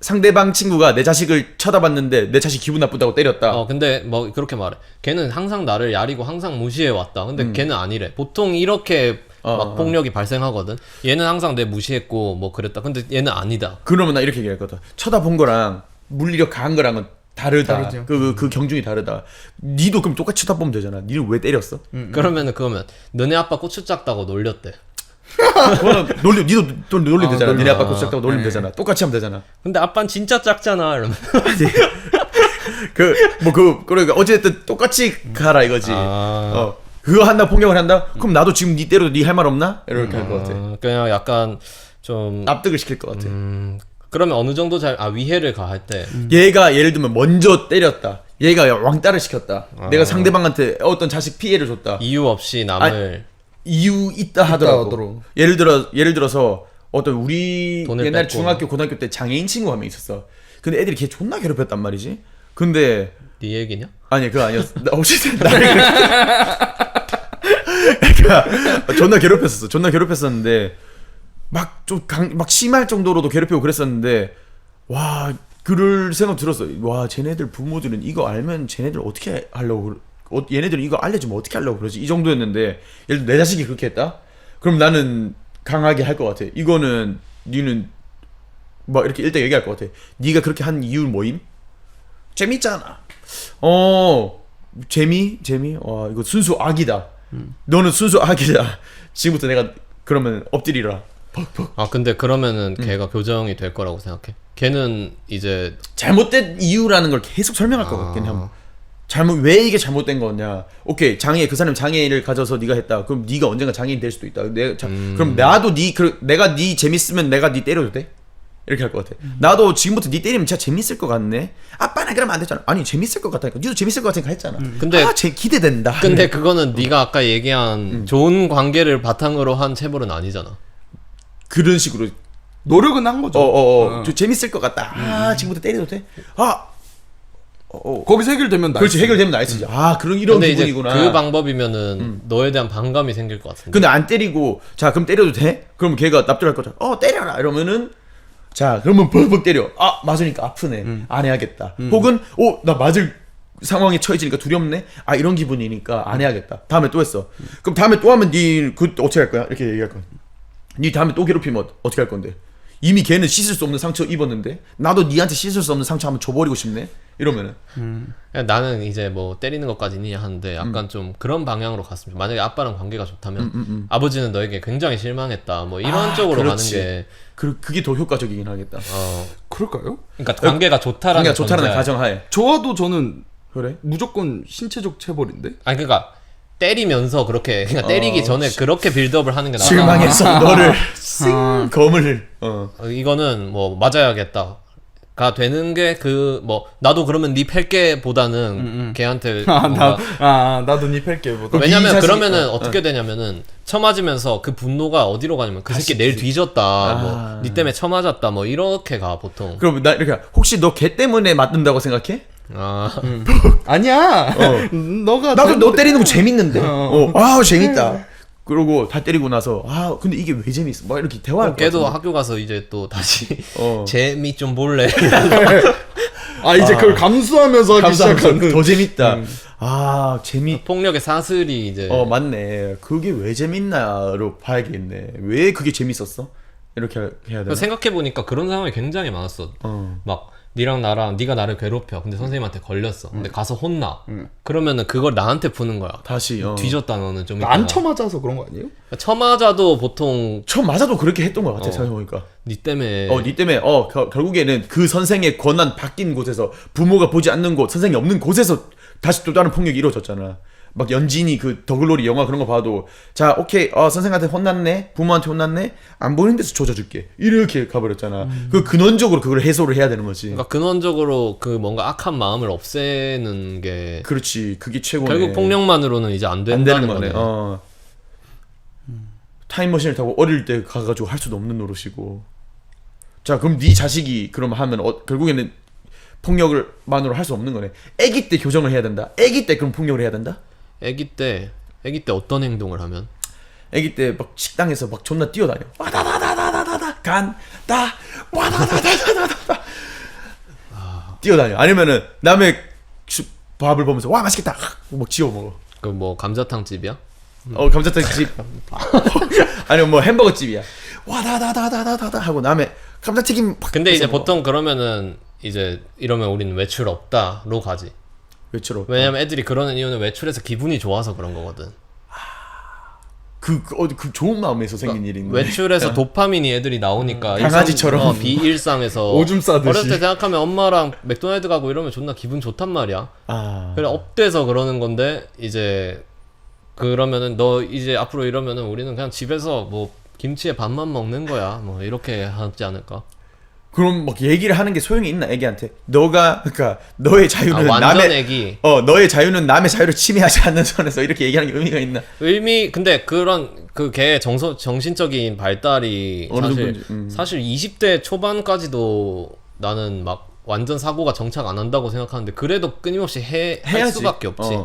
상대방 친구가 내 자식을 쳐다봤는데 내 자식 기분 나쁘다고 때렸다. 근데 뭐 그렇게 말해. 걔는 항상 나를 야리고 항상 무시해 왔다. 근데 걔는 아니래. 보통 이렇게 막 폭력이 발생하거든. 얘는 항상 내 무시했고 뭐 그랬다. 근데 얘는 아니다. 그러면 나 이렇게 얘기할 거다. 쳐다본 거랑 물리력 강한 거랑은 다르다. 그 경중이 다르다. 니도 그럼 똑같이 쳐다보면 되잖아. 니는 왜 때렸어? 그러면 너네 아빠 고추 작다고 놀렸대. 그거는 니도 또 놀리면 되잖아. 니네 아빠 고추 작다고 놀리면 되잖아. 똑같이 하면 되잖아. 근데 아빠는 진짜 작잖아. 이러면. 그러니까 어쨌든 똑같이 가라 이거지. 그거 한다 폭력을 한다? 그럼 나도 지금 니 때려도 니 할 말 없나? 이렇게 할 것 같아. 그냥 약간 좀 납득을 시킬 것 같아. 그러면 어느 정도 위해를 가할 때 얘가 예를 들면 먼저 때렸다. 얘가 왕따를 시켰다. 내가 상대방한테 어떤 자식 피해를 줬다. 이유 없이 남을 이유 있다 하더라고. 예를 들어서 어떤 우리 옛날 중학교 고등학교 때 장애인 친구 한 명 있었어. 근데 애들이 걔 존나 괴롭혔단 말이지. 근데 네 얘기냐? 아니 그거 아니었어. 그러니까 존나 괴롭혔었어. 존나 괴롭혔었는데 막 좀 막 심할 정도로도 괴롭히고 그랬었는데 와 그럴 생각 들었어. 와 쟤네들 부모들은 이거 알면 쟤네들 어떻게 하려고 얘네들은 이거 알려주면 어떻게 하려고 그러지 이 정도였는데 예를 들어 내 자식이 그렇게 했다? 그럼 나는 강하게 할 것 같아. 이거는 니는 막 이렇게 일단 얘기할 것 같아. 니가 그렇게 한 이유 뭐임? 재밌잖아. 재미? 와 이거 순수 악이다. 너는 순수 악이다. 지금부터 내가 그러면 엎드리라. 아 근데 그러면은 걔가 교정이 될 거라고 생각해? 걔는 이제 잘못된 이유라는 걸 계속 설명할 것 같긴 해. 왜 이게 잘못된 거냐? 오케이 장애 그 사람 장애를 가져서 네가 했다. 그럼 네가 언젠가 장애인 될 수도 있다. 그럼 나도 내가 네 재밌으면 내가 네 때려도 돼? 이렇게 할 것 같아. 나도 지금부터 네 때리면 진짜 재밌을 것 같네. 아빠는 그러면 안 되잖아. 아니 재밌을 것 같다니까. 니도 재밌을 것 같으니까 했잖아. 근데 기대된다. 근데 그거는 네가 아까 얘기한 좋은 관계를 바탕으로 한 체벌은 아니잖아. 그런 식으로 노력은 한 거죠. 저 재밌을 것 같다. 지금부터 때려도 돼? 거기서 해결되면 나이스. 그렇지 해결되면 나이스지. 그런 이런 근데 이제 기분이구나. 그 방법이면은 너에 대한 반감이 생길 것 같은데. 근데 안 때리고 자 그럼 때려도 돼? 그럼 걔가 납득할 거잖아. 때려라 이러면은 자 그러면 벅벅 때려. 맞으니까 아프네. 안 해야겠다. 혹은 나 맞을 상황에 처해지니까 두렵네. 이런 기분이니까 안 해야겠다. 다음에 또 했어. 그럼 다음에 또 하면 니 그 어떻게 할 거야? 이렇게 얘기할 거야. 니 다음에 또 괴롭히면 어떻게 할 건데? 이미 걔는 씻을 수 없는 상처 입었는데 나도 니한테 씻을 수 없는 상처 한번 줘버리고 싶네. 이러면은 나는 이제 뭐 때리는 것까지니 하는데 약간 좀 그런 방향으로 갔으면 만약에 아빠랑 관계가 좋다면 아버지는 너에게 굉장히 실망했다 뭐 이런 쪽으로 그렇지. 가는 게 그게 더 효과적이긴 하겠다. 그럴까요? 그러니까 관계가 좋다라는 관계가 좋다라는 전제. 가정하에. 좋아도 저는 그래? 무조건 신체적 체벌인데. 아니 그러니까 때리면서 그렇게 그러니까 때리기 전에 그렇게 빌드업을 하는 게 나아. 실망해서 너를 검을 이거는 뭐 맞아야겠다가 되는 게 그 뭐 나도 그러면 니 팰게보다는 걔한테 뭔가 나도 니 팰게 보다. 왜냐면 이 자식이- 그러면은 어떻게 되냐면은 쳐맞으면서 그 분노가 어디로 가냐면 그 새끼 내일 뒤졌다 뭐 니 때문에 쳐맞았다 뭐 이렇게 가 보통. 그럼 나 이렇게 혹시 너 걔 때문에 맞는다고 생각해? 아니야. 너가 나도 너 때리는 거 재밌는데. 어. 재밌다. 그러고 다 때리고 나서 근데 이게 왜 재밌어? 막 이렇게 대화할 것 걔도 같은데. 학교 가서 이제 또 다시 어. 재미 좀 볼래. 이제 그걸 감수하면서 하기 감사하면서 시작하는. 더 재밌다. 재미. 폭력의 사슬이 이제 맞네. 그게 왜 재밌나로 봐야겠네. 왜 그게 재밌었어? 이렇게 해야 되나? 생각해 보니까 그런 상황이 굉장히 많았어. 막 니랑 나랑 네가 나를 괴롭혀. 근데 선생님한테 걸렸어. 근데 가서 혼나. 그러면은 그걸 나한테 푸는 거야. 다시 뒤졌다 너는 좀. 안 있다가. 쳐맞아서 그런 거 아니에요? 쳐맞아도 보통 처음 맞아도 그렇게 했던 것 같아. 생각해보니까. 니 때문에. 니 때문에 결국에는 그 선생의 권한 바뀐 곳에서 부모가 보지 않는 곳, 선생이 없는 곳에서 다시 또 다른 폭력이 이루어졌잖아. 막 연진이 그 더글로리 영화 그런 거 봐도 자 오케이 선생한테 혼났네, 부모한테 혼났네, 안 보이는 데서 조져줄게 이렇게 가버렸잖아. 그 근원적으로 그걸 해소를 해야 되는 거지. 그러니까 근원적으로 그 뭔가 악한 마음을 없애는 게 그렇지, 그게 최고네. 결국 폭력만으로는 이제 안 안 된다는 되는 거네. 타임머신을 타고 어릴 때 가가지고 할 수도 없는 노릇이고. 자 그럼 네 자식이 그럼 하면 결국에는 폭력을 만으로 할 수 없는 거네. 아기 때 교정을 해야 된다. 아기 때 그럼 폭력을 해야 된다. 아기 때 어떤 행동을 하면? 아기 때 막 식당에서 막 존나 뛰어다녀. 와다다다다다다 간다 와다다다다다다 뛰어다녀. 아니면은 남의 밥을 보면서 와 맛있겠다 막 지워 먹어. 그 뭐 감자탕 집이야? 감자탕 집 아니면 뭐 햄버거 집이야. 와다다다다다다 하고 남의 감자튀김 막 근데 이제 뺏어 먹어. 보통 그러면은 이제 이러면 우리는 외출 없다로 가지. 외출로. 왜냐면 애들이 그러는 이유는 외출해서 기분이 좋아서 그런 거거든. 그 좋은 마음에서 생긴 일인데. 외출해서 도파민이 애들이 나오니까 강아지처럼. 비일상에서 오줌 싸듯이. 어렸을 때 생각하면 엄마랑 맥도날드 가고 이러면 존나 기분 좋단 말이야. 그래 업돼서 그러는 건데 이제 그러면은 너 이제 앞으로 이러면은 우리는 그냥 집에서 뭐 김치에 밥만 먹는 거야. 뭐 이렇게 하지 않을까? 그럼 막 얘기를 하는 게 소용이 있나 애기한테? 그러니까 너의 자유는 완전 남의 애기. 너의 자유는 남의 자유를 침해하지 않는 선에서 이렇게 얘기하는 게 의미가 있나? 근데 그런 그 걔의 정신적인 발달이 어느 사실 정도인지, 사실 20대 초반까지도 나는 막 완전 사고가 정착 안 한다고 생각하는데 그래도 끊임없이 할 해야지. 수밖에 없지.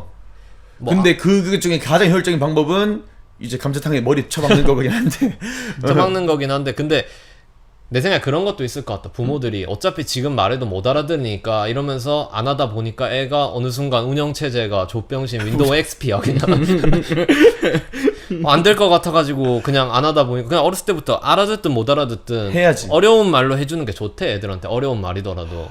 뭐 근데 그 중에 가장 효율적인 방법은 이제 감자탕에 머리 쳐박는 거긴 한데. 처박는 거긴 한데 근데 내 생각에 그런 것도 있을 것 같다. 부모들이 어차피 지금 말해도 못 알아들으니까 이러면서 안 하다 보니까 애가 어느 순간 운영체제가 조병신 윈도우 XP야 그냥 안 될 것 같아가지고 그냥 안 하다 보니까 그냥 어렸을 때부터 알아듣든 못 알아듣든 해야지. 어려운 말로 해주는 게 좋대. 애들한테 어려운 말이더라도.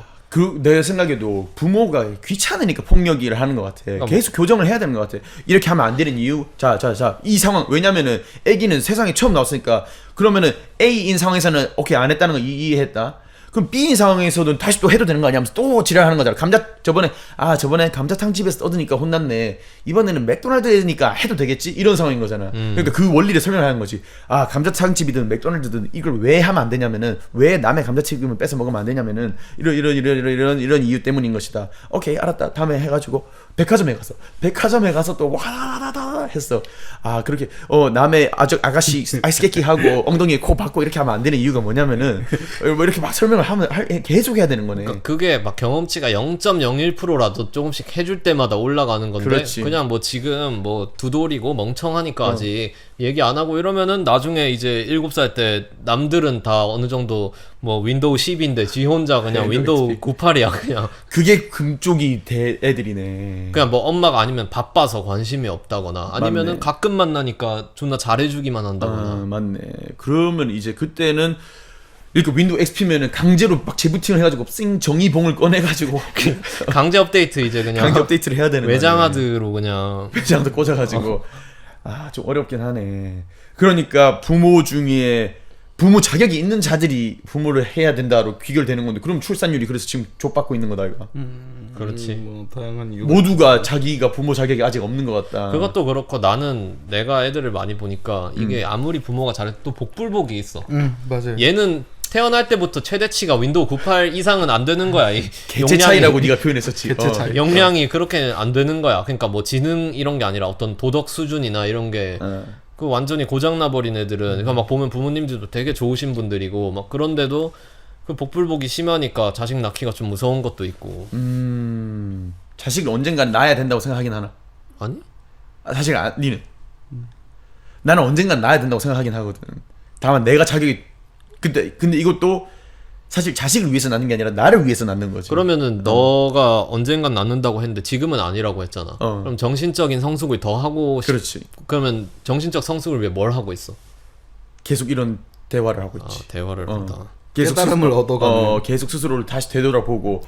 내 생각에도 부모가 귀찮으니까 폭력을 하는 것 같아. 계속 교정을 해야 되는 것 같아. 이렇게 하면 안 되는 이유. 자, 이 상황. 왜냐면은 애기는 세상에 처음 나왔으니까 그러면은 A인 상황에서는 오케이 안 했다는 거 이해했다. 그럼 B인 상황에서는 다시 또 해도 되는 거 아니야? 하면서 또 지랄하는 거잖아. 저번에 감자탕 집에서 떠드니까 혼났네. 이번에는 맥도날드니까 해도 되겠지? 이런 상황인 거잖아. 그러니까 그 원리를 설명하는 거지. 아, 감자탕 집이든 맥도날드든 이걸 왜 하면 안 되냐면은 왜 남의 감자튀김을 뺏어 먹으면 안 되냐면은 이런 이유 때문인 것이다. 오케이, 알았다. 다음에 해가지고 백화점에 가서 또 와라라라 했어. 아, 그렇게 남의 아가씨 아이스케이크 하고 엉덩이에 코 박고 이렇게 하면 안 되는 이유가 뭐냐면은 뭐 이렇게 막 설명을 하면 계속 해야 되는 거네. 그러니까 그게 막 경험치가 0.01%라도 조금씩 해줄 때마다 올라가는 건데 그렇지. 그냥 뭐 지금 뭐 두돌이고 멍청하니까 아직 얘기 안 하고 이러면은 나중에 이제 7살 때 남들은 다 어느 정도 뭐 윈도우 10인데 지 혼자 그냥 윈도우 98이야 그냥. 그게 금쪽이 애들이네. 그냥 뭐 엄마가 아니면 바빠서 관심이 없다거나 아니면은 맞네. 가끔 만나니까 존나 잘해주기만 한다거나. 맞네. 그러면 이제 그때는 이렇게 윈도우 XP면은 강제로 막 재부팅을 해가지고 싱 정의봉을 꺼내가지고 강제 업데이트 이제 그냥 강제 업데이트를 해야 되는 외장하드로 그냥. 외장하드 꽂아가지고 좀 어렵긴 하네. 그러니까 부모 중에 부모 자격이 있는 자들이 부모를 해야 된다로 귀결되는 건데 그럼 출산율이 그래서 지금 좆받고 있는 거다 이거. 그렇지. 뭐 다양한 이유. 모두가 자기가 부모 자격이 아직 없는 것 같다. 그것도 그렇고 나는 내가 애들을 많이 보니까 이게 아무리 부모가 잘해도 또 복불복이 있어. 맞아요. 얘는 태어날 때부터 최대치가 윈도우 98 이상은 안 되는 거야. 이 개체 차이라고 네가 표현했었지. 개체 차이. 용량이 그렇게 안 되는 거야. 그러니까 뭐 지능 이런 게 아니라 어떤 도덕 수준이나 이런 게 그 완전히 고장나 버린 애들은 그러니까 막 보면 부모님들도 되게 좋으신 분들이고 막 그런데도 그 복불복이 심하니까 자식 낳기가 좀 무서운 것도 있고. 자식을 언젠간 낳아야 된다고 생각하긴 하나? 아니? 사실 니는? 나는 언젠간 낳아야 된다고 생각하긴 하거든. 다만 내가 자격이 근데 이것도 사실 자식을 위해서 낳는 게 아니라 나를 위해서 낳는 거지. 그러면은 너가 언젠간 낳는다고 했는데 지금은 아니라고 했잖아. 그럼 정신적인 성숙을 더 하고 그렇지. 그러면 정신적 성숙을 위해 뭘 하고 있어? 계속 이런 대화를 하고 아, 있지. 대화를 한다. 계속 깨달음을 얻어가는. 계속 스스로를 다시 되돌아보고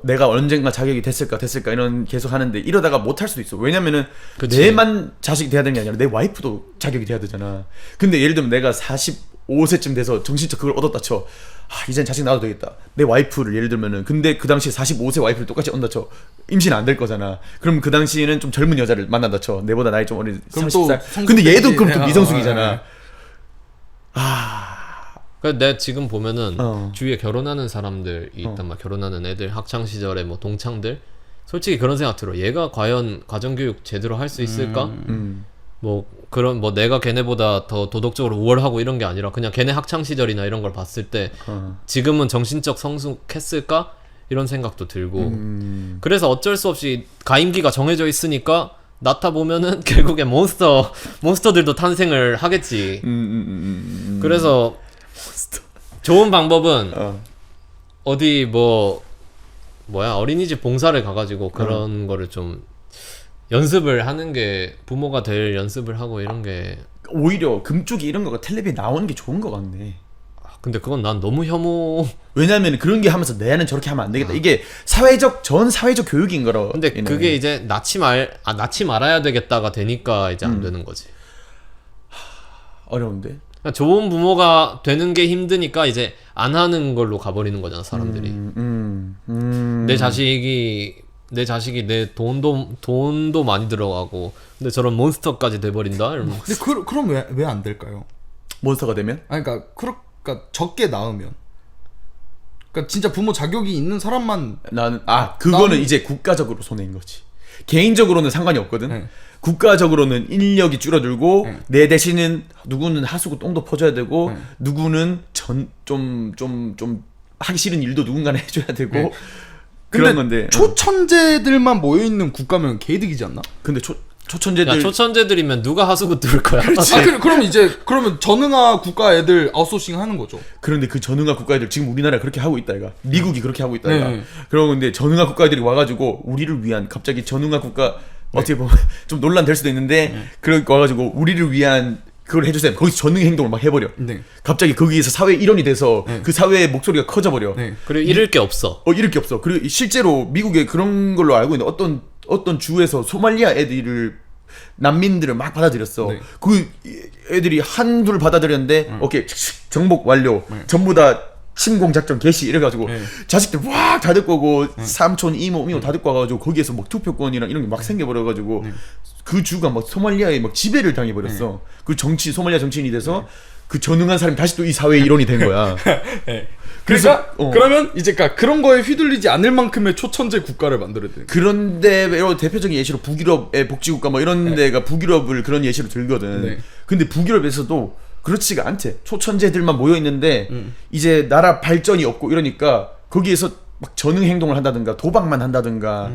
내가 언젠가 자격이 됐을까 이런 계속 하는데 이러다가 못 할 수도 있어. 왜냐면은 그치. 내만 자식이 돼야 되는 게 아니라 내 와이프도 자격이 돼야 되잖아. 근데 예를 들면 내가 45세쯤 돼서 정신적 그걸 얻었다 쳐. 이젠 자식 낳아도 되겠다. 내 와이프를 예를 들면은 근데 그 당시에 45세 와이프를 똑같이 얻다 쳐. 임신 안 될 거잖아. 그럼 그 당시에는 좀 젊은 여자를 만난다 쳐. 내보다 나이 좀 어린 그럼 또 30살. 근데 얘도 그럼 또 성숙되지. 미성숙이잖아. 그러니까 내가 지금 보면은 어. 주위에 결혼하는 사람들이 있단 말이야. 결혼하는 애들 학창 시절에 뭐 동창들 솔직히 그런 생각 들어. 얘가 과연 가정교육 제대로 할 수 있을까? 뭐 그런 뭐 내가 걔네보다 더 도덕적으로 우월하고 이런 게 아니라 그냥 걔네 학창 시절이나 이런 걸 봤을 때 지금은 정신적 성숙했을까? 이런 생각도 들고 그래서 어쩔 수 없이 가임기가 정해져 있으니까 낳다 보면은 결국에 몬스터들도 탄생을 하겠지. 그래서 좋은 방법은 어디 어린이집 봉사를 가가지고 그런 거를 좀 연습을 하는 게 부모가 될 연습을 하고 이런 게. 오히려 금쪽이 이런 거가 텔레비에 나오는 게 좋은 거 같네. 근데 그건 난 너무 혐오. 왜냐면 그런 게 하면서 내 애는 저렇게 하면 안 되겠다. 이게 전 사회적 교육인 거라. 근데 그게 이제 낳지 말아야 되겠다가 되니까 이제 안 되는 거지. 어려운데. 그러니까 좋은 부모가 되는 게 힘드니까 이제 안 하는 걸로 가버리는 거잖아 사람들이. 내 자식이 내 돈도 많이 들어가고 근데 저런 몬스터까지 돼버린다 이러면. 근데 그럼 왜 안 될까요? 몬스터가 되면? 그러니까 적게 낳으면. 그러니까 진짜 부모 자격이 있는 사람만. 그거는 이제 국가적으로 손해인 거지. 개인적으로는 상관이 없거든. 네. 국가적으로는 인력이 줄어들고 내 대신은 누구는 하수구 똥도 퍼줘야 되고 누구는 좀 하기 싫은 일도 누군가는 해줘야 되고 그런 건데. 초천재들만 모여 있는 국가면 개이득이지 않나? 근데 초천재들 야 초천재들이면 누가 하수구 뚫을 거야? 그럼 이제 그러면 전응화 국가 애들 아웃소싱 하는 거죠. 그런데 그 전응화 국가애들 지금 우리나라 그렇게 하고 있다 이가 미국이 그렇게 하고 있다 이가 네. 그러고 근데 전응화 국가애들이 와가지고 우리를 위한 갑자기 전응화 국가 어떻게 보면 좀 논란될 수도 있는데 그렇게 와가지고 우리를 위한 그걸 해주세요. 거기서 전능 행동을 막 해버려. 네. 갑자기 거기에서 사회 일원이 돼서 네. 그 사회의 목소리가 커져버려. 네. 그리고 잃을 게 없어. 이럴 게 없어. 그리고 실제로 미국에 그런 걸로 알고 있는데 어떤 주에서 소말리아 애들을 난민들을 막 받아들였어. 네. 그 애들이 한둘 받아들였는데 오케이 정복 완료. 전부 다 침공 작전 개시 이래가지고 네. 자식들 막 다 데리고 오고 삼촌 이모 다 데리고 와가지고 거기에서 막 투표권이랑 이런 게 막 생겨버려가지고 그 주가 막 소말리아에 막 지배를 당해버렸어. 그 소말리아 정치인이 돼서 그 전능한 사람이 다시 또 이 사회의 일원이 된 거야. 네. 그래서, 그러니까 그러면 이제 그런 거에 휘둘리지 않을 만큼의 초천재 국가를 만들어야 돼. 그런데 대표적인 예시로 북유럽의 복지국가 뭐 이런 데가 북유럽을 그런 예시로 들거든. 네. 근데 북유럽에서도 그렇지가 않대. 초천재들만 모여 있는데 이제 나라 발전이 없고 이러니까 거기에서 막 전능 행동을 한다든가 도박만 한다든가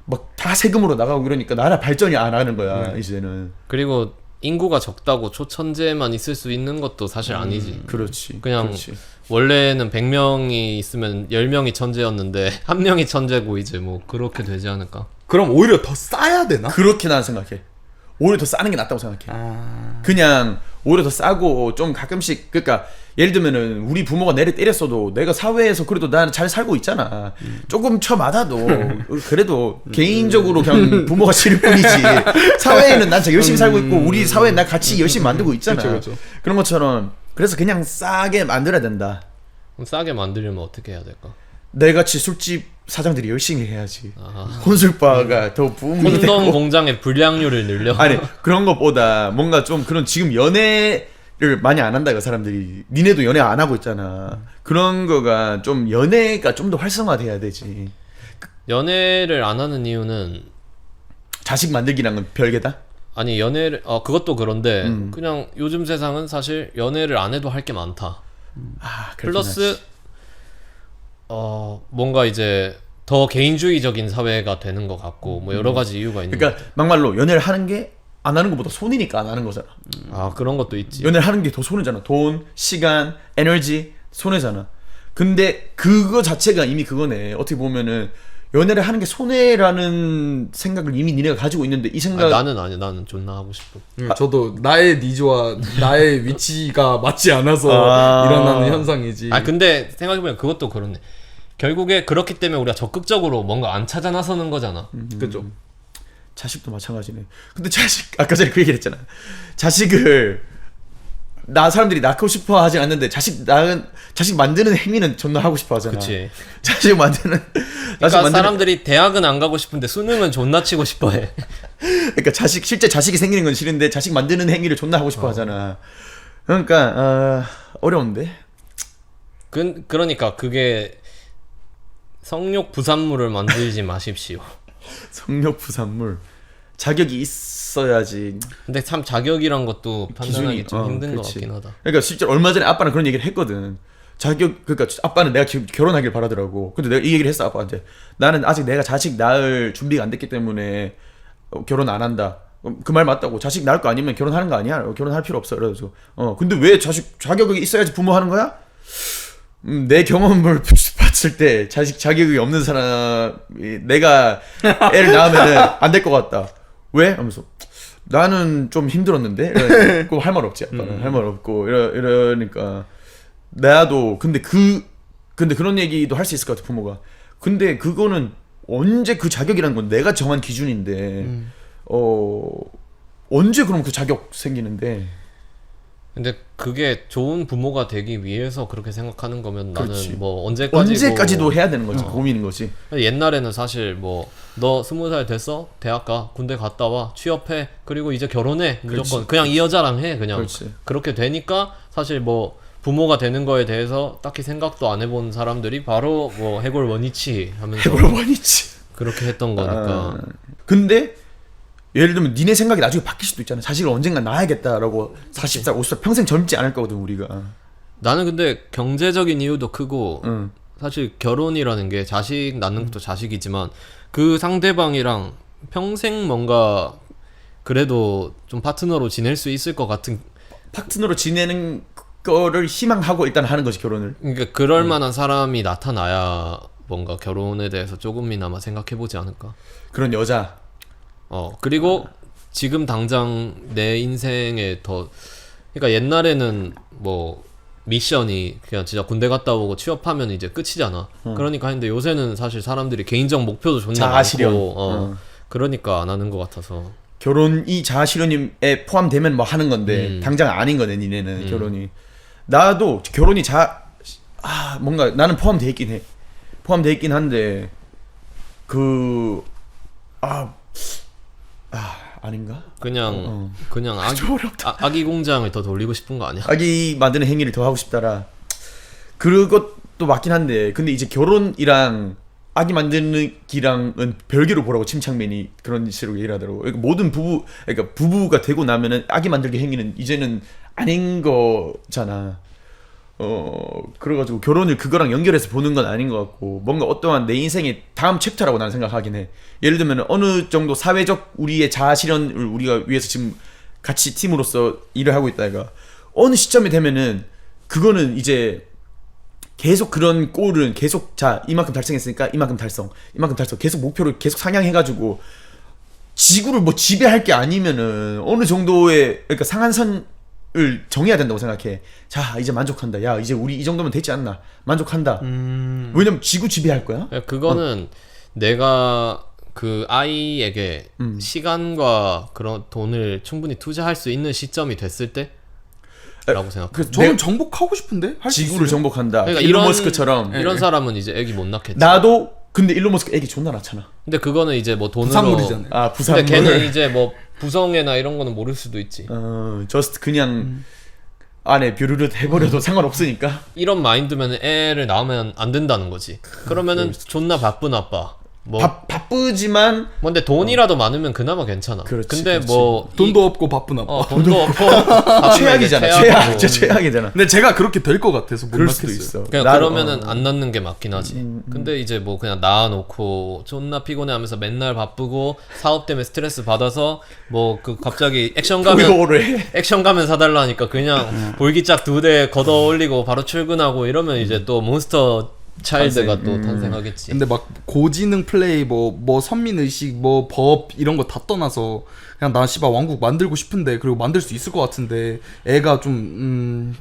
막 다 세금으로 나가고 이러니까 나라 발전이 안 하는 거야 이제는. 그리고 인구가 적다고 초천재만 있을 수 있는 것도 사실 아니지. 그렇지. 그냥 그렇지. 원래는 100명이 있으면 10명이 천재였는데 한 명이 천재고 이제 뭐 그렇게 되지 않을까? 그럼 오히려 더 싸야 되나? 그렇게 난 생각해. 오히려 더 싸는 게 낫다고 생각해. 그냥 오히려 더 싸고 좀 가끔씩 그러니까 예를 들면은 우리 부모가 내를 때렸어도 내가 사회에서 그래도 나는 잘 살고 있잖아. 조금 쳐맞아도 그래도 개인적으로 그냥 부모가 싫을 뿐이지. 사회에는 난 진짜 열심히 살고 있고 우리 사회에 나 같이 열심히 만들고 있잖아. 그쵸. 그런 것처럼 그래서 그냥 싸게 만들어야 된다. 그럼 싸게 만들려면 어떻게 해야 될까? 내같이 술집 사장들이 열심히 해야지. 아. 혼술바가 더 부음이 콘돔 되고. 공장의 분량률을 늘려. 아니 그런 것보다 뭔가 좀 그런 지금 연애를 많이 안 한다 그 사람들이. 니네도 연애 안 하고 있잖아. 그런 거가 좀 연애가 좀 더 활성화돼야 되지. 연애를 안 하는 이유는 자식 만들기랑은 별개다. 아니 연애를 그것도 그런데 그냥 요즘 세상은 사실 연애를 안 해도 할 게 많다. 아 그렇긴 플러스 하지. 뭔가 이제 더 개인주의적인 사회가 되는 것 같고 뭐 여러 가지 이유가 있는. 그러니까 막말로 연애를 하는 게 안 하는 것보다 손이니까 안 하는 거잖아. 그런 것도 있지. 연애를 하는 게 더 손해잖아. 돈, 시간, 에너지 손해잖아. 근데 그거 자체가 이미 그거네. 어떻게 보면은 연애를 하는 게 손해라는 생각을 이미 니네가 가지고 있는데 이 생각 나는 존나 하고 싶어. 저도 나의 니즈와 나의 위치가 맞지 않아서 일어나는 현상이지. 근데 생각해보면 그것도 그렇네. 결국에 그렇기 때문에 우리가 적극적으로 뭔가 안 찾아 나서는 거잖아. 그죠. 자식도 마찬가지네. 근데 자식 아까 전에 그 얘기를 했잖아. 자식을 사람들이 낳고 싶어 하지 않는데 자식 만드는 행위는 존나 하고 싶어 하잖아. 그치. 자식 만드는 그러니까 사람들이 대학은 안 가고 싶은데 수능은 존나 치고 싶어해. 그러니까 실제 자식이 생기는 건 싫은데 자식 만드는 행위를 존나 하고 싶어 하잖아. 그러니까 어려운데. 그러니까 그게 성욕 부산물을 만들지 마십시오. 성욕 부산물 자격이 있어야지. 근데 참 자격이란 것도 판단하기 기준이- 좀 힘든 것 그렇지. 같긴 하다. 그러니까 실제로 얼마 전에 아빠는 그런 얘기를 했거든. 그러니까 아빠는 내가 지금 결혼하길 바라더라고. 근데 내가 이 얘기를 했어 아빠한테. 나는 아직 내가 자식 낳을 준비가 안 됐기 때문에 결혼 안 한다. 그 말 맞다고. 자식 낳을 거 아니면 결혼하는 거 아니야. 결혼할 필요 없어. 그래서 근데 왜 자격이 있어야지 부모 하는 거야? 내 경험을 봤을 때 자격이 없는 사람이 내가 애를 낳으면 안 될 것 같다. 왜? 하면서 나는 좀 힘들었는데 이러니까 할 말 없지 아빠는. 할 말 없고 이러니까 나도 근데 그런 얘기도 할 수 있을 것 같아 부모가. 근데 그거는 언제 그 자격이라는 건 내가 정한 기준인데 언제 그럼 그 자격 생기는데. 근데 그게 좋은 부모가 되기 위해서 그렇게 생각하는 거면 그렇지. 나는 뭐 언제까지도 해야 되는 거지. 고민인 거지. 옛날에는 사실 뭐 너 20살 됐어? 대학 가 군대 갔다 와 취업해 그리고 이제 결혼해 무조건 그냥 이 여자랑 해 그냥. 그렇지. 그렇게 되니까 사실 뭐 부모가 되는 거에 대해서 딱히 생각도 안 해본 사람들이 바로 뭐 해골 원위치 하면서 해볼 원이지. 그렇게 했던 거니까. 근데 예를 들면 니네 생각이 나중에 바뀔 수도 있잖아. 자식을 언젠가 낳아야겠다라고 40살, 50살 평생 젊지 않을 거거든 우리가. 나는 근데 경제적인 이유도 크고 응. 사실 결혼이라는 게 자식 낳는 것도 자식이지만 그 상대방이랑 평생 뭔가 그래도 좀 파트너로 지낼 수 있을 것 같은. 파트너로 지내는 거를 희망하고 일단 하는 거지, 결혼을. 그러니까 그럴 만한 사람이 나타나야 뭔가 결혼에 대해서 조금이나마 생각해보지 않을까. 그런 여자. 그리고 지금 당장 내 인생에 더, 그러니까 옛날에는 뭐 미션이 그냥 진짜 군대 갔다 오고 취업하면 이제 끝이잖아. 그러니까 했는데 요새는 사실 사람들이 개인적 목표도 존나 자아실현. 많고, 그러니까 안 하는 것 같아서. 결혼이 자아실현에 포함되면 뭐 하는 건데 당장 아닌 거네, 니네는. 결혼이. 나도 결혼이 뭔가 나는 포함돼 있긴 해. 포함돼 있긴 한데 아닌가? 그냥 아기 공장을 더 돌리고 싶은 거 아니야? 아기 만드는 행위를 더 하고 싶다라. 그것도 맞긴 한데, 근데 이제 결혼이랑 아기 만드는 기랑은 별개로 보라고 침착맨이 그런 식으로 얘기를 하더라고. 그러니까 모든 그러니까 부부가 되고 나면은 아기 만들기 행위는 이제는 아닌 거잖아. 그래가지고 결혼을 그거랑 연결해서 보는 건 아닌 것 같고, 뭔가 어떠한 내 인생의 다음 챕터라고 나는 생각하긴 해. 예를 들면 어느 정도 사회적 우리의 자아실현을 우리가 위해서 지금 같이 팀으로서 일을 하고 있다 해가, 어느 시점이 되면은 그거는 이제 계속 그런 골은 계속 이만큼 달성했으니까 이만큼 달성 계속 목표를 계속 상향해가지고 지구를 뭐 지배할 게 아니면은 어느 정도의, 그러니까 상한선을 정해야 된다고 생각해. 자, 이제 만족한다. 야, 이제 우리 이 정도면 됐지 않나? 만족한다. 왜냐면 지구 지배할 거야? 그거는 내가 그 아이에게 시간과 그런 돈을 충분히 투자할 수 있는 시점이 됐을 때 라고 생각해. 저는 정복하고 싶은데? 할 수 지구를 있어요. 정복한다. 그러니까 일론 머스크처럼. 이런 사람은 이제 애기 못 낳겠지. 나도. 근데 일론 머스크 애기 존나 낳잖아. 근데 그거는 이제 뭐 돈으로. 부산물이잖아요. 부산물. 근데 걔는 이제 뭐 부성애나 이런 거는 모를 수도 있지. 저스트 그냥 안에 뷰르르 해버려도 상관없으니까. 이런 마인드면 애를 낳으면 안 된다는 거지. 그러면은 존나 바쁜 아빠. 뭐 바쁘지만 근데 돈이라도 많으면 그나마 괜찮아. 그렇지, 근데 그렇지. 뭐 돈도 없고 바쁜 아빠. 돈도 없고 바쁘면 최악이잖아. 이제 최악이고. 진짜 최악이잖아. 근데 제가 그렇게 될 것 같아서 못 그럴 낳겠어요. 수도 있어. 그냥 그러면은 안 낳는 게 맞긴 하지. 근데 이제 뭐 그냥 낳아놓고 존나 피곤해하면서 맨날 바쁘고 사업 때문에 스트레스 받아서 뭐 그 갑자기 액션 가면 사달라니까 그냥 볼기짝 2대 걷어 올리고 바로 출근하고 이러면 이제 또 몬스터 차일드가 또 탄생하겠지. 근데 막 고지능 플레이 뭐 선민의식 뭐 법 이런 거 다 떠나서 그냥 나 씨발 왕국 만들고 싶은데, 그리고 만들 수 있을 것 같은데 애가 좀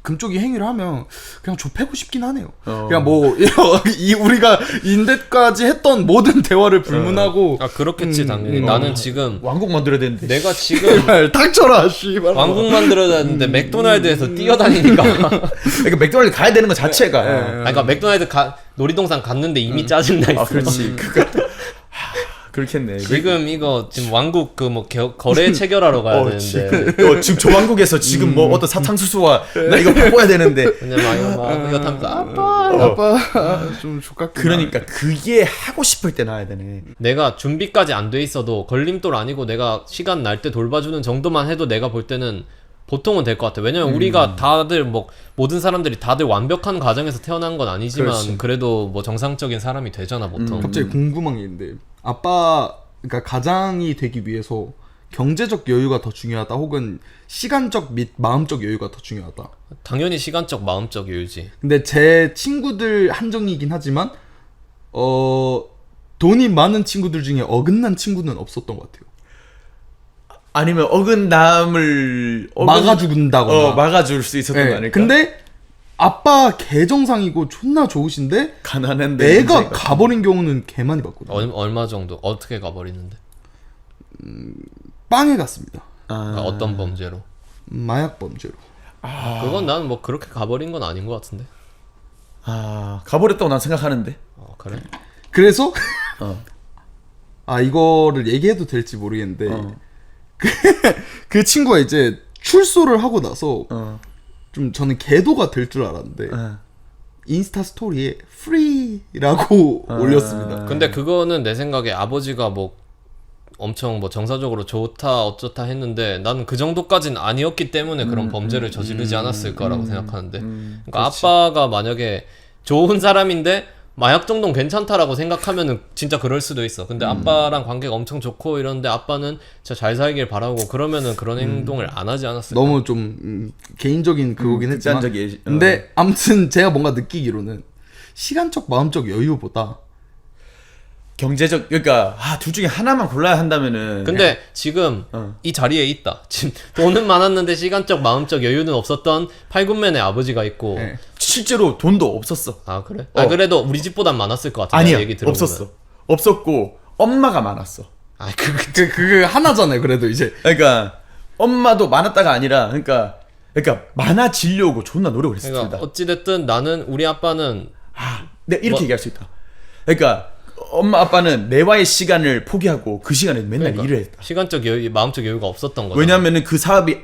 금쪽이 행위를 하면 그냥 좁히고 싶긴 하네요. 그냥 뭐 우리가 인데까지 했던 모든 대화를 불문하고. 그렇겠지 당연히. 나는 지금 왕국 만들어야 되는데. 내가 지금 닥쳐라 씨발. 왕국 만들어야 되는데 맥도날드에서 뛰어다니니까. 그러니까 맥도날드 가야 되는 것 자체가. 그러니까 맥도날드 놀이동산 갔는데 이미 짜증나 있어. 그렇지. 그렇겠네. 지금 이거 지금 왕국 그 뭐 거래 체결하러 가야 되는데. 지금 저 왕국에서 지금 뭐 어떤 사탕수수와 나 이거 바꿔야 되는데. 근데 막 이거 타면서 아빠 좀 족같구나. 그러니까 그게 하고 싶을 때 나야 되네. 내가 준비까지 안 돼 있어도 걸림돌 아니고 내가 시간 날 때 돌봐주는 정도만 해도 내가 볼 때는 보통은 될 것 같아. 왜냐면 우리가 다들 뭐 모든 사람들이 다들 완벽한 가정에서 태어난 건 아니지만 그렇지. 그래도 뭐 정상적인 사람이 되잖아 보통. 갑자기 궁금한 게 있는데, 아빠 그러니까 가장이 되기 위해서 경제적 여유가 더 중요하다, 혹은 시간적 및 마음적 여유가 더 중요하다? 당연히 시간적 마음적 여유지. 근데 제 친구들 한정이긴 하지만 돈이 많은 친구들 중에 어긋난 친구는 없었던 것 같아요. 아니면 어긋남을 막아 죽는다거나. 막아줄 수 있었던 거 네, 아닐까? 근데 아빠 개정상이고 존나 좋으신데 가난한데 애가 문제가 가버린 경우는 개 많이 봤거든요. 얼마 정도 어떻게 가버리는데? 빵에 갔습니다. 그러니까 어떤 범죄로? 마약 범죄로. 그건 나는 뭐 그렇게 가버린 건 아닌 것 같은데. 가버렸다고 난 생각하는데. 그래? 그래서 어. 이거를 얘기해도 될지 모르겠는데 그 친구가 이제 출소를 하고 나서 좀 저는 계도가 될 줄 알았는데 인스타 스토리에 프리라고 올렸습니다. 근데 그거는 내 생각에 아버지가 뭐 엄청 뭐 정서적으로 좋다 어쩌다 했는데 나는 그 정도까지는 아니었기 때문에 그런 범죄를 저지르지 않았을까라고 생각하는데. 그러니까 그렇지. 아빠가 만약에 좋은 사람인데 마약 정도는 괜찮다라고 생각하면은 진짜 그럴 수도 있어. 근데 아빠랑 관계가 엄청 좋고 이런데 아빠는 진짜 잘 살길 바라고 그러면은 그런 행동을 안 하지 않았을까? 너무 좀 개인적인 그거긴 했지만 극단적이- 근데 아무튼 제가 뭔가 느끼기로는 시간적 마음적 여유보다 경제적 그러니까 둘 중에 하나만 골라야 한다면은 근데 지금 이 자리에 있다. 지금 돈은 많았는데 시간적 마음적 여유는 없었던 팔군맨의 아버지가 있고 네. 실제로 돈도 없었어. 아 그래? 아 그래도 우리 집보단 많았을 것 같아. 아니야 얘기 들어보면. 없었어. 없었고 엄마가 많았어. 아 그 하나잖아요. 그래도 이제 그러니까 엄마도 많았다가 아니라 그러니까 많아지려고 존나 노력을 했어. 그러니까 둘 다. 어찌됐든 나는 우리 아빠는 내가 이렇게 뭐- 얘기할 수 있다. 그러니까 엄마 아빠는 내와의 시간을 포기하고 그 시간에 맨날 그러니까 일을 했다. 시간적 여유, 마음적 여유가 없었던 거야. 왜냐면은 그 사업이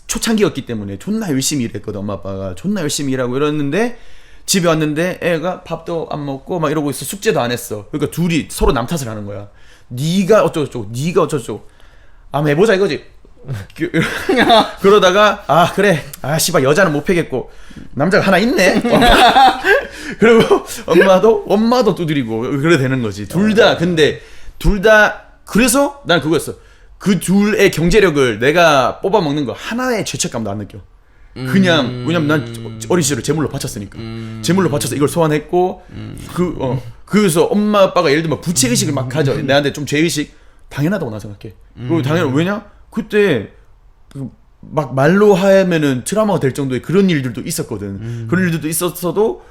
초창기였기 때문에 존나 열심히 일했거든. 엄마 아빠가 존나 열심히 일하고 이랬는데 집에 왔는데 애가 밥도 안 먹고 막 이러고 있어. 숙제도 안 했어. 그러니까 둘이 서로 남 탓을 하는 거야. 네가 어쩌고저쩌고 네가 어쩌고저쩌고 한번 해보자 이거지. 그러다가 그래 씨발 여자는 못 패겠고 남자가 하나 있네. 그리고 엄마도 두드리고 그래 되는 거지. 둘 다 근데 둘 다 그래서 난 그거였어. 그 둘의 경제력을 내가 뽑아 먹는 거 하나의 죄책감도 안 느껴. 그냥 왜냐면 난 어린 시절에 제물로 바쳤으니까 제물로 바쳐서 이걸 소환했고 그래서 엄마 아빠가 예를 들면 부채 의식을 막 가져 내한테 좀 죄의식 당연하다고 나 생각해. 그리고 당연 왜냐 그때 막 말로 하면은 트라우마가 될 정도의 그런 일들도 있었거든. 그런 일들도 있었어도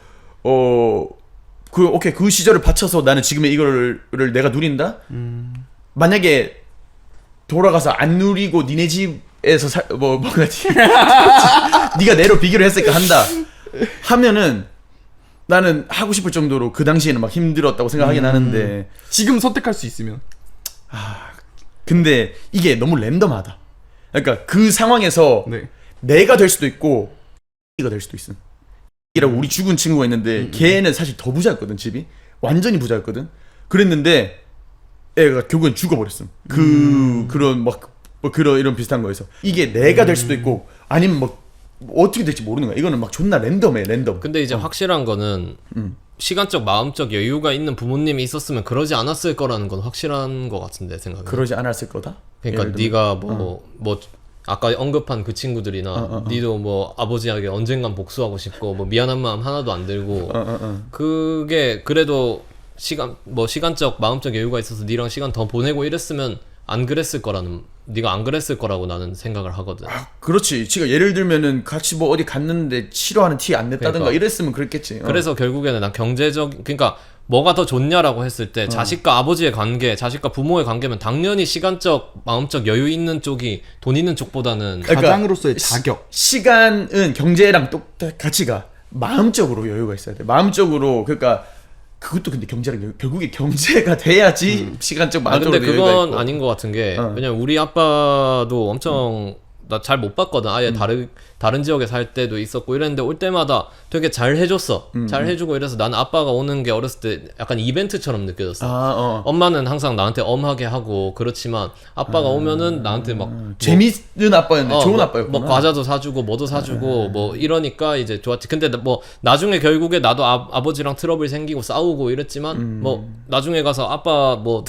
오케이 그 시절을 바쳐서 나는 지금의 이거를 내가 누린다. 만약에 돌아가서 안 누리고 니네 집에서 뭔가 네가 내로 비교를 했으니까 한다 하면은 나는 하고 싶을 정도로 그 당시에는 막 힘들었다고 생각하긴 하는데 지금 선택할 수 있으면 근데 이게 너무 랜덤하다. 그러니까 그 상황에서 네. 내가 될 수도 있고 이가 될 수도 있음. 이라고 우리 죽은 친구가 있는데 걔는 사실 더 부자였거든. 집이 완전히 부자였거든. 그랬는데 애가 결국엔 죽어버렸음. 그런 그런 이런 비슷한 거에서 이게 내가 될 수도 있고 아니면 뭐 어떻게 될지 모르는 거야. 이거는 막 존나 랜덤해 랜덤. 근데 이제 확실한 거는 시간적 마음적 여유가 있는 부모님이 있었으면 그러지 않았을 거라는 건 확실한 거 같은데 생각에. 그러지 않았을 거다. 그러니까 예를 들면? 네가 뭐 아까 언급한 그 친구들이나 니도 뭐 아버지에게 언젠간 복수하고 싶고 뭐 미안한 마음 하나도 안 들고 그게 그래도 시간적 마음적 여유가 있어서 니랑 시간 더 보내고 이랬으면 안 그랬을 거라는 네가 안 그랬을 거라고 나는 생각을 하거든. 그렇지. 지가 예를 들면은 같이 뭐 어디 갔는데 싫어하는 티 안 냈다든가 그러니까. 이랬으면 그랬겠지. 그래서 결국에는 난 그러니까 뭐가 더 좋냐라고 했을 때 자식과 아버지의 관계, 자식과 부모의 관계면 당연히 시간적 마음적 여유 있는 쪽이 돈 있는 쪽보다는 그러니까 가장으로서의 자격. 시간은 경제랑 똑같이 가. 마음적으로 여유가 있어야 돼. 마음적으로 그러니까 그것도 근데 경제랑 결국에 경제가 돼야지 시간적 마음적으로 근데 여유가 그건 있고. 아닌 것 같은 게 왜냐면 우리 아빠도 엄청 나 잘 못 봤거든. 아예 다른 지역에 살 때도 있었고 이랬는데 올 때마다 되게 잘 해줬어. 잘 해주고 이래서 나는 아빠가 오는 게 어렸을 때 약간 이벤트처럼 느껴졌어. 엄마는 항상 나한테 엄하게 하고 그렇지만 아빠가 오면은 나한테 막 재밌는 아빠였네. 좋은 뭐, 아빠였구나. 뭐 과자도 사주고 뭐도 사주고 뭐 이러니까 이제 좋았지. 근데 뭐 나중에 결국에 나도 아버지랑 트러블 생기고 싸우고 이랬지만 뭐 나중에 가서 아빠 뭐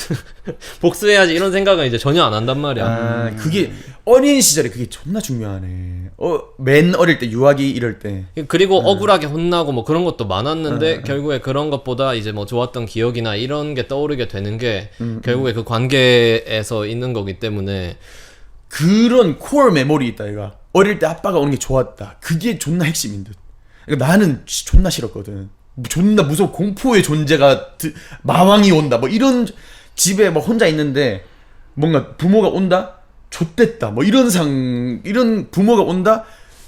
복수해야지 이런 생각은 이제 전혀 안 한단 말이야. 그게 어린 시절에 그게 존나 중요하네. 맨 어릴 때 유아기 이럴 때. 그리고 억울하게 혼나고 뭐 그런 것도 많았는데 결국에 그런 것보다 이제 뭐 좋았던 기억이나 이런 게 떠오르게 되는 게 결국에 그 관계에서 있는 거기 때문에 그런 코어 메모리 있다 얘가. 어릴 때 아빠가 오는 게 좋았다. 그게 존나 핵심인 듯. 그러니까 나는 존나 싫었거든. 존나 무서워. 공포의 존재가 마왕이 온다. 뭐 이런 집에 뭐 혼자 있는데 뭔가 부모가 온다. 좆됐다. 뭐 이런 부모가 온다.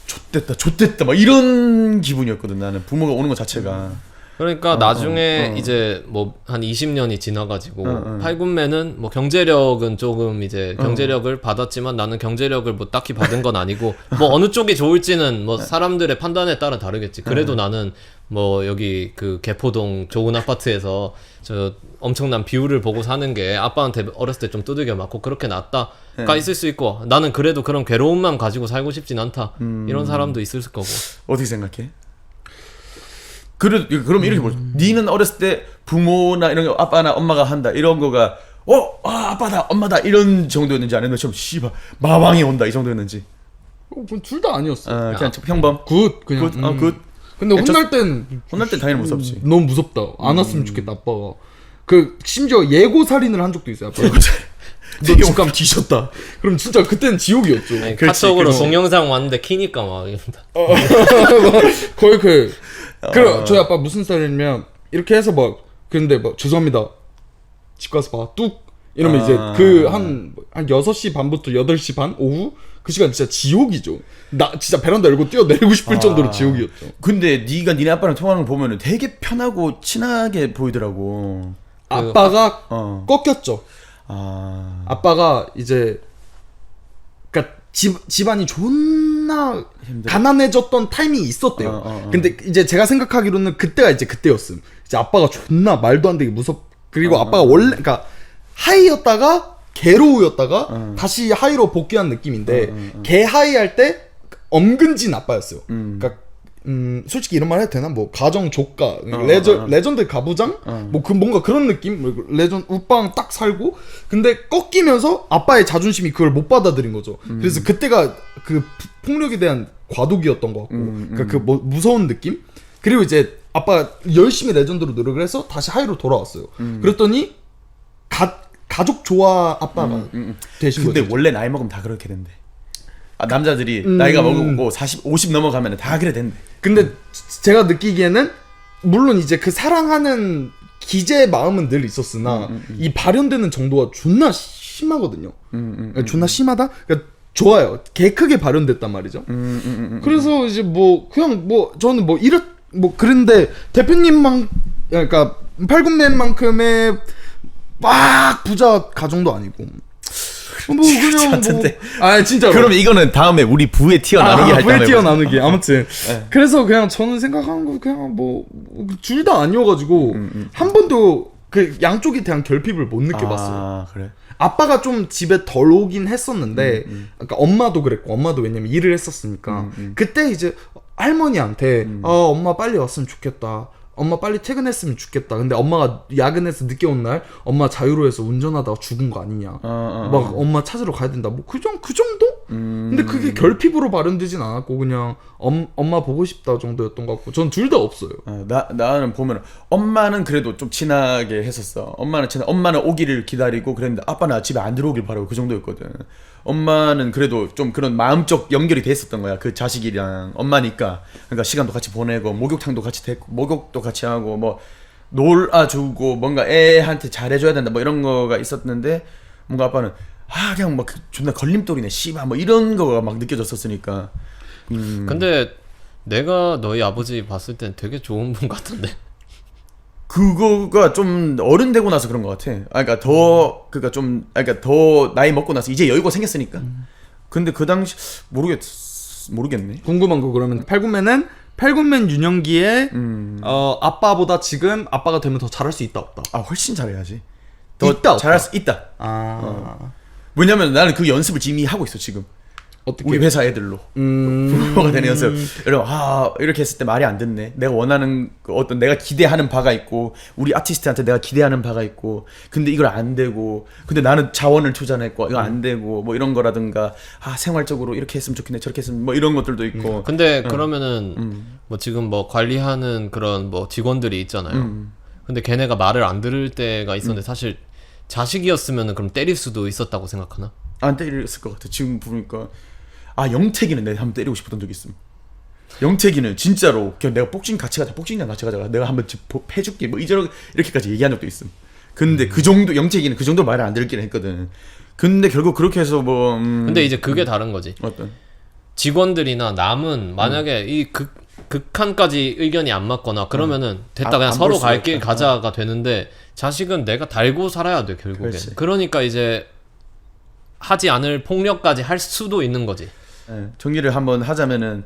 좆됐다. 막 이런 기분이었거든. 나는 부모가 오는 것 자체가. 그러니까 나중에 이제 뭐 한 20년이 지나가지고 팔군매는 뭐 경제력은 조금 이제 경제력을 받았지만 나는 경제력을 뭐 딱히 받은 건 아니고 뭐 어느 쪽이 좋을지는 뭐 사람들의 판단에 따라 다르겠지. 그래도 나는 뭐 여기 그 개포동 좋은 아파트에서 저 엄청난 뷰를 보고 사는 게 아빠한테 어렸을 때 좀 두들겨 맞고 그렇게 낫다가 있을 수 있고 나는 그래도 그런 괴로움만 가지고 살고 싶진 않다 이런 사람도 있을 거고. 어떻게 생각해? 그럼 이렇게 보죠. 니는 어렸을 때 부모나 이런 거 아빠나 엄마가 한다 이런 거가 아빠다 엄마다 이런 정도였는지 아니면 좀 씨발 마왕이 온다 이 정도였는지. 둘 다 아니었어. 그냥 평범. 그냥. 굿. 근데 혼날 땐 당연히 무섭지. 너무 무섭다. 안 왔으면 좋겠다 아빠가. 그 심지어 예고 살인을 한 적도 있어요. 아빠가. 너 집감 뒤졌다. 그럼 진짜 그때는 지옥이었죠. 아니, 그렇지, 카톡으로 그렇지. 동영상 왔는데 키니까 막 이런다. 거의 저희 아빠 무슨 스타일이냐면 이렇게 해서 막 근데 막 죄송합니다. 집 가서 봐. 뚝 이러면 이제 그 한 6시 반부터 8시 반 오후 그 시간 진짜 지옥이죠. 나 진짜 베란다 열고 뛰어내리고 싶을 정도로 지옥이었죠. 근데 네가 니네 아빠랑 통화하는 거 보면은 되게 편하고 친하게 보이더라고. 아빠가 꺾였죠. 아빠가 이제 그러니까 집안이 존나 가난해졌던 타이밍이 있었대요. 근데 이제 제가 생각하기로는 그때가 이제 그때였음. 이제 아빠가 존나 말도 안 되게 그리고 아빠가 원래 그러니까 하이였다가 개로우였다가 다시 하이로 복귀한 느낌인데 개 하이 할 때 엄근진 아빠였어요. 그러니까 솔직히 이런 말 해도 되나? 뭐 가정 조카, 레전드 가부장, 뭐 그 뭔가 그런 느낌, 우빵 딱 살고, 근데 꺾이면서 아빠의 자존심이 그걸 못 받아들인 거죠. 그래서 그때가 그 폭력에 대한 과도기였던 것 같고, 그러니까 그 무서운 느낌. 그리고 이제 아빠가 열심히 레전드로 노력을 해서 다시 하이로 돌아왔어요. 그랬더니 가족 조화 아빠가 되신 거죠. 근데 원래 나이 먹으면 다 그렇게 된대. 남자들이 나이가 먹고 40, 50 넘어가면 다 그래 된대. 근데 제가 느끼기에는 물론 이제 그 사랑하는 기재의 마음은 늘 있었으나 이 발현되는 정도가 존나 심하거든요. 존나 심하다? 그러니까 좋아요. 개 크게 발현됐단 말이죠. 그래서 이제 뭐 그냥 뭐 저는 뭐 그런데 대표님만 그러니까 팔굽맨만큼의 막 부자 가정도 아니고 뭐 그냥 뭐 진짜로. 그럼 이거는 다음에 우리 부에 튀어나누기 할 때 부에 튀어나누기 아무튼 그래서 그냥 저는 생각하는 거 그냥 뭐 둘 다 아니어가지고 한 번도 그 양쪽에 대한 결핍을 못 느껴봤어요. 그래. 아빠가 좀 집에 덜 오긴 했었는데 그러니까 엄마도 그랬고 엄마도 왜냐면 일을 했었으니까 그때 이제 할머니한테 엄마 빨리 왔으면 좋겠다. 엄마 빨리 퇴근했으면 좋겠다. 근데 엄마가 야근해서 늦게 온 날 엄마 자유로에서 운전하다가 죽은 거 아니냐. 막 엄마 찾으러 가야 된다. 뭐 그 정도? 근데 그게 결핍으로 발현되진 않았고 그냥 엄마 보고 싶다 정도였던 것 같고 전 둘 다 없어요. 나는 보면 엄마는 그래도 좀 친하게 했었어. 엄마는 오기를 기다리고 그랬는데 아빠는 집에 안 들어오길 바라고 그 정도였거든. 엄마는 그래도 좀 그런 마음적 연결이 돼 있었던 거야. 그 자식이랑 엄마니까. 그러니까 시간도 같이 보내고 목욕탕도 같이 됐고 목욕도 같이 하고 뭐 놀아주고 뭔가 애한테 잘해줘야 된다 뭐 이런 거가 있었는데 뭔가 아빠는 그냥 막 존나 걸림돌이네 씨발 뭐 이런 거가 막 느껴졌었으니까. 근데 내가 너희 아버지 봤을 땐 되게 좋은 분 같은데. 그거가 좀 어른 되고 나서 그런 것 같아. 그러니까 더 나이 먹고 나서 이제 여유가 생겼으니까. 근데 그 당시 모르겠네. 궁금한 거 그러면 팔굽맨 유년기에 아빠보다 지금 아빠가 되면 더 잘할 수 있다 없다? 훨씬 잘해야지. 더 잘할 수 있다. 왜냐면 나는 그 연습을 이미 하고 있어 지금. 어떻게? 우리 회사 애들로 부모가 되는 연습. 여러분 이렇게 했을 때 말이 안 듣네. 내가 원하는 어떤 내가 기대하는 바가 있고 우리 아티스트한테 내가 기대하는 바가 있고 근데 이걸 안 되고 근데 나는 자원을 투자했고 이거 안 되고 뭐 이런 거라든가 생활적으로 이렇게 했으면 좋겠네 저렇게 했으면 뭐 이런 것들도 있고. 근데 그러면은 뭐 지금 뭐 관리하는 그런 뭐 직원들이 있잖아요. 근데 걔네가 말을 안 들을 때가 있었는데 사실 자식이었으면은 그럼 때릴 수도 있었다고 생각하나? 안 때렸을 것 같아. 지금 보니까 영택이는 내가 한번 때리고 싶었던 적이 있음. 영택이는 진짜로 내가 복싱 같이 가자 복싱장 같이 가자 내가 한번 해줄게 뭐 이렇게까지 얘기한 적도 있음. 근데 그 정도 영택이는 그 정도 말을 안 들긴 했거든. 근데 결국 그렇게 해서 뭐 근데 이제 그게 다른 거지. 어떤 직원들이나 남은 만약에 이 극한까지 의견이 안 맞거나 그러면은 됐다 그냥 안 서로 볼 수가 갈 길 있다. 가자가 되는데 자식은 내가 달고 살아야 돼 결국엔. 그렇지. 그러니까 이제 하지 않을 폭력까지 할 수도 있는 거지. 정리를 한번 하자면은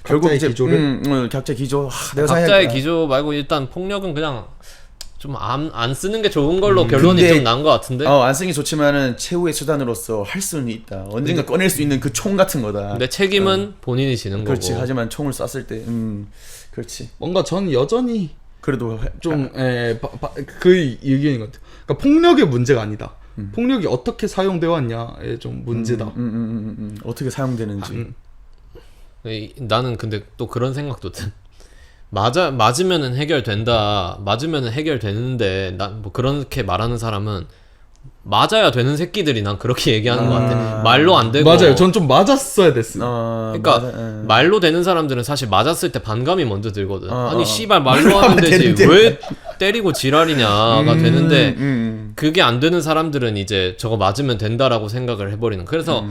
결국 각자의 이제 기조를? 각자의 기조. 내가 각자의 생각해- 기조 말고 일단 폭력은 그냥 좀 안 쓰는 게 좋은 걸로 결론이 근데- 좀 난 것 같은데. 안 쓰는 게 좋지만은 최후의 수단으로서 할 수는 있다. 언젠가 꺼낼 수 있는 그 총 같은 거다. 근데 책임은 본인이 지는 그렇지. 거고. 하지만 총을 쐈을 때, 그렇지. 뭔가 전 여전히 그래도 좀 그 의견인 것 같아요. 그러니까 폭력의 문제가 아니다. 폭력이 어떻게 사용되어 왔냐의 좀 문제다. 어떻게 사용되는지. 나는 근데 또 그런 생각도 든. 맞으면은 해결된다. 맞으면은 해결되는데 난 뭐 그렇게 말하는 사람은 맞아야 되는 새끼들이 난 그렇게 얘기하는 것 같아. 말로 안 되고. 맞아요. 전 좀 맞았어야 됐어요. 그러니까 말로 되는 사람들은 사실 맞았을 때 반감이 먼저 들거든. 아니 씨발 어. 말로 하면 되지 되는데. 왜 때리고 지랄이냐가 되는데 그게 안 되는 사람들은 이제 저거 맞으면 된다라고 생각을 해버리는. 그래서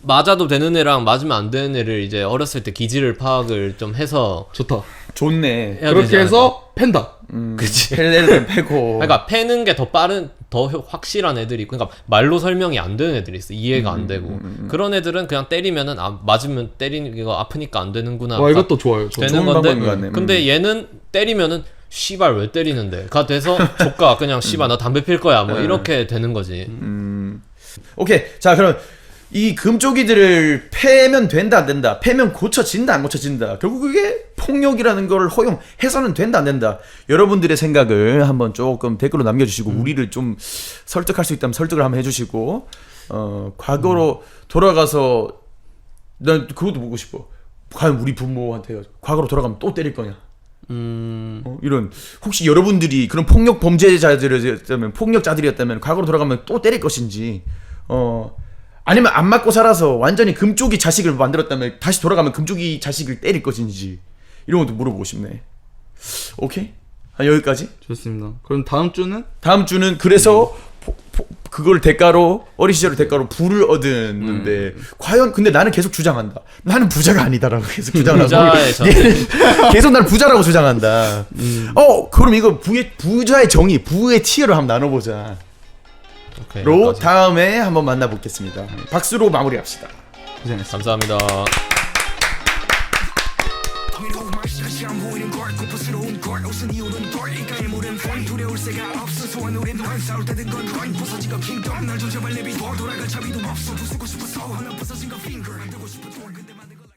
맞아도 되는 애랑 맞으면 안 되는 애를 이제 어렸을 때 기질을 파악을 좀 해서 좋다. 좋네. 해야 그렇게 되지 해서 팬다. 그치. 펠레를 패고. 그러니까 패는 게 더 빠른 더 확실한 애들이 있고, 그러니까 말로 설명이 안 되는 애들이 있어. 이해가 안 되고 그런 애들은 그냥 때리면은 맞으면 때리는 거 아프니까 안 되는구나. 와 이것도 좋아요. 되는 좋은 건데. 방법인 것 같네. 근데 얘는 때리면은 씨발 왜 때리는데?가 돼서 조카 그냥 씨발 나 담배 필 거야 뭐 이렇게 되는 거지. 오케이. 자, 그럼 이 금쪽이들을 패면 된다 안 된다. 패면 고쳐진다 안 고쳐진다. 결국 그게 폭력이라는 걸 허용해서는 된다 안 된다. 여러분들의 생각을 한번 조금 댓글로 남겨주시고 우리를 좀 설득할 수 있다면 설득을 한번 해주시고 과거로 돌아가서 난 그것도 보고 싶어. 과연 우리 부모한테 과거로 돌아가면 또 때릴 거냐. 이런 혹시 여러분들이 그런 폭력 범죄자들이었다면 폭력자들이었다면 과거로 돌아가면 또 때릴 것인지 아니면 안 맞고 살아서 완전히 금쪽이 자식을 만들었다면 다시 돌아가면 금쪽이 자식을 때릴 것인지 이런 것도 물어보고 싶네. 오케이? 여기까지? 좋습니다. 그럼 다음 주는 다음 주는 그래서 그걸 대가로 어린 시절을 대가로 부를 얻었는데 과연 근데 나는 계속 주장한다. 나는 부자가 아니다라고 계속 주장을 하고 부자의 정. 계속 나는 부자라고 주장한다. 그럼 이거 부자의 정의, 부의 티어를 한번 나눠보자. 오케이, 로 여기까지. 다음에 한번 만나보겠습니다. 박수로 마무리합시다. 고생했습니다. 감사합니다. 두려울 새가 없어 소원 우린 넌 싸울 때든 건 부서진 거 킹덤 날 조져발 내비 돌아갈 차비도 없어 부수고 싶어서 하나 부서진 거 핑거 안 되고 싶어 근데